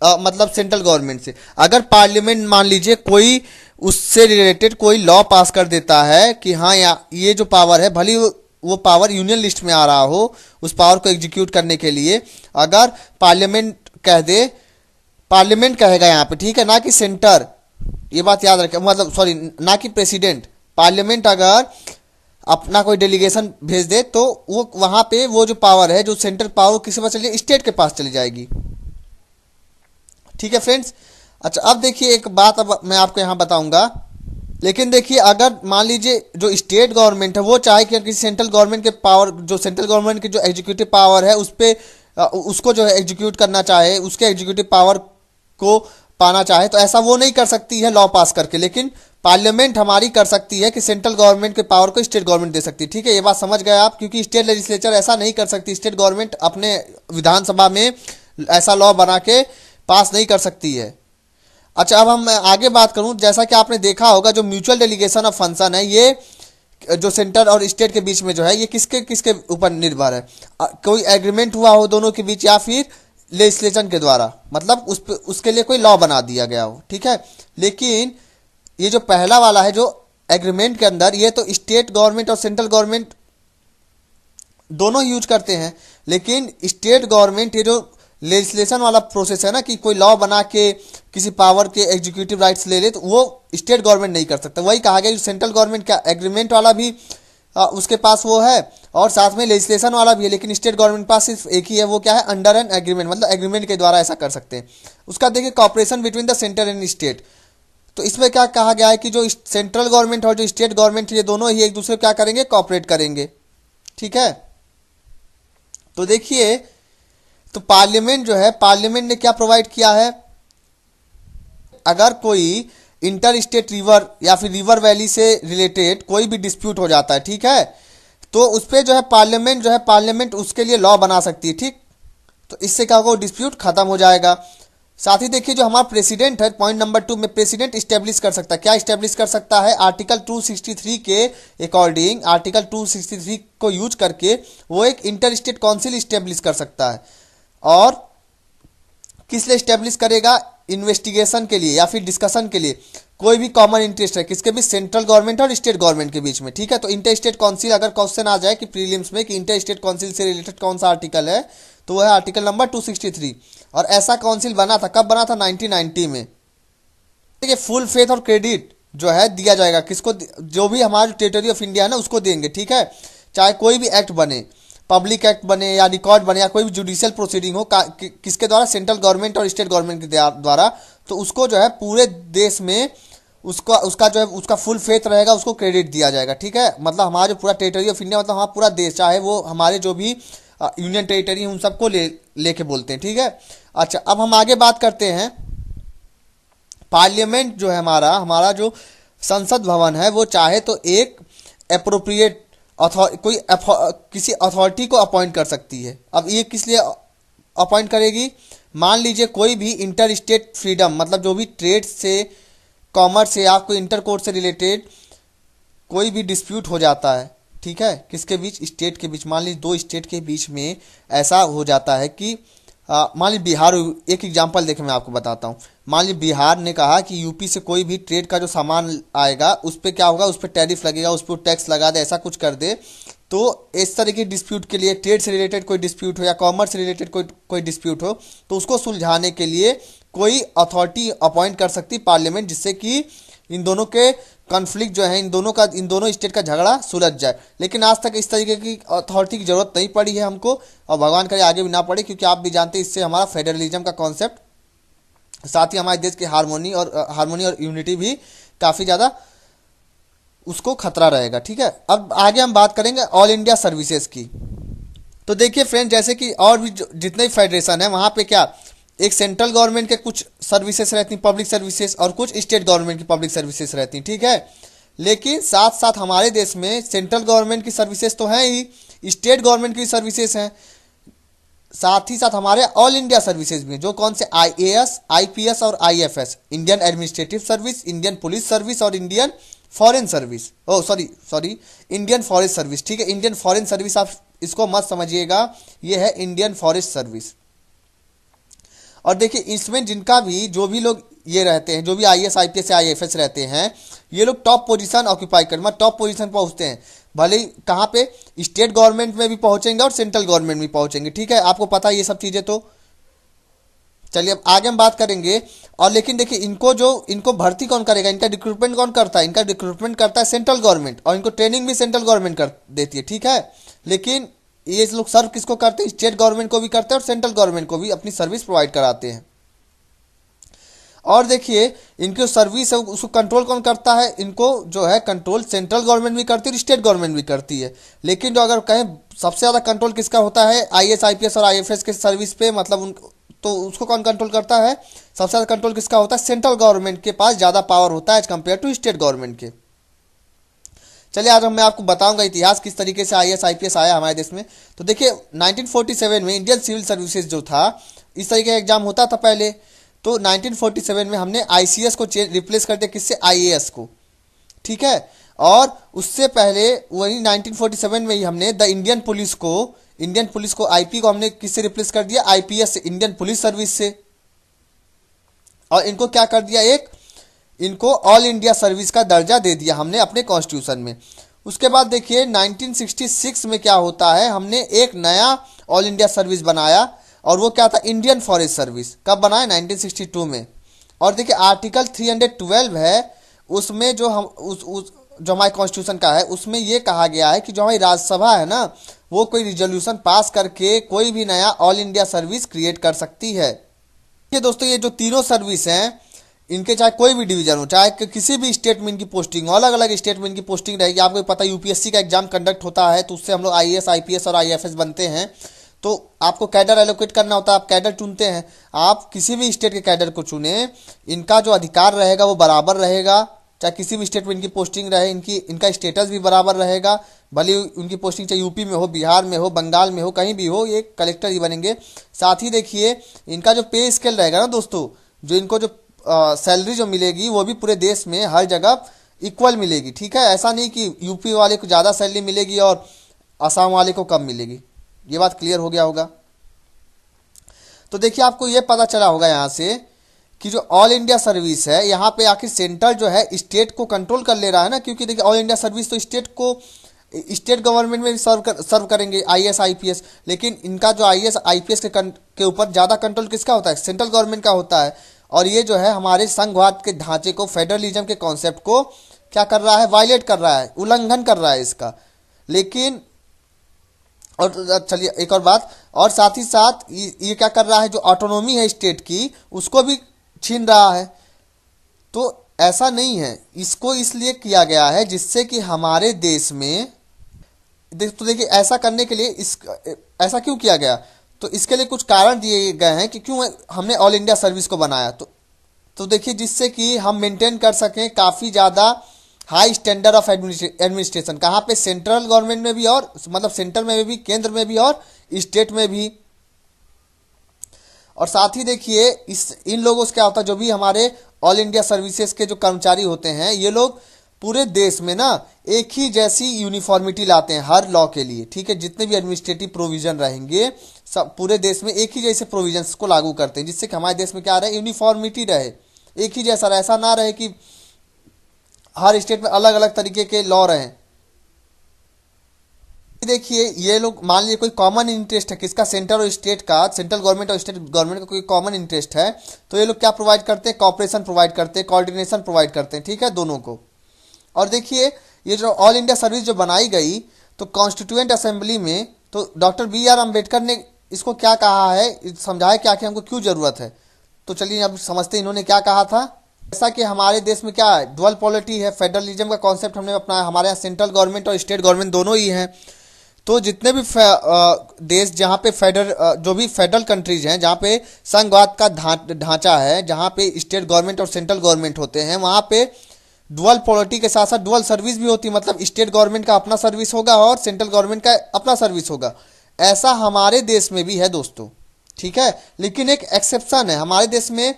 मतलब सेंट्रल गवर्नमेंट से। अगर पार्लियामेंट मान लीजिए कोई उससे रिलेटेड कोई लॉ पास कर देता है कि हाँ ये जो पावर है, भले वो पावर यूनियन लिस्ट में आ रहा हो, उस पावर को एग्जीक्यूट करने के लिए अगर पार्लियामेंट कह दे, पार्लियामेंट कहेगा यहाँ पे, ठीक है, ना कि सेंटर, ये बात याद रखें, मतलब सॉरी, ना कि प्रेसिडेंट। पार्लियामेंट अगर अपना कोई डेलीगेशन भेज दे तो वो वहां पे वो जो पावर है, जो सेंट्रल पावर, किसी पास चली, स्टेट के पास चली जाएगी, ठीक है फ्रेंड्स। अच्छा, अब देखिए एक बात अब मैं आपको यहाँ बताऊंगा। लेकिन देखिए, अगर मान लीजिए जो स्टेट गवर्नमेंट है वो चाहे कि किसी सेंट्रल गवर्नमेंट के पावर, जो सेंट्रल गवर्नमेंट की जो एग्जीक्यूटिव पावर है उस पे उसको जो है एग्जीक्यूट करना चाहे, उसके एग्जीक्यूटिव पावर को पाना चाहे, तो ऐसा वो नहीं कर सकती है लॉ पास करके। लेकिन पार्लियामेंट हमारी कर सकती है कि सेंट्रल गवर्नमेंट के पावर को स्टेट गवर्नमेंट दे सकती है, ठीक है। ये बात समझ गए आप? क्योंकि स्टेट लेजिस्लेचर ऐसा नहीं कर सकती, स्टेट गवर्नमेंट अपने विधानसभा में ऐसा लॉ बना के पास नहीं कर सकती है। अच्छा, अब हम आगे बात करूं, जैसा कि आपने देखा होगा जो म्यूचुअल डेलीगेशन ऑफ फंक्शन है, ये जो सेंटर और स्टेट के बीच में जो है, ये किसके किसके ऊपर निर्भर है? कोई एग्रीमेंट हुआ हो दोनों के बीच, या फिर लेजिस्लेशन के द्वारा, मतलब उसके लिए कोई लॉ बना दिया गया हो, ठीक है। लेकिन ये जो पहला वाला है, जो एग्रीमेंट के अंदर, ये तो स्टेट गवर्नमेंट और सेंट्रल गवर्नमेंट दोनों यूज करते हैं। लेकिन स्टेट गवर्नमेंट ये जो लेजिस्लेशन वाला प्रोसेस है ना, कि कोई लॉ बना के किसी पावर के एग्जीक्यूटिव राइट्स ले ले, तो वो स्टेट गवर्नमेंट नहीं कर सकता। वही कहा गया सेंट्रल गवर्नमेंट का एग्रीमेंट वाला भी उसके पास वो है, और साथ में लेजिस्लेशन वाला भी है। लेकिन स्टेट गवर्नमेंट के पास सिर्फ एक ही है, वो क्या है? अंडर एन एग्रीमेंट, मतलब एग्रीमेंट के द्वारा ऐसा कर सकते हैं। उसका देखिए cooperation between the centre and state. तो इसमें क्या कहा गया है कि जो सेंट्रल गवर्नमेंट और जो स्टेट गवर्नमेंट, ये दोनों ही एक दूसरे को क्या करेंगे? कॉपरेट करेंगे, ठीक है। तो देखिए, तो पार्लियामेंट जो है, पार्लियामेंट ने क्या प्रोवाइड किया है? अगर कोई इंटर स्टेट रिवर या फिर रिवर वैली से रिलेटेड कोई भी डिस्प्यूट हो जाता है, ठीक है, तो उस पर जो है पार्लियामेंट उसके लिए लॉ बना सकती है, ठीक। तो इससे क्या होगा? डिस्प्यूट खत्म हो जाएगा। साथ ही देखिए, जो हमारा प्रेसिडेंट है, पॉइंट नंबर 2 में, प्रेसिडेंट इस्टेब्लिश कर सकता है। क्या इस्टेब्लिश कर सकता है? आर्टिकल 263 के अकॉर्डिंग, आर्टिकल 263 को यूज करके वो एक इंटर स्टेट काउंसिल इस्टेब्लिश कर सकता है। और किस लिए इस्टेब्लिश करेगा? इन्वेस्टिगेशन के लिए या फिर डिस्कशन के लिए। कोई भी कॉमन इंटरेस्ट है किसके बीच? सेंट्रल गवर्नमेंट और स्टेट गवर्नमेंट के बीच में, ठीक है। तो इंटर स्टेट काउंसिल, अगर क्वेश्चन आ जाए कि प्रीलिम्स में कि इंटर स्टेट काउंसिल से रिलेटेड कौन सा आर्टिकल है, तो वह है आर्टिकल नंबर 263। और ऐसा काउंसिल बना था, कब बना था? 1990 में। देखिए, फुल फेथ और क्रेडिट जो है दिया जाएगा किसको? जो भी हमारा टेरिटरी ऑफ इंडिया है ना, उसको देंगे, ठीक है। चाहे कोई भी एक्ट बने, पब्लिक एक्ट बने या रिकॉर्ड बने या कोई भी जुडिशियल प्रोसीडिंग हो, किसके द्वारा? सेंट्रल गवर्नमेंट और स्टेट गवर्नमेंट के द्वारा। तो उसको जो है पूरे देश में उसका जो है उसका फुल फेथ रहेगा, उसको क्रेडिट दिया जाएगा, ठीक है। मतलब हमारा जो पूरा टेरिटरी ऑफ इंडिया, मतलब हमारा पूरा देश, चाहे वो हमारे जो भी यूनियन टेरिटरी है, उन सबको लेके बोलते हैं, ठीक है। अच्छा, अब हम आगे बात करते हैं। पार्लियामेंट जो है हमारा जो संसद भवन है, वो चाहे तो एक अप्रोप्रिएट किसी अथॉरिटी को अपॉइंट कर सकती है। अब ये किस लिए अपॉइंट करेगी? मान लीजिए कोई भी इंटर स्टेट फ्रीडम, मतलब जो भी ट्रेड से, कॉमर्स से या कोई इंटर कोर्ट से रिलेटेड कोई भी डिस्प्यूट हो जाता है, ठीक है, किसके बीच? स्टेट के बीच। मान लीजिए दो स्टेट के बीच में ऐसा हो जाता है कि मान लीजिए बिहार, एक एग्जांपल देखें मैं आपको बताता हूँ। मान लीजिए बिहार ने कहा कि यूपी से कोई भी ट्रेड का जो सामान आएगा उस पर क्या होगा? उस पर टैरिफ लगेगा, उस पर टैक्स लगा दे, ऐसा कुछ कर दे। तो इस तरह के डिस्प्यूट के लिए, ट्रेड से रिलेटेड कोई डिस्प्यूट हो या कॉमर्स से रिलेटेड कोई डिस्प्यूट हो, तो उसको सुलझाने के लिए कोई अथॉरिटी अपॉइंट कर सकती पार्लियामेंट, जिससे कि इन दोनों के कॉन्फ्लिक्ट जो है, इन दोनों स्टेट का झगड़ा सुलझ जाए। लेकिन आज तक इस तरीके की अथॉरिटी की जरूरत नहीं पड़ी है हमको, और भगवान करे आगे भी ना पड़े, क्योंकि आप भी जानते हैं इससे हमारा फेडरलिज्म का कॉन्सेप्ट, साथ ही हमारे देश की हारमोनी और यूनिटी भी काफ़ी ज़्यादा उसको खतरा रहेगा, ठीक है। अब आगे हम बात करेंगे ऑल इंडिया सर्विसेज की। तो देखिए फ्रेंड, जैसे कि और भी जितने भी फेडरेशन है, वहाँ पे क्या एक सेंट्रल गवर्नमेंट के कुछ सर्विसेज रहती हैं पब्लिक सर्विसेज, और कुछ स्टेट गवर्नमेंट की पब्लिक सर्विसेज रहती हैं, ठीक है। लेकिन साथ साथ हमारे देश में सेंट्रल गवर्नमेंट की सर्विसेज तो हैं ही, स्टेट गवर्नमेंट की सर्विसेज हैं, साथ ही साथ हमारे ऑल इंडिया सर्विसेज में, जो कौन से आईएएस, आईपीएस और IFS, Indian administrative service, Indian police service और इंडियन फॉरेन सर्विस, ओ सॉरी इंडियन फॉरेस्ट सर्विस, ठीक है। इंडियन फॉरेन सर्विस आप इसको मत समझिएगा, ये है इंडियन फॉरेस्ट सर्विस। और देखिए इसमें जिनका भी जो भी लोग ये रहते हैं, जो भी आईएएस आईपीएस या आईएफएस रहते हैं, ये लोग टॉप पोजीशन ऑक्यूपाई कर, मतलब टॉप पोजीशन पहुंचते हैं, भले ही कहाँ पे, स्टेट गवर्नमेंट में भी पहुंचेंगे और सेंट्रल गवर्नमेंट में पहुंचेंगे, ठीक है। आपको पता है ये सब चीजें। तो चलिए अब आगे हम बात करेंगे। और लेकिन देखिए इनको भर्ती कौन करेगा, इनका रिक्रूटमेंट कौन करता है, इनका रिक्रूटमेंट करता है सेंट्रल गवर्नमेंट, और इनको ट्रेनिंग भी सेंट्रल गवर्नमेंट कर देती है, ठीक है। लेकिन ये लोग सर्व किसको करते हैं, स्टेट गवर्नमेंट को भी करते हैं और सेंट्रल गवर्नमेंट को भी अपनी सर्विस प्रोवाइड कराते हैं। और देखिए इनकी सर्विस है उसको कंट्रोल कौन करता है, इनको जो है कंट्रोल सेंट्रल गवर्नमेंट भी करती है और स्टेट गवर्नमेंट भी करती है। लेकिन जो अगर कहें सबसे ज़्यादा कंट्रोल किसका होता है, आईएएस आईपीएस और आईएफएस के सर्विस पे, मतलब उन तो उसको कौन कंट्रोल करता है, सबसे ज़्यादा कंट्रोल किसका होता है, सेंट्रल गवर्नमेंट के पास ज़्यादा पावर होता है as compare to state government के। चलिए आज मैं आपको बताऊंगा इतिहास किस तरीके से आईएएस आईपीएस आया हमारे देश में। तो देखिए 1947 में इंडियन सिविल सर्विसेज जो था, इस तरीके का एग्जाम होता था पहले। तो 1947 में हमने आईसीएस को रिप्लेस कर दिया, किससे, आईएएस को, ठीक है। और उससे पहले वही 1947 में ही हमने इंडियन पुलिस को आईपी को हमने किससे रिप्लेस कर दिया, आईपीएस से, इंडियन पुलिस सर्विस से। और इनको क्या कर दिया, इनको ऑल इंडिया सर्विस का दर्जा दे दिया हमने अपने कॉन्स्टिट्यूशन में। उसके बाद देखिए 1966 में क्या होता है, हमने एक नया ऑल इंडिया सर्विस बनाया, और वो क्या था, इंडियन फॉरेस्ट सर्विस। कब बनाया, 1962 में। और देखिए आर्टिकल 312 है, उसमें जो हम जो हमारे कॉन्स्टिट्यूशन का है, उसमें ये कहा गया है कि जो हमारी राज्यसभा है ना, वो कोई रिजोल्यूशन पास करके कोई भी नया ऑल इंडिया सर्विस क्रिएट कर सकती है। ये दोस्तों ये जो तीनों सर्विस हैं, इनके चाहे कोई भी डिवीजन हो, चाहे किसी भी स्टेट में इनकी पोस्टिंग हो, अलग अलग स्टेट में इनकी पोस्टिंग रहेगी। आपको पता है यूपीएससी का एग्जाम कंडक्ट होता है, तो उससे हम लोग आईएएस आईपीएस और आईएफएस बनते हैं। तो आपको कैडर एलोकेट करना होता है, आप कैडर चुनते हैं, आप किसी भी स्टेट के कैडर को चुने, इनका जो अधिकार रहेगा वो बराबर रहेगा, चाहे किसी भी स्टेट में इनकी पोस्टिंग रहे, इनका स्टेटस भी बराबर रहेगा, भले उनकी पोस्टिंग चाहे यूपी में हो, बिहार में हो, बंगाल में हो, कहीं भी हो, ये कलेक्टर ही बनेंगे। साथ ही देखिए इनका जो पे स्केल रहेगा ना दोस्तों, जो इनको जो सैलरी जो मिलेगी वो भी पूरे देश में हर जगह इक्वल मिलेगी, ठीक है। ऐसा नहीं कि यूपी वाले को ज़्यादा सैलरी मिलेगी और असम वाले को कम मिलेगी। ये बात क्लियर हो गया होगा। तो देखिए आपको ये पता चला होगा यहाँ से कि जो ऑल इंडिया सर्विस है, यहाँ पे आखिर सेंटर जो है स्टेट को कंट्रोल कर ले रहा है ना, क्योंकि देखिए ऑल इंडिया सर्विस तो स्टेट गवर्नमेंट में भी सर्व करेंगे आईएएस आईपीएस, लेकिन इनका जो आईएएस आईपीएस के ऊपर ज़्यादा कंट्रोल किसका होता है, सेंट्रल गवर्नमेंट का होता है। और ये जो है हमारे संघवाद के ढांचे को, फेडरलिज्म के कॉन्सेप्ट को क्या कर रहा है, वायलेट कर रहा है, उल्लंघन कर रहा है इसका। लेकिन और चलिए एक और बात, और साथ ही साथ ये क्या कर रहा है, जो ऑटोनॉमी है स्टेट की उसको भी छीन रहा है। तो ऐसा नहीं है, इसको इसलिए किया गया है जिससे कि हमारे देश में तो देखिए ऐसा करने के लिए ऐसा क्यों किया गया, तो इसके लिए कुछ कारण दिए गए हैं कि क्यों हमने ऑल इंडिया सर्विस को बनाया। तो देखिए जिससे कि हम मेंटेन कर सकें काफ़ी ज़्यादा हाई स्टैंडर्ड ऑफ एडमिनिस्ट्रेशन, कहाँ पे, सेंट्रल गवर्नमेंट में भी, और मतलब सेंटर में भी, केंद्र में भी और स्टेट में भी। और साथ ही देखिए इन लोगों से क्या होता है, जो भी हमारे ऑल इंडिया सर्विसेज के जो कर्मचारी होते हैं, ये लोग पूरे देश में ना एक ही जैसी यूनिफॉर्मिटी लाते हैं हर लॉ के लिए, ठीक है। जितने भी एडमिनिस्ट्रेटिव प्रोविजन रहेंगे सब पूरे देश में एक ही जैसे प्रोविजंस को लागू करते हैं, जिससे कि हमारे देश में क्या रहे, यूनिफॉर्मिटी रहे, एक ही जैसा रहे। ऐसा ना रहे कि हर स्टेट में अलग अलग तरीके के लॉ रहें। देखिए ये लोग मान लीजिए कोई कॉमन इंटरेस्ट है किसका, सेंटर और स्टेट का, सेंट्रल गवर्नमेंट और स्टेट गवर्नमेंट का कोई कॉमन इंटरेस्ट है, तो ये लोग क्या प्रोवाइड करते हैं, कॉपरेशन प्रोवाइड करते हैं, कोऑर्डिनेशन प्रोवाइड करते हैं, ठीक है, दोनों को। और देखिए ये जो ऑल इंडिया सर्विस जो बनाई गई, तो कॉन्स्टिट्यूएंट असेंबली में तो डॉक्टर BR अम्बेडकर ने इसको क्या कहा है, समझाया क्या कि हमको क्यों ज़रूरत है। तो चलिए अब समझते हैं इन्होंने क्या कहा था। जैसा कि हमारे देश में क्या है, डुअल पॉलिटी है, फेडरलिज्म का कॉन्सेप्ट हमने अपनाया, हमारे यहाँ सेंट्रल गवर्नमेंट और स्टेट गवर्नमेंट दोनों ही हैं। तो जितने भी देश जहाँ पे जो भी फेडरल कंट्रीज हैं, जहाँ पे संघवाद का ढांचा है, जहाँ पे स्टेट गवर्नमेंट और सेंट्रल गवर्नमेंट होते हैं, वहाँ पे डुअल पॉलिटी के साथ साथ डुअल सर्विस भी होती है। मतलब स्टेट गवर्नमेंट का अपना सर्विस होगा और सेंट्रल गवर्नमेंट का अपना सर्विस होगा। ऐसा हमारे देश में भी है दोस्तों, ठीक है। लेकिन एक एक्सेप्शन है हमारे देश में।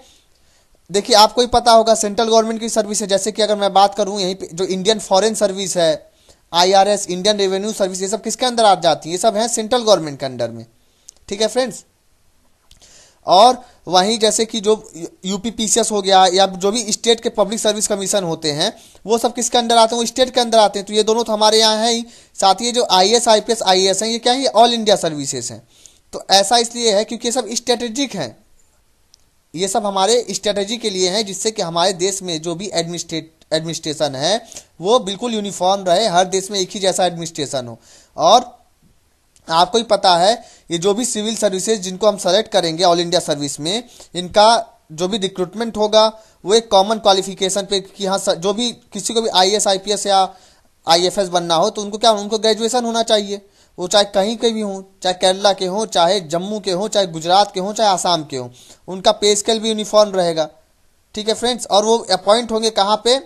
देखिए, आपको ही पता होगा सेंट्रल गवर्नमेंट की सर्विस है, जैसे कि अगर मैं बात करूं यहीं पे जो इंडियन फॉरेन सर्विस है, आईआरएस, इंडियन रेवेन्यू सर्विस, ये सब किसके अंदर आ जाती है? ये सब हैं सेंट्रल गवर्नमेंट के अंडर में, ठीक है फ्रेंड्स। और वहीं जैसे कि जो यूपीपीसीएस हो गया या जो भी स्टेट के पब्लिक सर्विस कमीशन होते हैं, वो सब किसके अंदर आते हैं? वो स्टेट के अंदर आते हैं। तो ये दोनों तो हमारे यहाँ है ही। साथ ही ये जो आईएएस, आईपीएस, आईएएस हैं, ये क्या है? ऑल इंडिया सर्विसेज हैं। तो ऐसा इसलिए है क्योंकि ये सब स्ट्रेटेजिक हैं। ये सब हमारे स्ट्रेटेजी के लिए हैं, जिससे कि हमारे देश में जो भी एडमिनिस्ट्रेशन है वो बिल्कुल यूनिफॉर्म रहे, हर देश में एक ही जैसा एडमिनिस्ट्रेशन हो। और आपको ही पता है, ये जो भी सिविल सर्विसेज जिनको हम सेलेक्ट करेंगे ऑल इंडिया सर्विस में, इनका जो भी रिक्रूटमेंट होगा वो एक कॉमन क्वालिफिकेशन पे कि हाँ जो भी किसी को भी आईएएस, आईपीएस या आईएफएस बनना हो तो उनको क्या, उनको ग्रेजुएशन होना चाहिए। वो चाहे कहीं के भी हों, चाहे केरला के हों, चाहे जम्मू के हों, चाहे गुजरात के हों, चाहे आसाम के हों, उनका पे स्केल भी यूनिफॉर्म रहेगा, ठीक है फ्रेंड्स। और वो अपॉइंट होंगे कहाँ पे?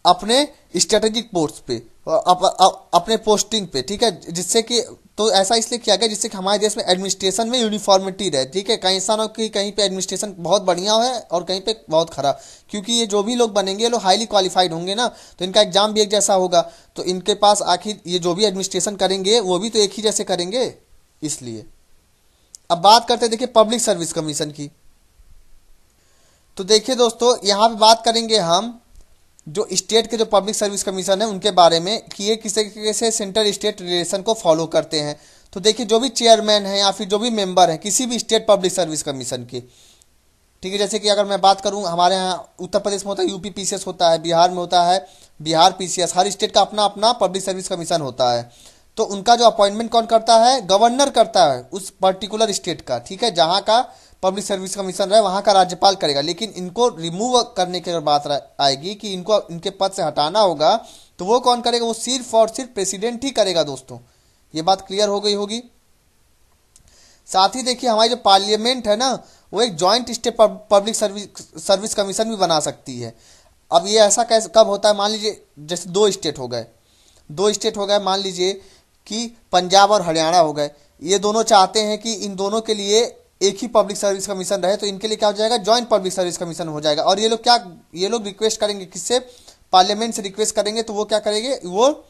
अपने स्ट्रेटेजिक पोस्ट पे, अपने पोस्टिंग पे, ठीक है। जिससे कि तो ऐसा इसलिए किया गया जिससे कि हमारे देश में एडमिनिस्ट्रेशन में यूनिफॉर्मिटी रहे, ठीक है। कहीं ऐसा ना हो कि कहीं पे एडमिनिस्ट्रेशन बहुत बढ़िया है और कहीं पे बहुत खराब, क्योंकि ये जो भी लोग बनेंगे ये लोग हाईली क्वालिफाइड होंगे ना, तो इनका एग्जाम भी एक जैसा होगा। तो इनके पास आखिर ये जो भी एडमिनिस्ट्रेशन करेंगे वो भी तो एक ही जैसे करेंगे, इसलिए। अब बात करते हैं देखिए पब्लिक सर्विस कमीशन की। तो देखिए दोस्तों, यहाँ पे बात करेंगे हम जो स्टेट के जो पब्लिक सर्विस कमीशन है उनके बारे में कि ये किस तरीके से सेंट्रल स्टेट रिलेशन को फॉलो करते हैं। तो देखिए, जो भी चेयरमैन है या फिर जो भी मेंबर है किसी भी स्टेट पब्लिक सर्विस कमीशन के, ठीक है। जैसे कि अगर मैं बात करूं, हमारे यहाँ उत्तर प्रदेश में होता है यूपी पीसीएस होता है, बिहार में होता है बिहार पीसीएस, हर स्टेट का अपना अपना पब्लिक सर्विस कमीशन होता है। तो उनका जो अपॉइंटमेंट कौन करता है? गवर्नर करता है उस पर्टिकुलर स्टेट का, ठीक है। जहाँ का पब्लिक सर्विस कमीशन रहे वहाँ का राज्यपाल करेगा। लेकिन इनको रिमूव करने की अगर बात आएगी कि इनको इनके पद से हटाना होगा, तो वो कौन करेगा? वो सिर्फ और सिर्फ प्रेसिडेंट ही करेगा दोस्तों। ये बात क्लियर हो गई होगी। साथ ही देखिए, हमारी जो पार्लियामेंट है ना, वो एक joint state public service commission भी बना सकती है। अब ये ऐसा कैसे कब होता है? मान लीजिए जैसे दो स्टेट हो गए, मान लीजिए कि पंजाब और हरियाणा हो गए। ये दोनों चाहते हैं कि इन दोनों के लिए एक ही पब्लिक सर्विस कमीशन रहे, तो इनके लिए क्या हो जाएगा? जॉइंट पब्लिक सर्विस कमीशन हो जाएगा। और ये लोग रिक्वेस्ट करेंगे किससे? पार्लियामेंट से रिक्वेस्ट करेंगे, तो वो क्या करेंगे? वो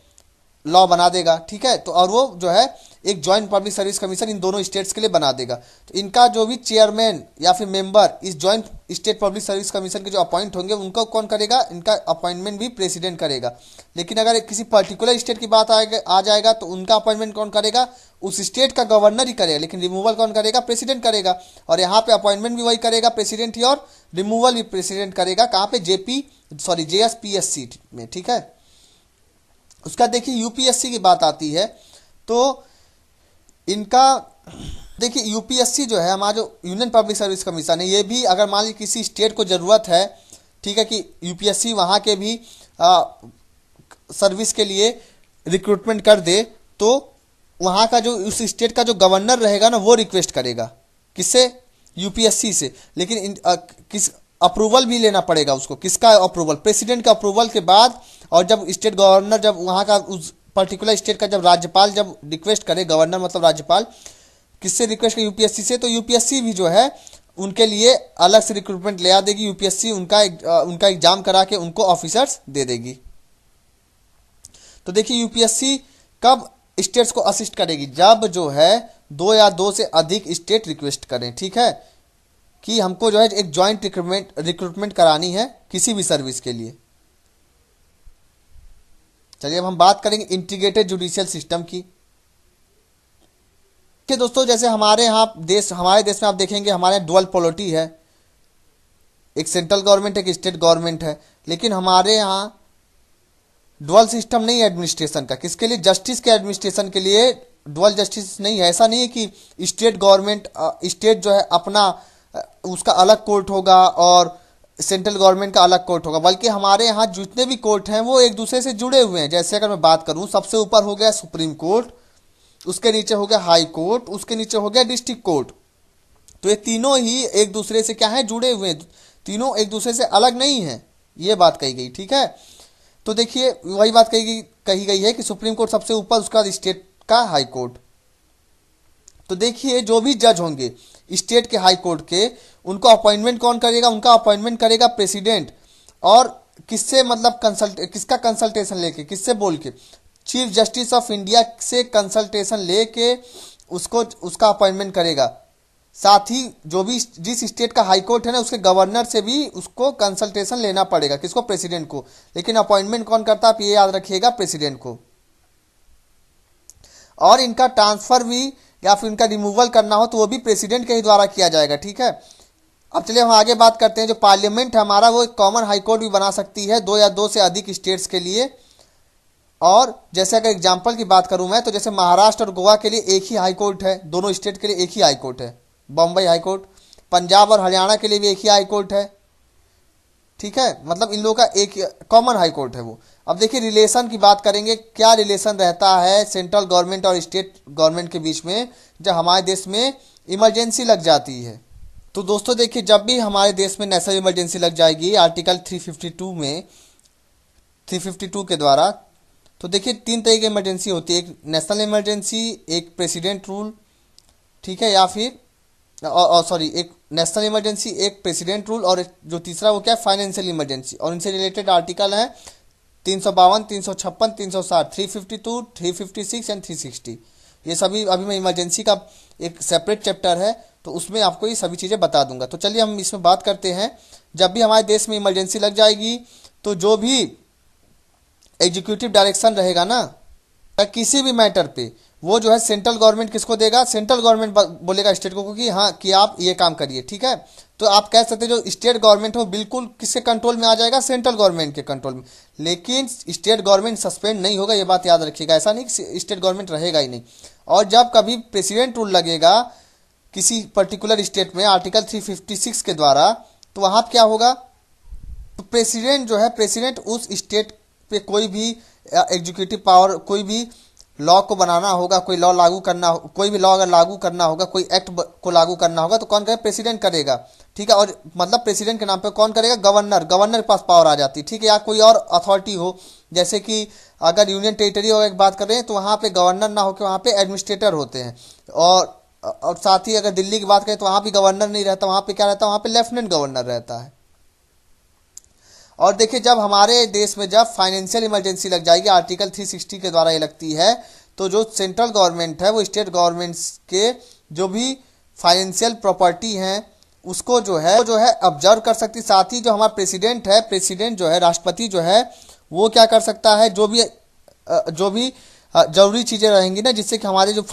लॉ बना देगा, ठीक है। तो और वो जो है एक जॉइंट पब्लिक सर्विस कमीशन इन दोनों स्टेट्स के लिए बना देगा। तो इनका जो भी चेयरमैन या फिर मेंबर इस joint state public service commission के जो अपॉइंट होंगे उनको कौन करेगा? इनका अपॉइंटमेंट भी प्रेसिडेंट करेगा। लेकिन अगर किसी पर्टिकुलर स्टेट की बात आ जाएगा तो उनका अपॉइंटमेंट कौन करेगा? उस स्टेट का गवर्नर ही करेगा, लेकिन रिमूवल कौन करेगा? प्रेसिडेंट करेगा। और यहाँ पे अपॉइंटमेंट भी वही करेगा, प्रेसिडेंट ही, और रिमूवल भी प्रेसिडेंट करेगा। कहाँ पे? JSPSC में, ठीक है। उसका देखिए यूपीएससी की बात आती है, तो इनका देखिए यूपीएससी जो है हमारा जो यूनियन पब्लिक सर्विस कमीशन है, ये भी अगर मान लीजिए किसी स्टेट को ज़रूरत है, ठीक है, कि यूपीएससी वहाँ के भी सर्विस के लिए रिक्रूटमेंट कर दे, तो वहाँ का जो उस स्टेट का जो गवर्नर रहेगा ना, वो रिक्वेस्ट करेगा किससे? यूपीएससी से। लेकिन किस अप्रूवल भी लेना पड़ेगा उसको। किसका अप्रूवल? प्रेसिडेंट का अप्रूवल के बाद। और जब स्टेट गवर्नर, जब वहाँ का उस पर्टिकुलर स्टेट का जब राज्यपाल जब रिक्वेस्ट करे, गवर्नर मतलब राज्यपाल, किससे रिक्वेस्ट करे? यूपीएससी से। तो यूपीएससी भी जो है उनके लिए अलग से रिक्रूटमेंट ले आ देगी। यूपीएससी उनका एग्जाम करा के उनको ऑफिसर्स दे देगी। तो देखिए यूपीएससी कब स्टेट्स को असिस्ट करेगी? जब जो है 2 या 2 से अधिक स्टेट रिक्वेस्ट करें, ठीक है, कि हमको जो है एक जॉइंट रिक्रूटमेंट करानी है किसी भी सर्विस के लिए। चलिए अब हम बात करेंगे इंटीग्रेटेड जुडिशियल सिस्टम की। कि दोस्तों, जैसे हमारे देश में आप देखेंगे हमारे यहाँ डुअल पॉलिटी है, एक सेंट्रल गवर्नमेंट है, एक स्टेट गवर्नमेंट है। लेकिन हमारे यहाँ डुअल सिस्टम नहीं है एडमिनिस्ट्रेशन का। किसके लिए? जस्टिस के एडमिनिस्ट्रेशन के लिए डुअल जस्टिस नहीं है। ऐसा नहीं है कि स्टेट गवर्नमेंट स्टेट जो है अपना उसका अलग कोर्ट होगा और सेंट्रल गवर्नमेंट का अलग कोर्ट होगा, बल्कि हमारे यहाँ जितने भी कोर्ट हैं वो एक दूसरे से जुड़े हुए हैं। जैसे अगर मैं बात करूँ, सबसे ऊपर हो गया सुप्रीम कोर्ट, उसके नीचे हो गया हाई कोर्ट, उसके नीचे हो गया डिस्ट्रिक्ट कोर्ट। तो ये तीनों ही एक दूसरे से क्या है, जुड़े हुए हैं, तीनों एक दूसरे से अलग नहीं है, ये बात कही गई। ठीक है, तो देखिए वही बात कही गई है कि सुप्रीम कोर्ट सबसे ऊपर, उसका बाद स्टेट का हाई कोर्ट। तो देखिए जो भी जज होंगे स्टेट के हाई कोर्ट के, उनको अपॉइंटमेंट कौन करेगा, उनका अपॉइंटमेंट करेगा प्रेसिडेंट। और किससे, मतलब किसका कंसल्टेशन लेके, किससे बोल के, चीफ जस्टिस ऑफ इंडिया से कंसल्टेशन लेके उसको उसका अपॉइंटमेंट करेगा। साथ ही जो भी जिस स्टेट का हाई कोर्ट है ना, उसके गवर्नर से भी उसको कंसल्टेशन लेना पड़ेगा, किसको, प्रेसिडेंट को। लेकिन अपॉइंटमेंट कौन करता है, आप ये याद रखिएगा, प्रेसिडेंट को। और इनका ट्रांसफर भी या फिर इनका रिमूवल करना हो तो वो भी प्रेसिडेंट के ही द्वारा किया जाएगा। ठीक है, अब चलिए हम आगे बात करते हैं। जो पार्लियामेंट है हमारा, वो एक कॉमन हाई कोर्ट भी बना सकती है, दो या दो से अधिक स्टेट्स के लिए। और जैसे अगर एग्जांपल की बात करूं मैं, तो जैसे महाराष्ट्र और गोवा के लिए एक ही हाई कोर्ट है, दोनों स्टेट के लिए एक ही हाई कोर्ट है, बॉम्बे हाई कोर्ट। पंजाब और हरियाणा के लिए भी एक ही हाई कोर्ट है। ठीक है, मतलब इन लोगों का एक कॉमन हाई कोर्ट है वो। अब देखिए रिलेशन की बात करेंगे, क्या रिलेशन रहता है सेंट्रल गवर्नमेंट और स्टेट गवर्नमेंट के बीच में जब हमारे देश में इमरजेंसी लग जाती है। तो दोस्तों देखिए, जब भी हमारे देश में नेशनल इमरजेंसी लग जाएगी आर्टिकल 352 में, 352 के द्वारा, तो देखिए तीन तरह की इमरजेंसी होती है, एक नेशनल इमरजेंसी, एक प्रेसिडेंट रूल, ठीक है, या फिर सॉरी, एक नेशनल इमरजेंसी, एक प्रेसिडेंट रूल, और जो तीसरा वो क्या है, फाइनेंशियल इमरजेंसी। और इनसे रिलेटेड आर्टिकल हैं 352, 356, 360, 352, 356 एंड 360। ये सभी, अभी मैं इमरजेंसी का एक सेपरेट चैप्टर है तो उसमें आपको ये सभी चीज़ें बता दूंगा। तो चलिए हम इसमें बात करते हैं। जब भी हमारे देश में इमरजेंसी लग जाएगी तो जो भी एग्जीक्यूटिव डायरेक्शन रहेगा ना किसी भी मैटर पे, वो जो है सेंट्रल गवर्नमेंट किसको देगा, सेंट्रल गवर्नमेंट बोलेगा स्टेट को कि हाँ कि आप ये काम करिए। ठीक है, तो आप कह सकते हैं जो स्टेट गवर्नमेंट हो बिल्कुल किसके कंट्रोल में आ जाएगा, सेंट्रल गवर्नमेंट के कंट्रोल में। लेकिन स्टेट गवर्नमेंट सस्पेंड नहीं होगा, ये बात याद रखिएगा, ऐसा नहीं कि स्टेट गवर्नमेंट रहेगा ही नहीं। और जब कभी प्रेसिडेंट रूल लगेगा किसी पर्टिकुलर स्टेट में आर्टिकल 356 के द्वारा, तो वहाँ क्या होगा, तो प्रेसिडेंट जो है, प्रेसिडेंट उस स्टेट पे कोई भी एग्जीक्यूटिव पावर, कोई भी लॉ को बनाना होगा, कोई लॉ लागू करना, कोई भी लॉ अगर लागू करना होगा, कोई एक्ट को लागू करना होगा तो कौन करेगा, प्रेसिडेंट करेगा। ठीक है, और मतलब प्रेसिडेंट के नाम पे कौन करेगा, गवर्नर, गवर्नर के पास पावर आ जाती है। ठीक है, या कोई और अथॉरिटी हो, जैसे कि अगर यूनियन टेरिटरी और एक बात कर रहे हैं तो वहाँ पे गवर्नर ना होकर वहाँ पे एडमिनिस्ट्रेटर होते हैं। और साथ ही अगर दिल्ली की बात करें तो वहाँ भी गवर्नर नहीं रहता, वहाँ पे क्या रहता है, वहाँ पे लेफ्टिनेंट गवर्नर रहता है। और देखिए जब हमारे देश में जब फाइनेंशियल इमरजेंसी लग जाएगी आर्टिकल 360 के द्वारा ये लगती है, तो जो सेंट्रल गवर्नमेंट है वो स्टेट गवर्नमेंट्स के जो भी फाइनेंशियल प्रॉपर्टी हैं उसको जो है ऑब्जर्व कर सकती। साथ ही जो हमारा प्रेसिडेंट है, प्रेसिडेंट जो है, राष्ट्रपति जो है, वो क्या कर सकता है, जो भी जरूरी चीज़ें रहेंगी ना, जिससे कि हमारे जो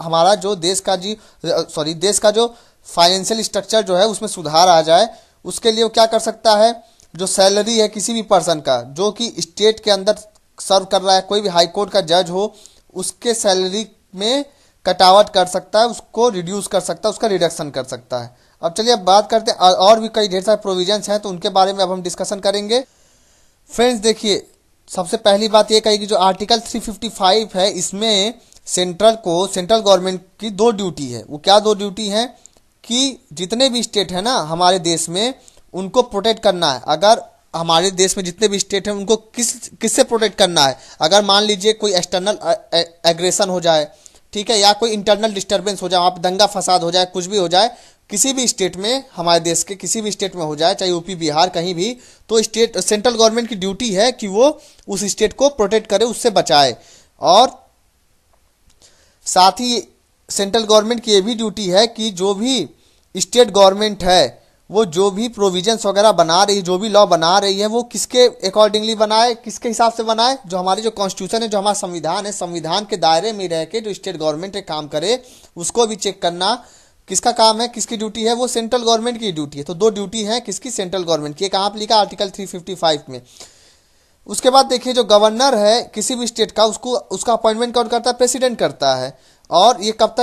हमारा जो देश का जो फाइनेंशियल स्ट्रक्चर जो है उसमें सुधार आ जाए, उसके लिए वो क्या कर सकता है, जो सैलरी है किसी भी पर्सन का जो कि स्टेट के अंदर सर्व कर रहा है, कोई भी हाई कोर्ट का जज हो, उसके सैलरी में कटावट कर सकता है, उसको रिड्यूस कर सकता है, उसका रिडक्शन कर सकता है। अब चलिए अब बात करते हैं, और भी कई ढेर सारे प्रोविजंस हैं तो उनके बारे में अब हम डिस्कशन करेंगे। फ्रेंड्स देखिए, सबसे पहली बात ये कही कि जो आर्टिकल 355 है, इसमें सेंट्रल गवर्नमेंट की दो ड्यूटी है। वो क्या दो ड्यूटी है कि जितने भी स्टेट है ना हमारे देश में, उनको प्रोटेक्ट करना है। अगर हमारे देश में जितने भी स्टेट हैं उनको किससे प्रोटेक्ट करना है, अगर मान लीजिए कोई एक्सटर्नल एग्रेशन हो जाए, ठीक है, या कोई इंटरनल डिस्टर्बेंस हो जाए, वहाँ पे दंगा फसाद हो जाए, कुछ भी हो जाए किसी भी स्टेट में, हमारे देश के किसी भी स्टेट में हो जाए, चाहे यूपी बिहार कहीं भी, तो सेंट्रल गवर्नमेंट की ड्यूटी है कि वो उस स्टेट को प्रोटेक्ट करे, उससे बचाए। और साथ ही सेंट्रल गवर्नमेंट की ये भी ड्यूटी है कि जो भी स्टेट गवर्नमेंट है वो जो भी प्रोविजंस वगैरह बना रही है, जो भी लॉ बना रही है, वो किसके अकॉर्डिंगली बनाए, किसके हिसाब से बनाए, जो हमारी जो कॉन्स्टिट्यूशन है, जो हमारा संविधान है, संविधान के दायरे में रह के जो स्टेट गवर्नमेंट एक काम करे, उसको भी चेक करना किसका काम है, किसकी ड्यूटी है, वो सेंट्रल गवर्नमेंट की ड्यूटी है। तो दो ड्यूटी है किसकी, सेंट्रल गवर्नमेंट की। कहाँ पर लिखा, आर्टिकल 355 में। उसके बाद देखिए जो गवर्नर है किसी भी स्टेट का, उसका अपॉइंटमेंट कौन करता है, प्रेसिडेंट करता है। और ये कब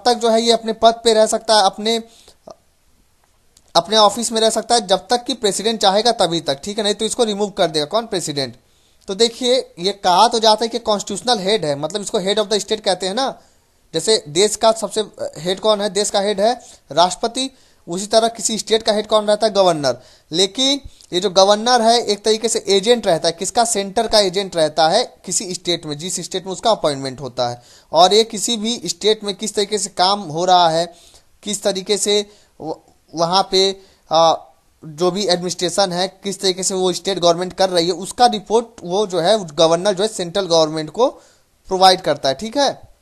तक जो है ये अपने पद पे रह सकता है, अपने ऑफिस में रह सकता है जब तक कि प्रेसिडेंट चाहेगा तभी तक, ठीक है, नहीं तो इसको रिमूव कर देगा कौन, प्रेसिडेंट। तो देखिए ये कहा तो जाता है कि कॉन्स्टिट्यूशनल हेड है, मतलब इसको हेड ऑफ द स्टेट कहते हैं ना। जैसे देश का सबसे हेड कौन है, देश का हेड है राष्ट्रपति, उसी तरह किसी स्टेट का हेड कौन रहता है, गवर्नर। लेकिन ये जो गवर्नर है एक तरीके से एजेंट रहता है, किसका, सेंटर का एजेंट रहता है किसी स्टेट में, जिस स्टेट में उसका अपॉइंटमेंट होता है। और ये किसी भी स्टेट में किस तरीके से काम हो रहा है, किस तरीके से वहाँ पे जो भी एडमिनिस्ट्रेशन है किस तरीके से वो स्टेट गवर्नमेंट कर रही है, उसका रिपोर्ट वो जो है गवर्नर जो है सेंट्रल गवर्नमेंट को प्रोवाइड करता है, ठीक है।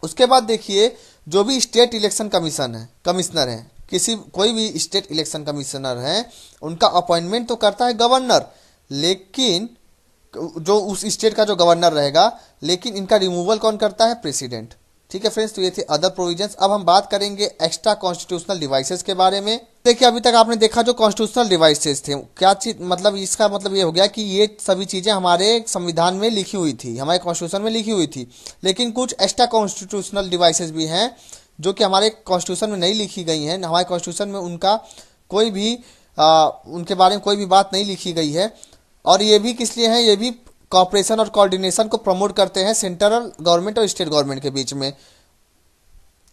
उसके बाद देखिए जो भी स्टेट इलेक्शन कमिश्नर है, किसी कोई भी स्टेट इलेक्शन कमिश्नर है, उनका अपॉइंटमेंट तो करता है गवर्नर, लेकिन जो उस स्टेट का जो गवर्नर रहेगा, लेकिन इनका रिमूवल कौन करता है, प्रेसिडेंट, ठीक है फ्रेंड्स। तो ये थे अदर प्रोविजंस। अब हम बात करेंगे एक्स्ट्रा कॉन्स्टिट्यूशनल डिवाइसेस के बारे में। देखिए अभी तक आपने देखा जो कॉन्स्टिट्यूशनल डिवाइसेस थे, क्या चीज, मतलब इसका मतलब ये हो गया कि ये सभी चीज़ें हमारे संविधान में लिखी हुई थी, हमारे कॉन्स्टिट्यूशन में लिखी हुई थी। लेकिन कुछ एक्स्ट्रा कॉन्स्टिट्यूशनल डिवाइसेस भी हैं जो कि हमारे कॉन्स्टिट्यूशन में नहीं लिखी गई हैं, हमारे कॉन्स्टिट्यूशन में उनका कोई भी उनके बारे में कोई भी बात नहीं लिखी गई है। और ये भी किस लिए है, ये भी कॉपरेशन और कोऑर्डिनेशन को प्रमोट करते हैं सेंट्रल गवर्नमेंट और स्टेट गवर्नमेंट के बीच में।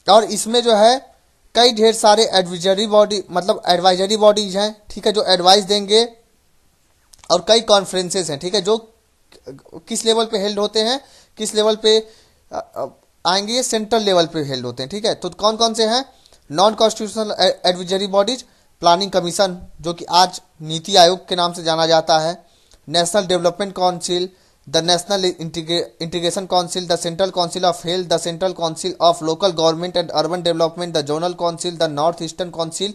और इसमें जो है कई ढेर सारे एडवाइजरी बॉडी, मतलब एडवाइजरी बॉडीज हैं, ठीक है, जो एडवाइस देंगे। और कई कॉन्फ्रेंसेस हैं, ठीक है, जो किस लेवल पे हेल्ड होते हैं, किस लेवल पे आएंगे, ये सेंट्रल लेवल पे हेल्ड होते हैं, ठीक है। तो कौन कौन से हैं, non constitutional advisory bodies, planning commission जो कि आज नीति आयोग के नाम से जाना जाता है, national development council, the national integration council, the central council of health, the central council of local government and urban development, the zonal council, the north eastern council,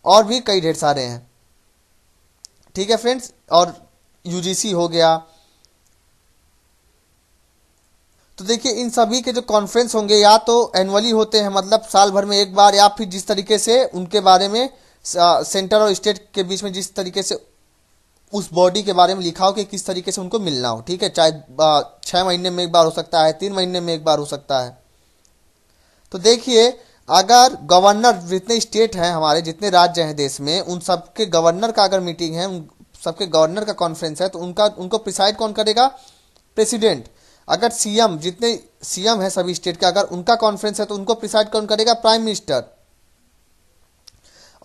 और भी कई ढेर सारे हैं, ठीक है फ्रेंड्स। और यूजीसी हो गया। तो देखिए इन सभी के जो कॉन्फ्रेंस होंगे या तो एनुअली होते हैं, मतलब साल भर में एक बार, या फिर जिस तरीके से उनके बारे में सेंटर और स्टेट के बीच में जिस तरीके से उस बॉडी के बारे में लिखा हो कि किस तरीके से उनको मिलना हो, ठीक है, चाहे 6 महीने में एक बार हो सकता है, 3 महीने में एक बार हो सकता है। तो देखिए अगर गवर्नर, जितने स्टेट हैं हमारे, जितने राज्य हैं देश में, उन सबके गवर्नर का अगर मीटिंग है, उन सबके गवर्नर का कॉन्फ्रेंस है, तो उनको प्रिसाइड कौन करेगा, प्रेसिडेंट। अगर सीएम, जितने सीएम है सभी स्टेट के, अगर उनका कॉन्फ्रेंस है तो उनको प्रिसाइड कौन करेगा, प्राइम मिनिस्टर।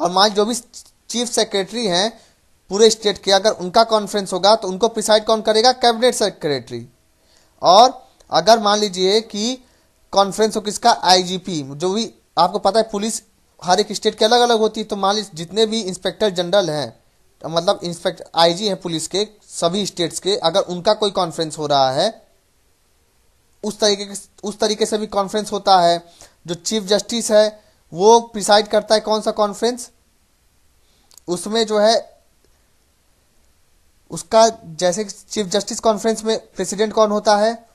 और मान जो भी चीफ सेक्रेटरी हैं पूरे स्टेट के, अगर उनका कॉन्फ्रेंस होगा तो उनको प्रिसाइड कौन करेगा, कैबिनेट सेक्रेटरी। और अगर मान लीजिए कि कॉन्फ्रेंस हो किसका, आईजीपी, जो भी आपको पता है पुलिस हर एक स्टेट के अलग अलग होती है, तो मान लीजिए जितने भी इंस्पेक्टर जनरल हैं, मतलब इंस्पेक्टर आईजी हैं पुलिस के सभी स्टेट्स के, अगर उनका कोई कॉन्फ्रेंस हो रहा है, उस तरीके से भी कॉन्फ्रेंस होता है। जो चीफ जस्टिस है वो प्रिसाइड करता है कौन सा कॉन्फ्रेंस, उसमें जो है उसका, जैसे चीफ जस्टिस कॉन्फ्रेंस में प्रेसिडेंट कौन होता है,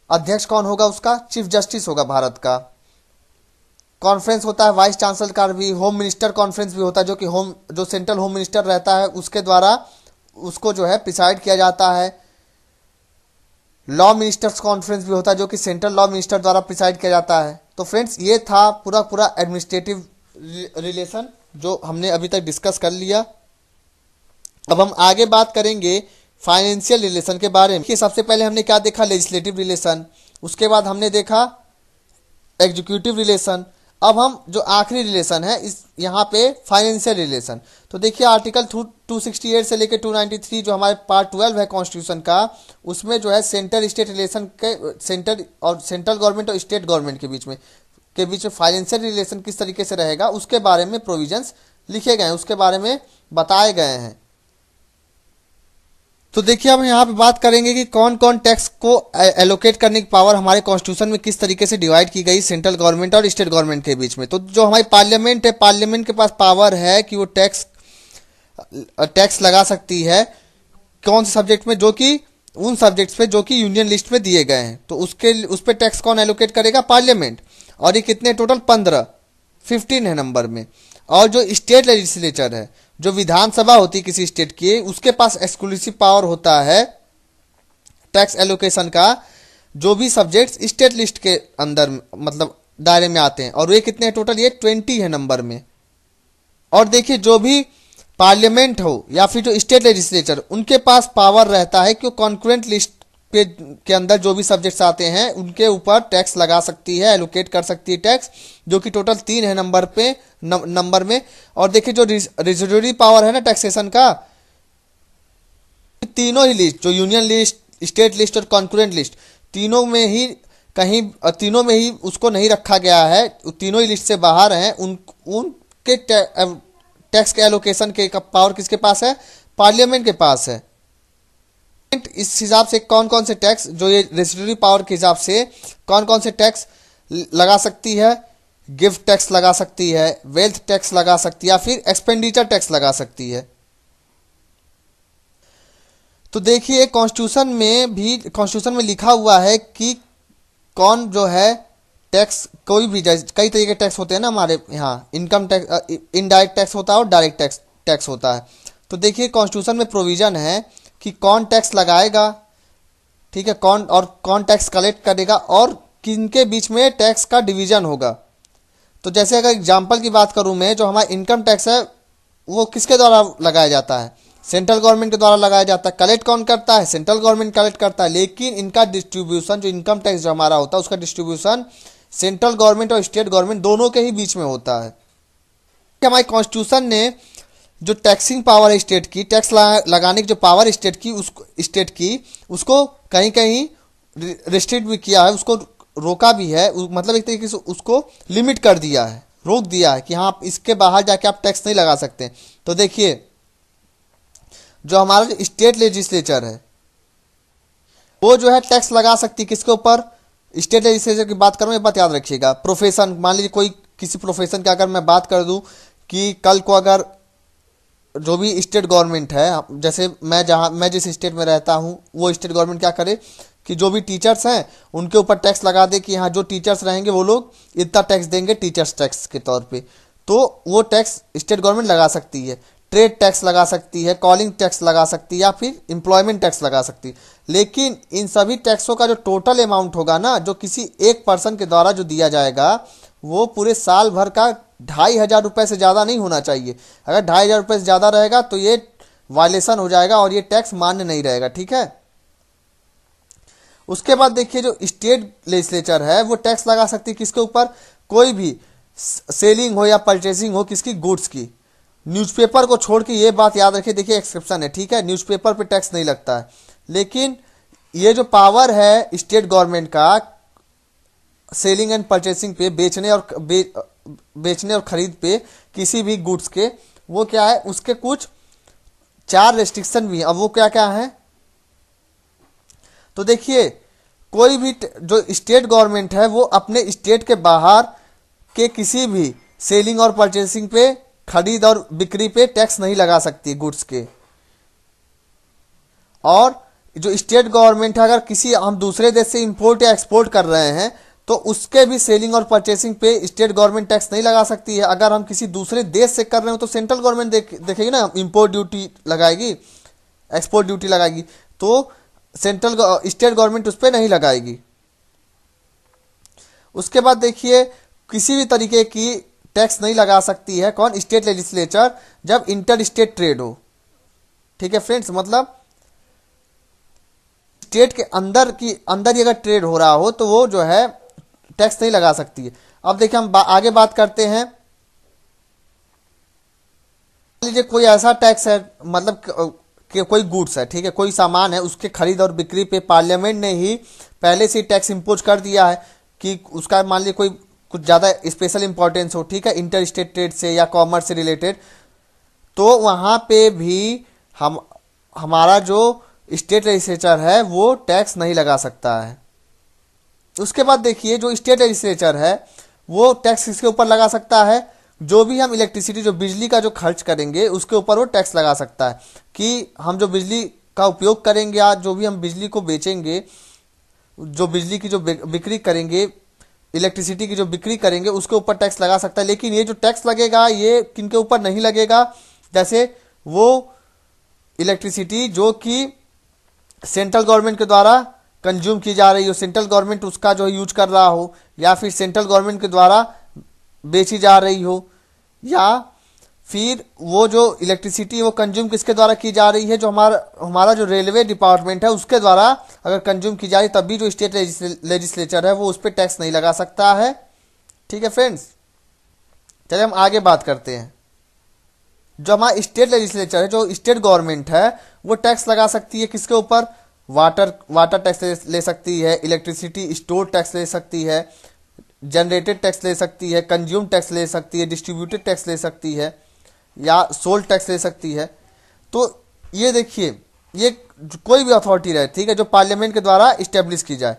अध्यक्ष कौन होगा उसका, चीफ जस्टिस होगा भारत का। कॉन्फ्रेंस होता है वाइस चांसलर का भी, होम मिनिस्टर कॉन्फ्रेंस भी होता है, जो कि जो सेंट्रल होम मिनिस्टर रहता है उसके द्वारा उसको जो है प्रिसाइड किया जाता है। लॉ मिनिस्टर्स कॉन्फ्रेंस भी होता है, जो कि सेंट्रल लॉ मिनिस्टर द्वारा प्रिसाइड किया जाता है। तो फ्रेंड्स ये था पूरा एडमिनिस्ट्रेटिव रिलेशन जो हमने अभी तक डिस्कस कर लिया। अब हम आगे बात करेंगे फाइनेंशियल रिलेशन के बारे में। कि सबसे पहले हमने क्या देखा, लेजिस्लेटिव रिलेशन, उसके बाद हमने देखा एग्जीक्यूटिव रिलेशन। अब हम जो आखिरी रिलेशन है इस यहाँ पे फाइनेंशियल रिलेशन। तो देखिए आर्टिकल 268 से लेकर 293 जो हमारे पार्ट 12 है कॉन्स्टिट्यूशन का, उसमें जो है सेंटर स्टेट रिलेशन के, सेंट्रल गवर्नमेंट और स्टेट गवर्नमेंट के बीच में फाइनेंशियल रिलेशन किस तरीके से रहेगा उसके बारे में प्रोविजंस लिखे गए हैं, उसके बारे में बताए गए हैं। तो देखिए अब यहाँ पे बात करेंगे कि कौन कौन टैक्स को एलोकेट करने की पावर हमारे कॉन्स्टिट्यूशन में किस तरीके से डिवाइड की गई सेंट्रल गवर्नमेंट और स्टेट गवर्नमेंट के बीच में। तो जो हमारी पार्लियामेंट है, पार्लियामेंट के पास पावर है कि वो टैक्स लगा सकती है कौन से सब्जेक्ट में, जो कि उन सब्जेक्ट्स पे जो कि यूनियन लिस्ट में दिए गए हैं। तो उस पर टैक्स कौन एलोकेट करेगा, पार्लियामेंट। और ये कितने टोटल 15 है नंबर में। और जो स्टेट लेजिस्लेचर है, जो विधानसभा होती है किसी स्टेट की, उसके पास एक्सक्लूसिव पावर होता है टैक्स एलोकेशन का, जो भी सब्जेक्ट्स स्टेट लिस्ट के अंदर मतलब दायरे में आते हैं। और ये कितने हैं टोटल, ये 20 है नंबर में। और देखिए जो भी पार्लियामेंट हो या फिर जो स्टेट लेजिस्लेचर, उनके पास पावर रहता है कि कॉन्करेंट लिस्ट पे के अंदर जो भी सब्जेक्ट्स आते हैं उनके ऊपर टैक्स लगा सकती है, एलोकेट कर सकती है टैक्स, जो कि टोटल 3 है नंबर में। और देखिए जो रिजोल्यूटरी पावर है ना टैक्सेशन का, तीनों ही लिस्ट, जो यूनियन लिस्ट, स्टेट लिस्ट और कॉन्करेंट लिस्ट, तीनों में ही कहीं तीनों में ही उसको नहीं रखा गया है, तीनों ही लिस्ट से बाहर हैं। उनके टैक्स के एलोकेशन के पावर किसके पास है? पार्लियामेंट के पास है। इस हिसाब से कौन कौन से टैक्स, जो ये रेसिड्यूरी पावर के हिसाब से कौन कौन से टैक्स लगा सकती है? गिफ्ट टैक्स लगा सकती है, वेल्थ टैक्स लगा सकती है, या फिर एक्सपेंडिचर टैक्स लगा सकती है। तो देखिए कॉन्स्टिट्यूशन में लिखा हुआ है कि कौन जो है टैक्स, कोई भी कई तरीके के टैक्स होते हैं ना हमारे यहाँ, इनकम टैक्स, इनडायरेक्ट टैक्स होता है और डायरेक्ट टैक्स होता है। तो देखिए कॉन्स्टिट्यूशन में प्रोविजन है कि कौन टैक्स लगाएगा, ठीक है, कौन टैक्स कलेक्ट करेगा और किनके बीच में टैक्स का डिवीजन होगा। तो जैसे अगर एग्जांपल की बात करूं मैं, जो हमारा इनकम टैक्स है वो किसके द्वारा लगाया जाता है? सेंट्रल गवर्नमेंट के द्वारा लगाया जाता है। कलेक्ट कौन करता है? सेंट्रल गवर्नमेंट कलेक्ट करता है, लेकिन इनका डिस्ट्रीब्यूशन, जो इनकम टैक्स जो हमारा होता है उसका डिस्ट्रीब्यूशन सेंट्रल गवर्नमेंट और स्टेट गवर्नमेंट दोनों के ही बीच में होता है। हमारे कॉन्स्टिट्यूशन ने जो टैक्सिंग पावर है स्टेट की, टैक्स लगाने की जो पावर स्टेट की उसको कहीं कहीं रिस्ट्रिक्ट भी किया है, उसको रोका भी है, मतलब एक तरीके से उसको लिमिट कर दिया है, रोक दिया है कि हाँ इसके बाहर जाके आप टैक्स नहीं लगा सकते। तो देखिए जो हमारा जो स्टेट लेजिस्लेचर है वो जो है टैक्स लगा सकती है किसके ऊपर? स्टेट लेजिस्लेचर की बात करूँ, ये बात याद रखिएगा। प्रोफेशन, मान लीजिए कोई किसी प्रोफेशन की अगर मैं बात कर दूं कि कल को अगर जो भी स्टेट गवर्नमेंट है, जैसे मैं जिस स्टेट में रहता हूँ वो स्टेट गवर्नमेंट क्या करे कि जो भी टीचर्स हैं उनके ऊपर टैक्स लगा दे कि हाँ जो टीचर्स रहेंगे वो लोग इतना टैक्स देंगे टीचर्स टैक्स के तौर पे, तो वो टैक्स स्टेट गवर्नमेंट लगा सकती है। ट्रेड टैक्स लगा सकती है, कॉलिंग टैक्स लगा सकती है, या फिर एम्प्लॉयमेंट टैक्स लगा सकती है। लेकिन इन सभी टैक्सों का जो टोटल अमाउंट होगा ना, जो किसी एक पर्सन के द्वारा जो दिया जाएगा, वो पूरे साल भर का 2,500 रुपये से ज़्यादा नहीं होना चाहिए। अगर 2,500 रुपये से ज़्यादा रहेगा तो ये वायलेशन हो जाएगा और ये टैक्स मान्य नहीं रहेगा, ठीक है। उसके बाद देखिए जो स्टेट लेजिस्लेचर है वो टैक्स लगा सकती है किसके ऊपर? कोई भी सेलिंग हो या परचेसिंग हो किसकी? गुड्स की। न्यूज़पेपर को छोड़ के ये बात याद रखिए, देखिए एक्सेप्शन है, ठीक है, न्यूज़पेपर पे टैक्स नहीं लगता है। लेकिन ये जो पावर है स्टेट गवर्नमेंट का सेलिंग एंड परचेसिंग पे, बेचने और खरीद पे किसी भी गुड्स के, वो क्या है, उसके कुछ 4 रेस्ट्रिक्शन भी है। अब वो क्या क्या है? तो देखिए कोई भी जो स्टेट गवर्नमेंट है वो अपने स्टेट के बाहर के किसी भी सेलिंग और परचेसिंग पे, खरीद और बिक्री पे टैक्स नहीं लगा सकती गुड्स के। और जो स्टेट गवर्नमेंट है अगर किसी हम दूसरे देश से इंपोर्ट या एक्सपोर्ट कर रहे हैं तो उसके भी सेलिंग और परचेसिंग पे स्टेट गवर्नमेंट टैक्स नहीं लगा सकती है। अगर हम किसी दूसरे देश से कर रहे हो तो सेंट्रल गवर्नमेंट देखेगी ना, इंपोर्ट ड्यूटी लगाएगी, एक्सपोर्ट ड्यूटी लगाएगी, तो स्टेट गवर्नमेंट उस पर नहीं लगाएगी। उसके बाद देखिए किसी भी तरीके की टैक्स नहीं लगा सकती है कौन? स्टेट लेजिस्लेचर, जब इंटर स्टेट ट्रेड हो, ठीक है फ्रेंड्स, मतलब स्टेट के अंदर ही अगर ट्रेड हो रहा हो तो वो जो है टैक्स नहीं लगा सकती है। अब देखिए हम आगे बात करते हैं। मान लीजिए कोई ऐसा टैक्स है, मतलब कि कोई गुड्स है, ठीक है, कोई सामान है, उसके खरीद और बिक्री पे पार्लियामेंट ने ही पहले से टैक्स इम्पोज कर दिया है कि उसका मान लीजिए कोई कुछ ज़्यादा स्पेशल इंपॉर्टेंस हो, ठीक है, इंटर स्टेट ट्रेड से या कॉमर्स से रिलेटेड, तो वहाँ पे भी हमारा जो स्टेट लेजिस्लेचर है वो टैक्स नहीं लगा सकता है। उसके बाद देखिए जो स्टेट लेजिस्लेचर है वो टैक्स किसके ऊपर लगा सकता है? जो भी हम इलेक्ट्रिसिटी, जो बिजली का जो खर्च करेंगे उसके ऊपर वो टैक्स लगा सकता है कि हम जो बिजली का उपयोग करेंगे या जो भी हम बिजली को बेचेंगे, जो बिजली की जो बिक्री करेंगे, इलेक्ट्रिसिटी की जो बिक्री करेंगे उसके ऊपर टैक्स लगा सकता है। लेकिन ये जो टैक्स लगेगा ये किनके ऊपर नहीं लगेगा? जैसे वो इलेक्ट्रिसिटी जो कि सेंट्रल गवर्नमेंट के द्वारा कंज्यूम की जा रही हो, सेंट्रल गवर्नमेंट उसका जो यूज कर रहा हो, या फिर सेंट्रल गवर्नमेंट के द्वारा बेची जा रही हो, या फिर वो जो इलेक्ट्रिसिटी वो कंज्यूम किसके द्वारा की जा रही है, जो हमारा हमारा जो रेलवे डिपार्टमेंट है उसके द्वारा अगर कंज्यूम की जा रही तब भी जो स्टेट लेजिस्लेचर है वो उस पर टैक्स नहीं लगा सकता है। ठीक है फ्रेंड्स, चलिए हम आगे बात करते हैं। जो हमारा स्टेट लेजिस्लेचर है, जो स्टेट गवर्नमेंट है, वो टैक्स लगा सकती है किसके ऊपर, वाटर टैक्स ले सकती है, इलेक्ट्रिसिटी स्टोर टैक्स ले सकती है, जनरेटेड टैक्स ले सकती है, कंज्यूम टैक्स ले सकती है, डिस्ट्रीब्यूटेड टैक्स ले सकती है, या सोल टैक्स ले सकती है। तो ये देखिए, ये कोई भी अथॉरिटी रहे, ठीक है, जो पार्लियामेंट के द्वारा इस्टेब्लिश की जाए,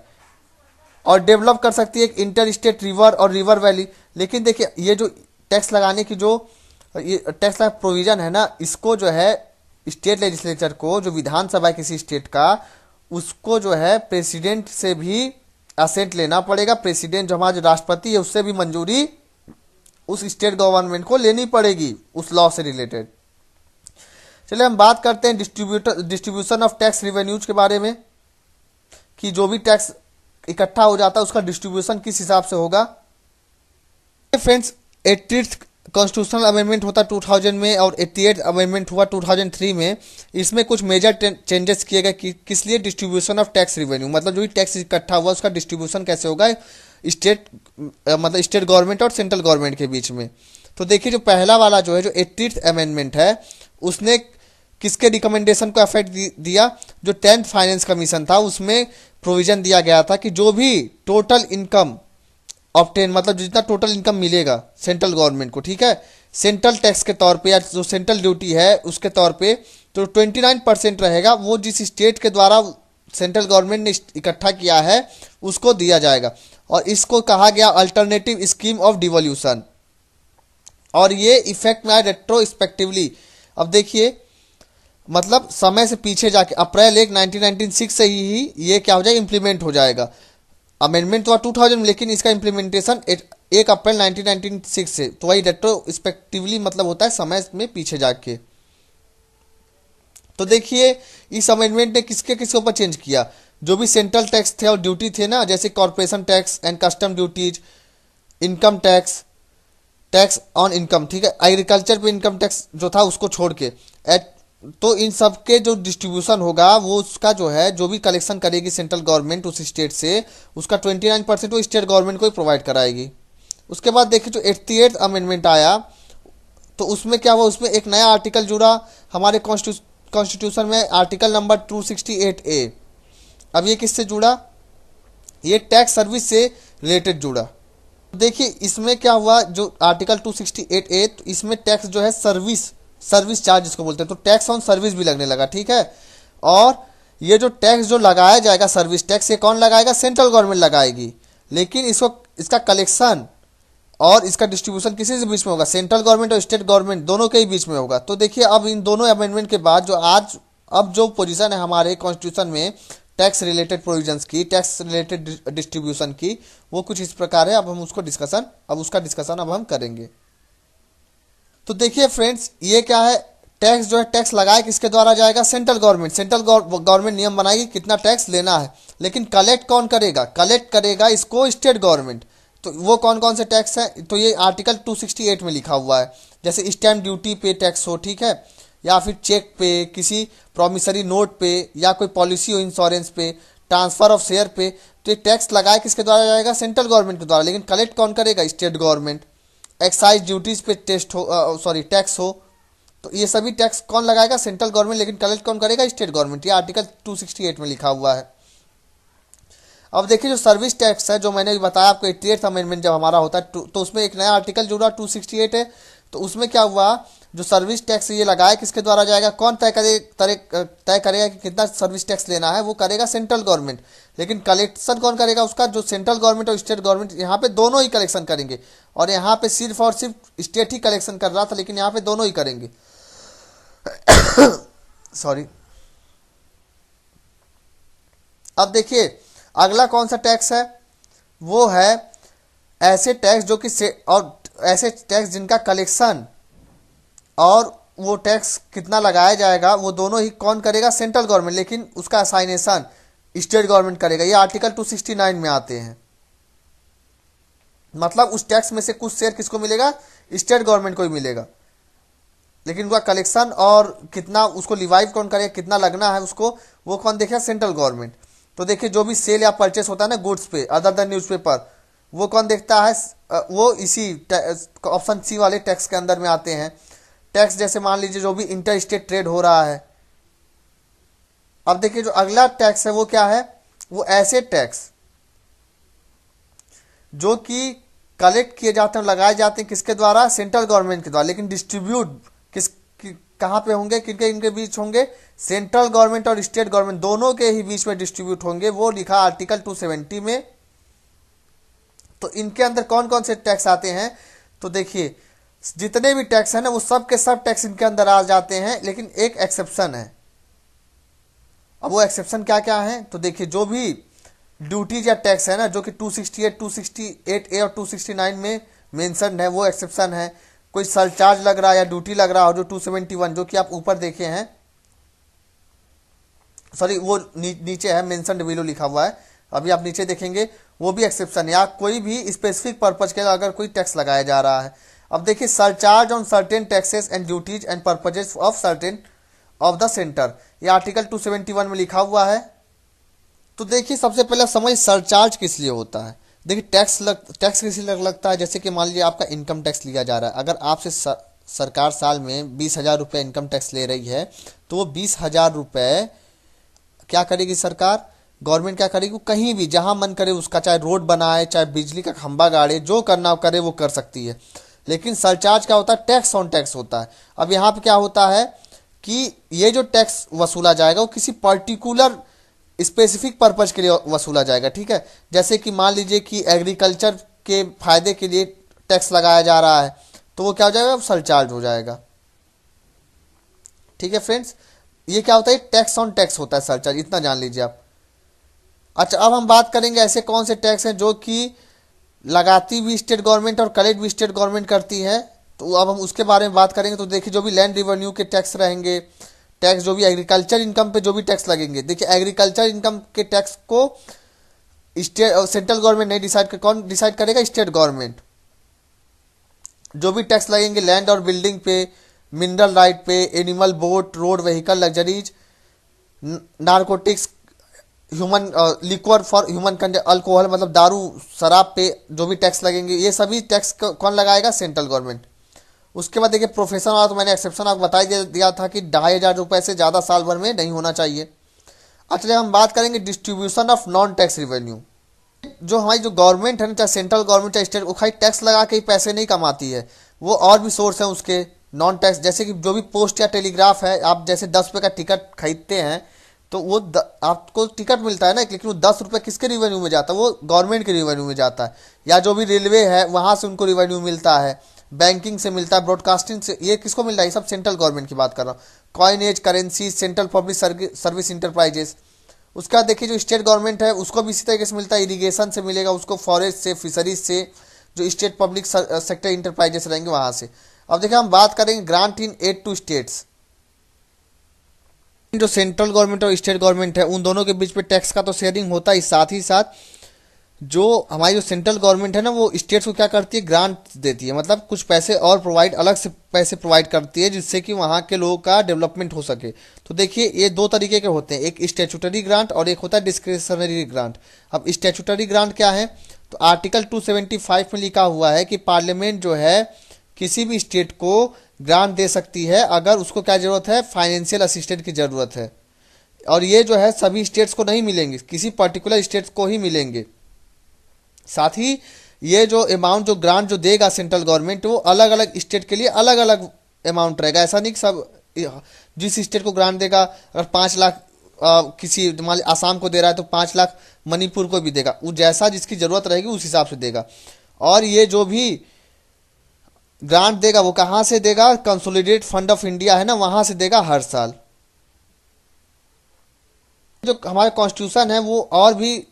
और डेवलप कर सकती है एक इंटर स्टेट रिवर और रिवर वैली। लेकिन देखिए ये जो टैक्स लगाने की जो ये टैक्स का प्रोविजन है ना, इसको जो है स्टेट लेजिस्लेचर को, जो विधानसभा है किसी स्टेट का, उसको जो है प्रेसिडेंट से भी असेंट लेना पड़ेगा। प्रेसिडेंट जो हमारा जो राष्ट्रपति है उससे भी मंजूरी उस स्टेट गवर्नमेंट को लेनी पड़ेगी उस लॉ से रिलेटेड। चलिए हम बात करते हैं डिस्ट्रीब्यूशन ऑफ टैक्स रिवेन्यूज के बारे में, कि जो भी टैक्स इकट्ठा हो जाता है उसका डिस्ट्रीब्यूशन किस हिसाब से होगा। फ्रेंड्स, 80th कॉन्स्टिट्यूशनल अमेंडमेंट होता 2000 में और 88th अमेंडमेंट हुआ 2003 में। इसमें कुछ मेजर चेंजेस किए गए कि किस लिए, डिस्ट्रीब्यूशन ऑफ टैक्स रिवेन्यू, मतलब जो भी टैक्स इकट्ठा हुआ उसका डिस्ट्रीब्यूशन कैसे होगा मतलब स्टेट गवर्नमेंट और सेंट्रल गवर्नमेंट के बीच में। तो देखिए जो पहला वाला जो है, जो 80th अमेंडमेंट है, उसने किसके रिकमेंडेशन को अफेक्ट दिया, जो 10th फाइनेंस कमीशन था उसमें प्रोविजन दिया गया था कि जो भी टोटल इनकम ऑब्टेन, मतलब जितना टोटल इनकम मिलेगा सेंट्रल गवर्नमेंट को, ठीक है, सेंट्रल टैक्स के तौर पे या जो सेंट्रल ड्यूटी है उसके तौर पे, तो 29% रहेगा, वो जिस स्टेट के द्वारा सेंट्रल गवर्नमेंट ने इकट्ठा किया है उसको दिया जाएगा। और इसको कहा गया अल्टरनेटिव स्कीम ऑफ डिवोल्यूशन, और ये इफेक्ट में आया रेट्रोस्पेक्टिवली। अब देखिए मतलब समय से पीछे जाके अप्रैल 1 1996 से ही ये क्या हो जाएगा, इंप्लीमेंट हो जाएगा। अमेंडमेंट तो 2000 में, लेकिन इसका इंप्लीमेंटेशन 1 अप्रैल 1996 से, तो वही रेट्रोस्पेक्टिवली मतलब होता है समय में पीछे जाके। तो देखिए इस अमेंडमेंट ने किसके किसके ऊपर चेंज किया, जो भी सेंट्रल टैक्स थे और ड्यूटी थे ना, जैसे corporation tax and custom duties, income tax, tax on income, ठीक है, एग्रीकल्चर पे इनकम टैक्स जो था उसको छोड़ के, तो इन सब के जो डिस्ट्रीब्यूशन होगा वो उसका जो है, जो भी कलेक्शन करेगी सेंट्रल गवर्नमेंट उस स्टेट से, उसका 29% वो स्टेट गवर्नमेंट को ही प्रोवाइड कराएगी। उसके बाद देखिए जो 88th अमेंडमेंट आया, तो उसमें क्या हुआ, उसमें एक नया आर्टिकल जुड़ा हमारे कॉन्स्टिट्यूशन में, आर्टिकल नंबर 268A। अब ये किससे जुड़ा, ये टैक्स सर्विस से रिलेटेड जुड़ा। देखिए इसमें क्या हुआ, जो आर्टिकल 268A, तो इसमें टैक्स जो है सर्विस चार्ज जिसको बोलते हैं, तो टैक्स ऑन सर्विस भी लगने लगा, ठीक है। और ये जो टैक्स जो लगाया जाएगा सर्विस टैक्स, ये कौन लगाएगा, सेंट्रल गवर्नमेंट लगाएगी, लेकिन इसका कलेक्शन और इसका डिस्ट्रीब्यूशन किसी से बीच में होगा, सेंट्रल गवर्नमेंट और स्टेट गवर्नमेंट दोनों के ही बीच में होगा। तो देखिए अब इन दोनों अमेंडमेंट के बाद अब जो पोजीशन है हमारे कॉन्स्टिट्यूशन में टैक्स रिलेटेड प्रोविजंस की, टैक्स रिलेटेड डिस्ट्रीब्यूशन की, वो कुछ इस प्रकार है। अब हम उसका डिस्कशन अब हम करेंगे। तो देखिए फ्रेंड्स, ये क्या है, टैक्स जो है, टैक्स लगाए किसके द्वारा जाएगा, सेंट्रल गवर्नमेंट नियम बनाएगी कितना टैक्स लेना है, लेकिन कलेक्ट कौन करेगा, कलेक्ट करेगा इसको स्टेट गवर्नमेंट। तो वो कौन कौन से टैक्स हैं, तो ये आर्टिकल 268 में लिखा हुआ है, जैसे स्टैम्प ड्यूटी पे टैक्स हो, ठीक है, या फिर चेक पे, किसी प्रॉमिसरी नोट पे, या कोई पॉलिसी हो इंश्योरेंस पे, ट्रांसफर ऑफ शेयर पे, तो ये टैक्स लगाए किसके द्वारा जाएगा, सेंट्रल गवर्नमेंट के द्वारा, लेकिन कलेक्ट कौन करेगा, स्टेट गवर्नमेंट। एक्साइज ड्यूटीज पे टैक्स हो, तो ये सभी टैक्स कौन लगाएगा, सेंट्रल गवर्नमेंट, लेकिन कलेक्ट कौन करेगा, स्टेट गवर्नमेंट। ये आर्टिकल 268 में लिखा हुआ है। अब देखिए जो सर्विस टैक्स है, जो मैंने भी बताया आपको, 88th अमेंडमेंट जब हमारा होता है तो उसमें एक नया आर्टिकल जुड़ा 268 है। तो उसमें क्या हुआ, जो सर्विस टैक्स ये लगाया किसके द्वारा जाएगा, कौन तय करेगा कि कितना सर्विस टैक्स लेना है, वो करेगा सेंट्रल गवर्नमेंट, लेकिन कलेक्शन कौन करेगा उसका, जो सेंट्रल गवर्नमेंट और स्टेट गवर्नमेंट, यहाँ पे दोनों ही कलेक्शन करेंगे। और यहाँ पे सिर्फ और सिर्फ स्टेट ही कलेक्शन कर रहा था, लेकिन यहाँ पे दोनों ही करेंगे। सॉरी। अब देखिए अगला कौन सा टैक्स है, वो है ऐसे टैक्स जो कि ऐसे टैक्स जिनका कलेक्शन और वो टैक्स कितना लगाया जाएगा वो दोनों ही कौन करेगा, सेंट्रल गवर्नमेंट, लेकिन उसका असाइनेशन स्टेट गवर्नमेंट करेगा। ये आर्टिकल 269 में आते हैं। मतलब उस टैक्स में से कुछ शेयर किसको मिलेगा, स्टेट गवर्नमेंट को ही मिलेगा। लेकिन उनका कलेक्शन और कितना उसको लिवाइव कौन करेगा, कितना लगना है उसको, वो कौन देखेगा, सेंट्रल गवर्नमेंट। तो देखिए जो भी सेल या परचेस होता है ना गुड्स पे अदर देन न्यूज़पेपर, वो कौन देखता है, वो इसी ऑप्शन सी वाले टैक्स के अंदर में आते हैं। टैक्स जैसे मान लीजिए जो भी इंटर स्टेट ट्रेड हो रहा है। अब देखिए जो अगला टैक्स है वो क्या है, वो ऐसे टैक्स जो कि कलेक्ट किए जाते हैं, लगाए जाते हैं किसके द्वारा, सेंट्रल गवर्नमेंट के द्वारा, लेकिन डिस्ट्रीब्यूट कहाँ पे होंगे, किनके इनके बीच होंगे, सेंट्रल गवर्नमेंट और स्टेट गवर्नमेंट दोनों के ही बीच में डिस्ट्रीब्यूट होंगे। वो लिखा आर्टिकल 270 में। तो इनके अंदर कौन कौन से टैक्स आते हैं, तो देखिए जितने भी टैक्स हैं ना वो सब के सब टैक्स इनके अंदर आ जाते हैं, लेकिन एक एक्सेप्शन है। अब वो एक्सेप्शन क्या क्या है, तो देखिए जो भी ड्यूटीज या टैक्स है ना जो कि 268, 268A और 269 में मेंशन है, वो एक्सेप्शन है। कोई सरचार्ज लग रहा है या ड्यूटी लग रहा हो जो 271 जो कि आप ऊपर देखे हैं, सॉरी वो नीचे है, मेंशन बिलो लिखा हुआ है, अभी आप नीचे देखेंगे, वो भी एक्सेप्शन, या कोई भी स्पेसिफिक पर्पज के अगर कोई टैक्स लगाया जा रहा है। अब देखिए surcharge on certain taxes and duties and purposes of certain of the centre, ये आर्टिकल 271 में लिखा हुआ है। तो देखिए सबसे पहले समझ सरचार्ज किस लिए होता है। देखिए टैक्स किस लिए लगता है, जैसे कि मान लीजिए आपका इनकम टैक्स लिया जा रहा है, अगर आपसे सरकार साल में 20,000 रुपये इनकम टैक्स ले रही है, तो वो 20,000 रुपये क्या करेगी सरकार, गवर्नमेंट क्या करेगी, वो कहीं भी जहां मन करे उसका, चाहे रोड बनाए, चाहे बिजली का खंभा गाड़े, जो करना करे वो कर सकती है। लेकिन सरचार्ज क्या होता है, टैक्स ऑन टैक्स होता है। अब यहाँ पे क्या होता है कि ये जो टैक्स वसूला जाएगा वो किसी पर्टिकुलर स्पेसिफिक पर्पज के लिए वसूला जाएगा, ठीक है। जैसे कि मान लीजिए कि एग्रीकल्चर के फायदे के लिए टैक्स लगाया जा रहा है, तो वो क्या हो जाएगा, सरचार्ज हो जाएगा, ठीक है फ्रेंड्स। ये क्या होता है, टैक्स ऑन टैक्स होता है सरचार्ज, इतना जान लीजिए आप। अच्छा अब हम बात करेंगे ऐसे कौन से टैक्स हैं जो कि लगाती भी स्टेट गवर्नमेंट और कलेक्ट भी स्टेट गवर्नमेंट करती है, तो अब हम उसके बारे में बात करेंगे। तो देखिए जो भी लैंड रिवेन्यू के टैक्स रहेंगे, टैक्स जो भी एग्रीकल्चर इनकम पे जो भी टैक्स लगेंगे, देखिए एग्रीकल्चर इनकम के टैक्स को स्टेट सेंट्रल गवर्नमेंट नहीं डिसाइड कर, कौन डिसाइड करेगा, स्टेट गवर्नमेंट। जो भी टैक्स लगेंगे लैंड और बिल्डिंग पे, मिनरल राइट पे, animal boat, road vehicle, luxuries, narcotics, human liquor for human alcohol मतलब दारू शराब पे जो भी टैक्स लगेंगे, ये सभी टैक्स कौन लगाएगा, सेंट्रल गवर्नमेंट। उसके बाद देखिए प्रोफेशन वाला तो मैंने एक्सेप्शन आपको बता दिया था कि 2,500 रुपये से ज़्यादा साल भर में नहीं होना चाहिए। अच्छा हम बात करेंगे distribution of non tax revenue. जो हमारी जो गवर्नमेंट है ना, चाहे सेंट्रल गवर्नमेंट चाहे स्टेट, वो खाली टैक्स लगा के ही पैसे नहीं कमाती है, वो और भी सोर्स हैं उसके नॉन टैक्स। जैसे कि जो भी पोस्ट या टेलीग्राफ है, आप जैसे 10 रुपये का टिकट खरीदते हैं तो वो आपको टिकट मिलता है ना, लेकिन वो 10 रुपये किसके रिवेन्यू में जाता है, वो गवर्नमेंट के रिवेन्यू में जाता है। या जो भी रेलवे है वहाँ से उनको रिवेन्यू मिलता है, बैंकिंग से मिलता है, ब्रॉडकास्टिंग से, ये किसको मिल रहा है, ये सब सेंट्रल गवर्नमेंट की बात कर रहा हूँ। Coinage, currency, central public service enterprises. उसके बाद देखिए जो स्टेट गवर्नमेंट है उसको भी इसी तरीके से मिलता है, इरीगेशन से मिलेगा उसको, फॉरेस्ट से, फिशरीज से, जो स्टेट पब्लिक सेक्टर इंटरप्राइजेस रहेंगे वहाँ से। अब देखिए हम बात करेंगे grant in aid to states. जो सेंट्रल गवर्नमेंट और स्टेट गवर्नमेंट है उन दोनों के बीच में टैक्स का तो शेयरिंग होता है, साथ ही साथ जो हमारी जो सेंट्रल गवर्नमेंट है ना वो स्टेट्स को क्या करती है, ग्रांट देती है, मतलब कुछ पैसे और प्रोवाइड, अलग से पैसे प्रोवाइड करती है जिससे कि वहाँ के लोगों का डेवलपमेंट हो सके। तो देखिए ये दो तरीके के होते हैं, एक स्टैट्यूटरी ग्रांट और एक होता है डिस्क्रिशनरी ग्रांट। अब स्टैट्यूटरी ग्रांट क्या है, तो आर्टिकल 275 में लिखा हुआ है कि पार्लियामेंट जो है किसी भी स्टेट को ग्रांट दे सकती है अगर उसको क्या जरूरत है, फाइनेंशियल असिस्टेंस की जरूरत है। और ये जो है सभी स्टेट्स को नहीं मिलेंगे, किसी पर्टिकुलर स्टेट्स को ही मिलेंगे। साथ ही ये जो अमाउंट जो ग्रांट जो देगा सेंट्रल गवर्नमेंट वो अलग अलग स्टेट के लिए अलग अलग अमाउंट रहेगा। ऐसा नहीं कि सब जिस स्टेट को ग्रांट देगा, अगर 5 लाख किसी मान आसाम को दे रहा है तो 5 लाख मणिपुर को भी देगा, वो जैसा जिसकी जरूरत रहेगी उस हिसाब से देगा। और ये जो भी ग्रांट देगा वो कहाँ से देगा, कंसोलिडेटेड फंड ऑफ इंडिया है ना, वहां से देगा हर साल। जो हमारे कॉन्स्टिट्यूशन है वो और भी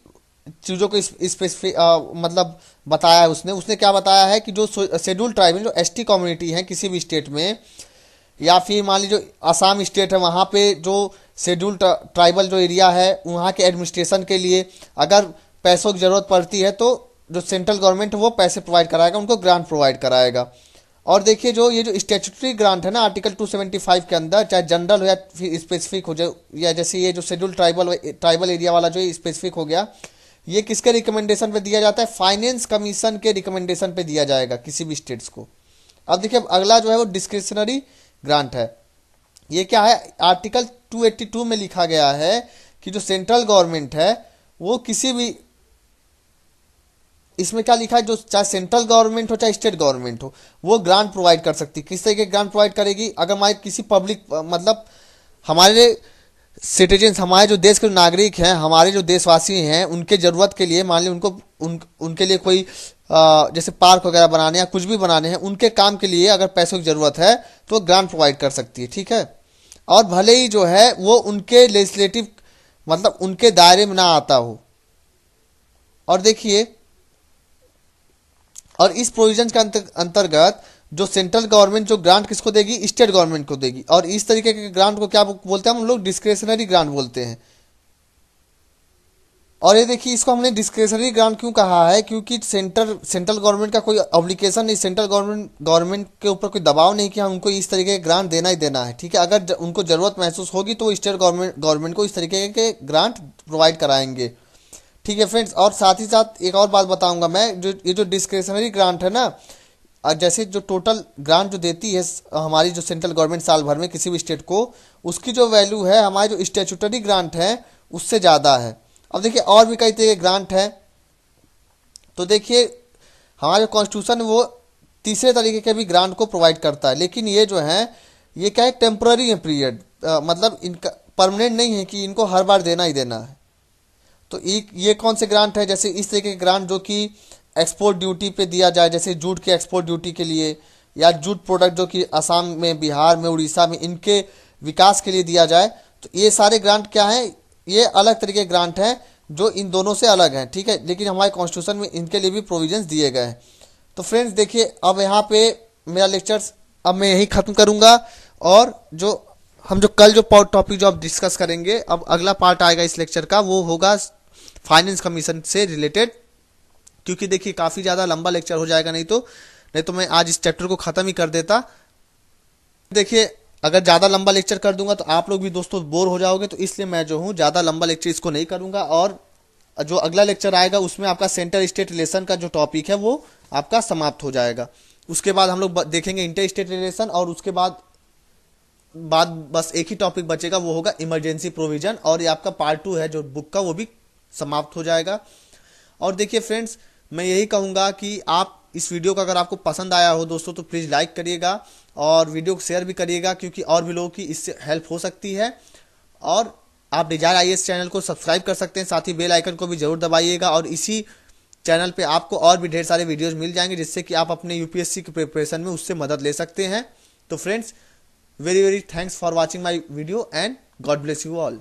चीज़ों को स्पेसिफिक मतलब बताया है उसने क्या बताया है कि जो शेड्यूल ट्राइब जो एसटी कम्युनिटी है किसी भी स्टेट में, या फिर मान लीजिए जो आसाम स्टेट है वहाँ पे जो शेड्यूल ट्राइबल जो एरिया है वहाँ के एडमिनिस्ट्रेशन के लिए अगर पैसों की ज़रूरत पड़ती है तो जो सेंट्रल गवर्नमेंट वो पैसे प्रोवाइड कराएगा, उनको ग्रांट प्रोवाइड कराएगा। और देखिए जो ये जो स्टैट्यूटरी ग्रांट है ना आर्टिकल 275 के अंदर, चाहे जनरल हो या फिर स्पेसिफिक हो जाए, या जैसे ये जो शेड्यूल ट्राइबल एरिया वाला जो स्पेसिफिक हो गया, ये किसके रिकमेंडेशन पे दिया जाता है? फाइनेंस कमीशन के रिकमेंडेशन पे दिया जाएगा किसी भी स्टेट्स को। अब देखिए अगला जो है वो डिस्क्रिशनरी ग्रांट है। ये क्या है? आर्टिकल 282 में लिखा गया है कि जो सेंट्रल गवर्नमेंट है वो किसी भी, इसमें क्या लिखा है, जो चाहे सेंट्रल गवर्नमेंट हो चाहे स्टेट गवर्नमेंट हो, वो ग्रांट प्रोवाइड कर सकती है। किस तरीके के ग्रांट प्रोवाइड करेगी? अगर हमारे किसी पब्लिक मतलब हमारे सिटीजन्स, हमारे जो देश के नागरिक हैं, हमारे जो देशवासी हैं, उनके ज़रूरत के लिए, मान ली उनको उनके लिए कोई जैसे पार्क वगैरह बनाने या कुछ भी बनाने हैं, उनके काम के लिए अगर पैसों की ज़रूरत है तो ग्रांट प्रोवाइड कर सकती है। ठीक है। और भले ही जो है वो उनके लेजिस्लेटिव मतलब उनके दायरे में ना आता हो। और देखिए, और इस प्रोविजन के अंतर्गत जो सेंट्रल गवर्नमेंट जो ग्रांट किसको देगी? स्टेट गवर्नमेंट को देगी। और इस तरीके के ग्रांट को क्या बोलते हैं हम लोग? डिस्क्रेशनरी ग्रांट बोलते हैं। और ये देखिए, इसको हमने डिस्क्रेशनरी ग्रांट क्यों कहा है? क्योंकि सेंट्रल गवर्नमेंट का कोई ऑब्लिगेशन नहीं, सेंट्रल गवर्नमेंट के ऊपर कोई दबाव नहीं कि हाँ उनको इस तरीके के ग्रांट देना ही देना है। ठीक है। अगर उनको ज़रूरत महसूस होगी तो स्टेट गवर्नमेंट को इस तरीके के ग्रांट प्रोवाइड कराएंगे। ठीक है फ्रेंड्स। और साथ ही साथ एक और बात बताऊंगा मैं, जो ये जो डिस्क्रेशनरी ग्रांट है ना, जैसे जो टोटल ग्रांट जो देती है हमारी जो सेंट्रल गवर्नमेंट साल भर में किसी भी स्टेट को, उसकी जो वैल्यू है हमारी जो स्टैट्यूटरी ग्रांट है उससे ज़्यादा है। अब देखिए और भी कई तरह के ग्रांट है। तो देखिए हमारे कॉन्स्टिट्यूशन वो तीसरे तरीके के भी ग्रांट को प्रोवाइड करता है, लेकिन ये जो है ये क्या है? टेम्पररी है पीरियड, मतलब इनका परमानेंट नहीं है कि इनको हर बार देना ही देना है। तो ये कौन से ग्रांट है? जैसे इस तरीके के ग्रांट जो कि एक्सपोर्ट ड्यूटी पे दिया जाए, जैसे जूट के एक्सपोर्ट ड्यूटी के लिए, या जूट प्रोडक्ट जो कि असम में, बिहार में, उड़ीसा में, इनके विकास के लिए दिया जाए। तो ये सारे ग्रांट क्या हैं? ये अलग तरीके के ग्रांट हैं जो इन दोनों से अलग हैं। ठीक है। लेकिन हमारे कॉन्स्टिट्यूशन में इनके लिए भी प्रोविजंस दिए गए हैं। तो फ्रेंड्स देखिए, अब यहाँ पे मेरा लेक्चर्स अब मैं यही ख़त्म करूँगा। और जो हम जो कल जो टॉपिक जो अब डिस्कस करेंगे, अब अगला पार्ट आएगा इस लेक्चर का, वो होगा फाइनेंस कमीशन से रिलेटेड। क्योंकि देखिए काफ़ी ज़्यादा लंबा लेक्चर हो जाएगा, नहीं तो मैं आज इस चैप्टर को ख़त्म ही कर देता। देखिए अगर ज़्यादा लंबा लेक्चर कर दूंगा तो आप लोग भी दोस्तों बोर हो जाओगे, तो इसलिए मैं जो हूँ ज़्यादा लंबा लेक्चर इसको नहीं करूँगा। और जो अगला लेक्चर आएगा उसमें आपका सेंटर स्टेट रिलेशन का जो टॉपिक है वो आपका समाप्त हो जाएगा। उसके बाद हम लोग देखेंगे इंटर स्टेट रिलेशन, और उसके बाद बस एक ही टॉपिक बचेगा, वो होगा इमरजेंसी प्रोविजन। और ये आपका पार्ट 2 है जो बुक का, वो भी समाप्त हो जाएगा। और देखिए फ्रेंड्स, मैं यही कहूँगा कि आप इस वीडियो का अगर आपको पसंद आया हो दोस्तों तो प्लीज़ लाइक करिएगा और वीडियो को शेयर भी करिएगा, क्योंकि और भी लोगों की इससे हेल्प हो सकती है। और आप डिजायर आईएएस चैनल को सब्सक्राइब कर सकते हैं, साथ ही बेल आइकन को भी जरूर दबाइएगा। और इसी चैनल पे आपको और भी ढेर सारे वीडियोस मिल जाएंगे, जिससे कि आप अपने यूपीएससी की प्रिपरेशन में उससे मदद ले सकते हैं। तो friends, very very thanks for watching my video and God bless you all.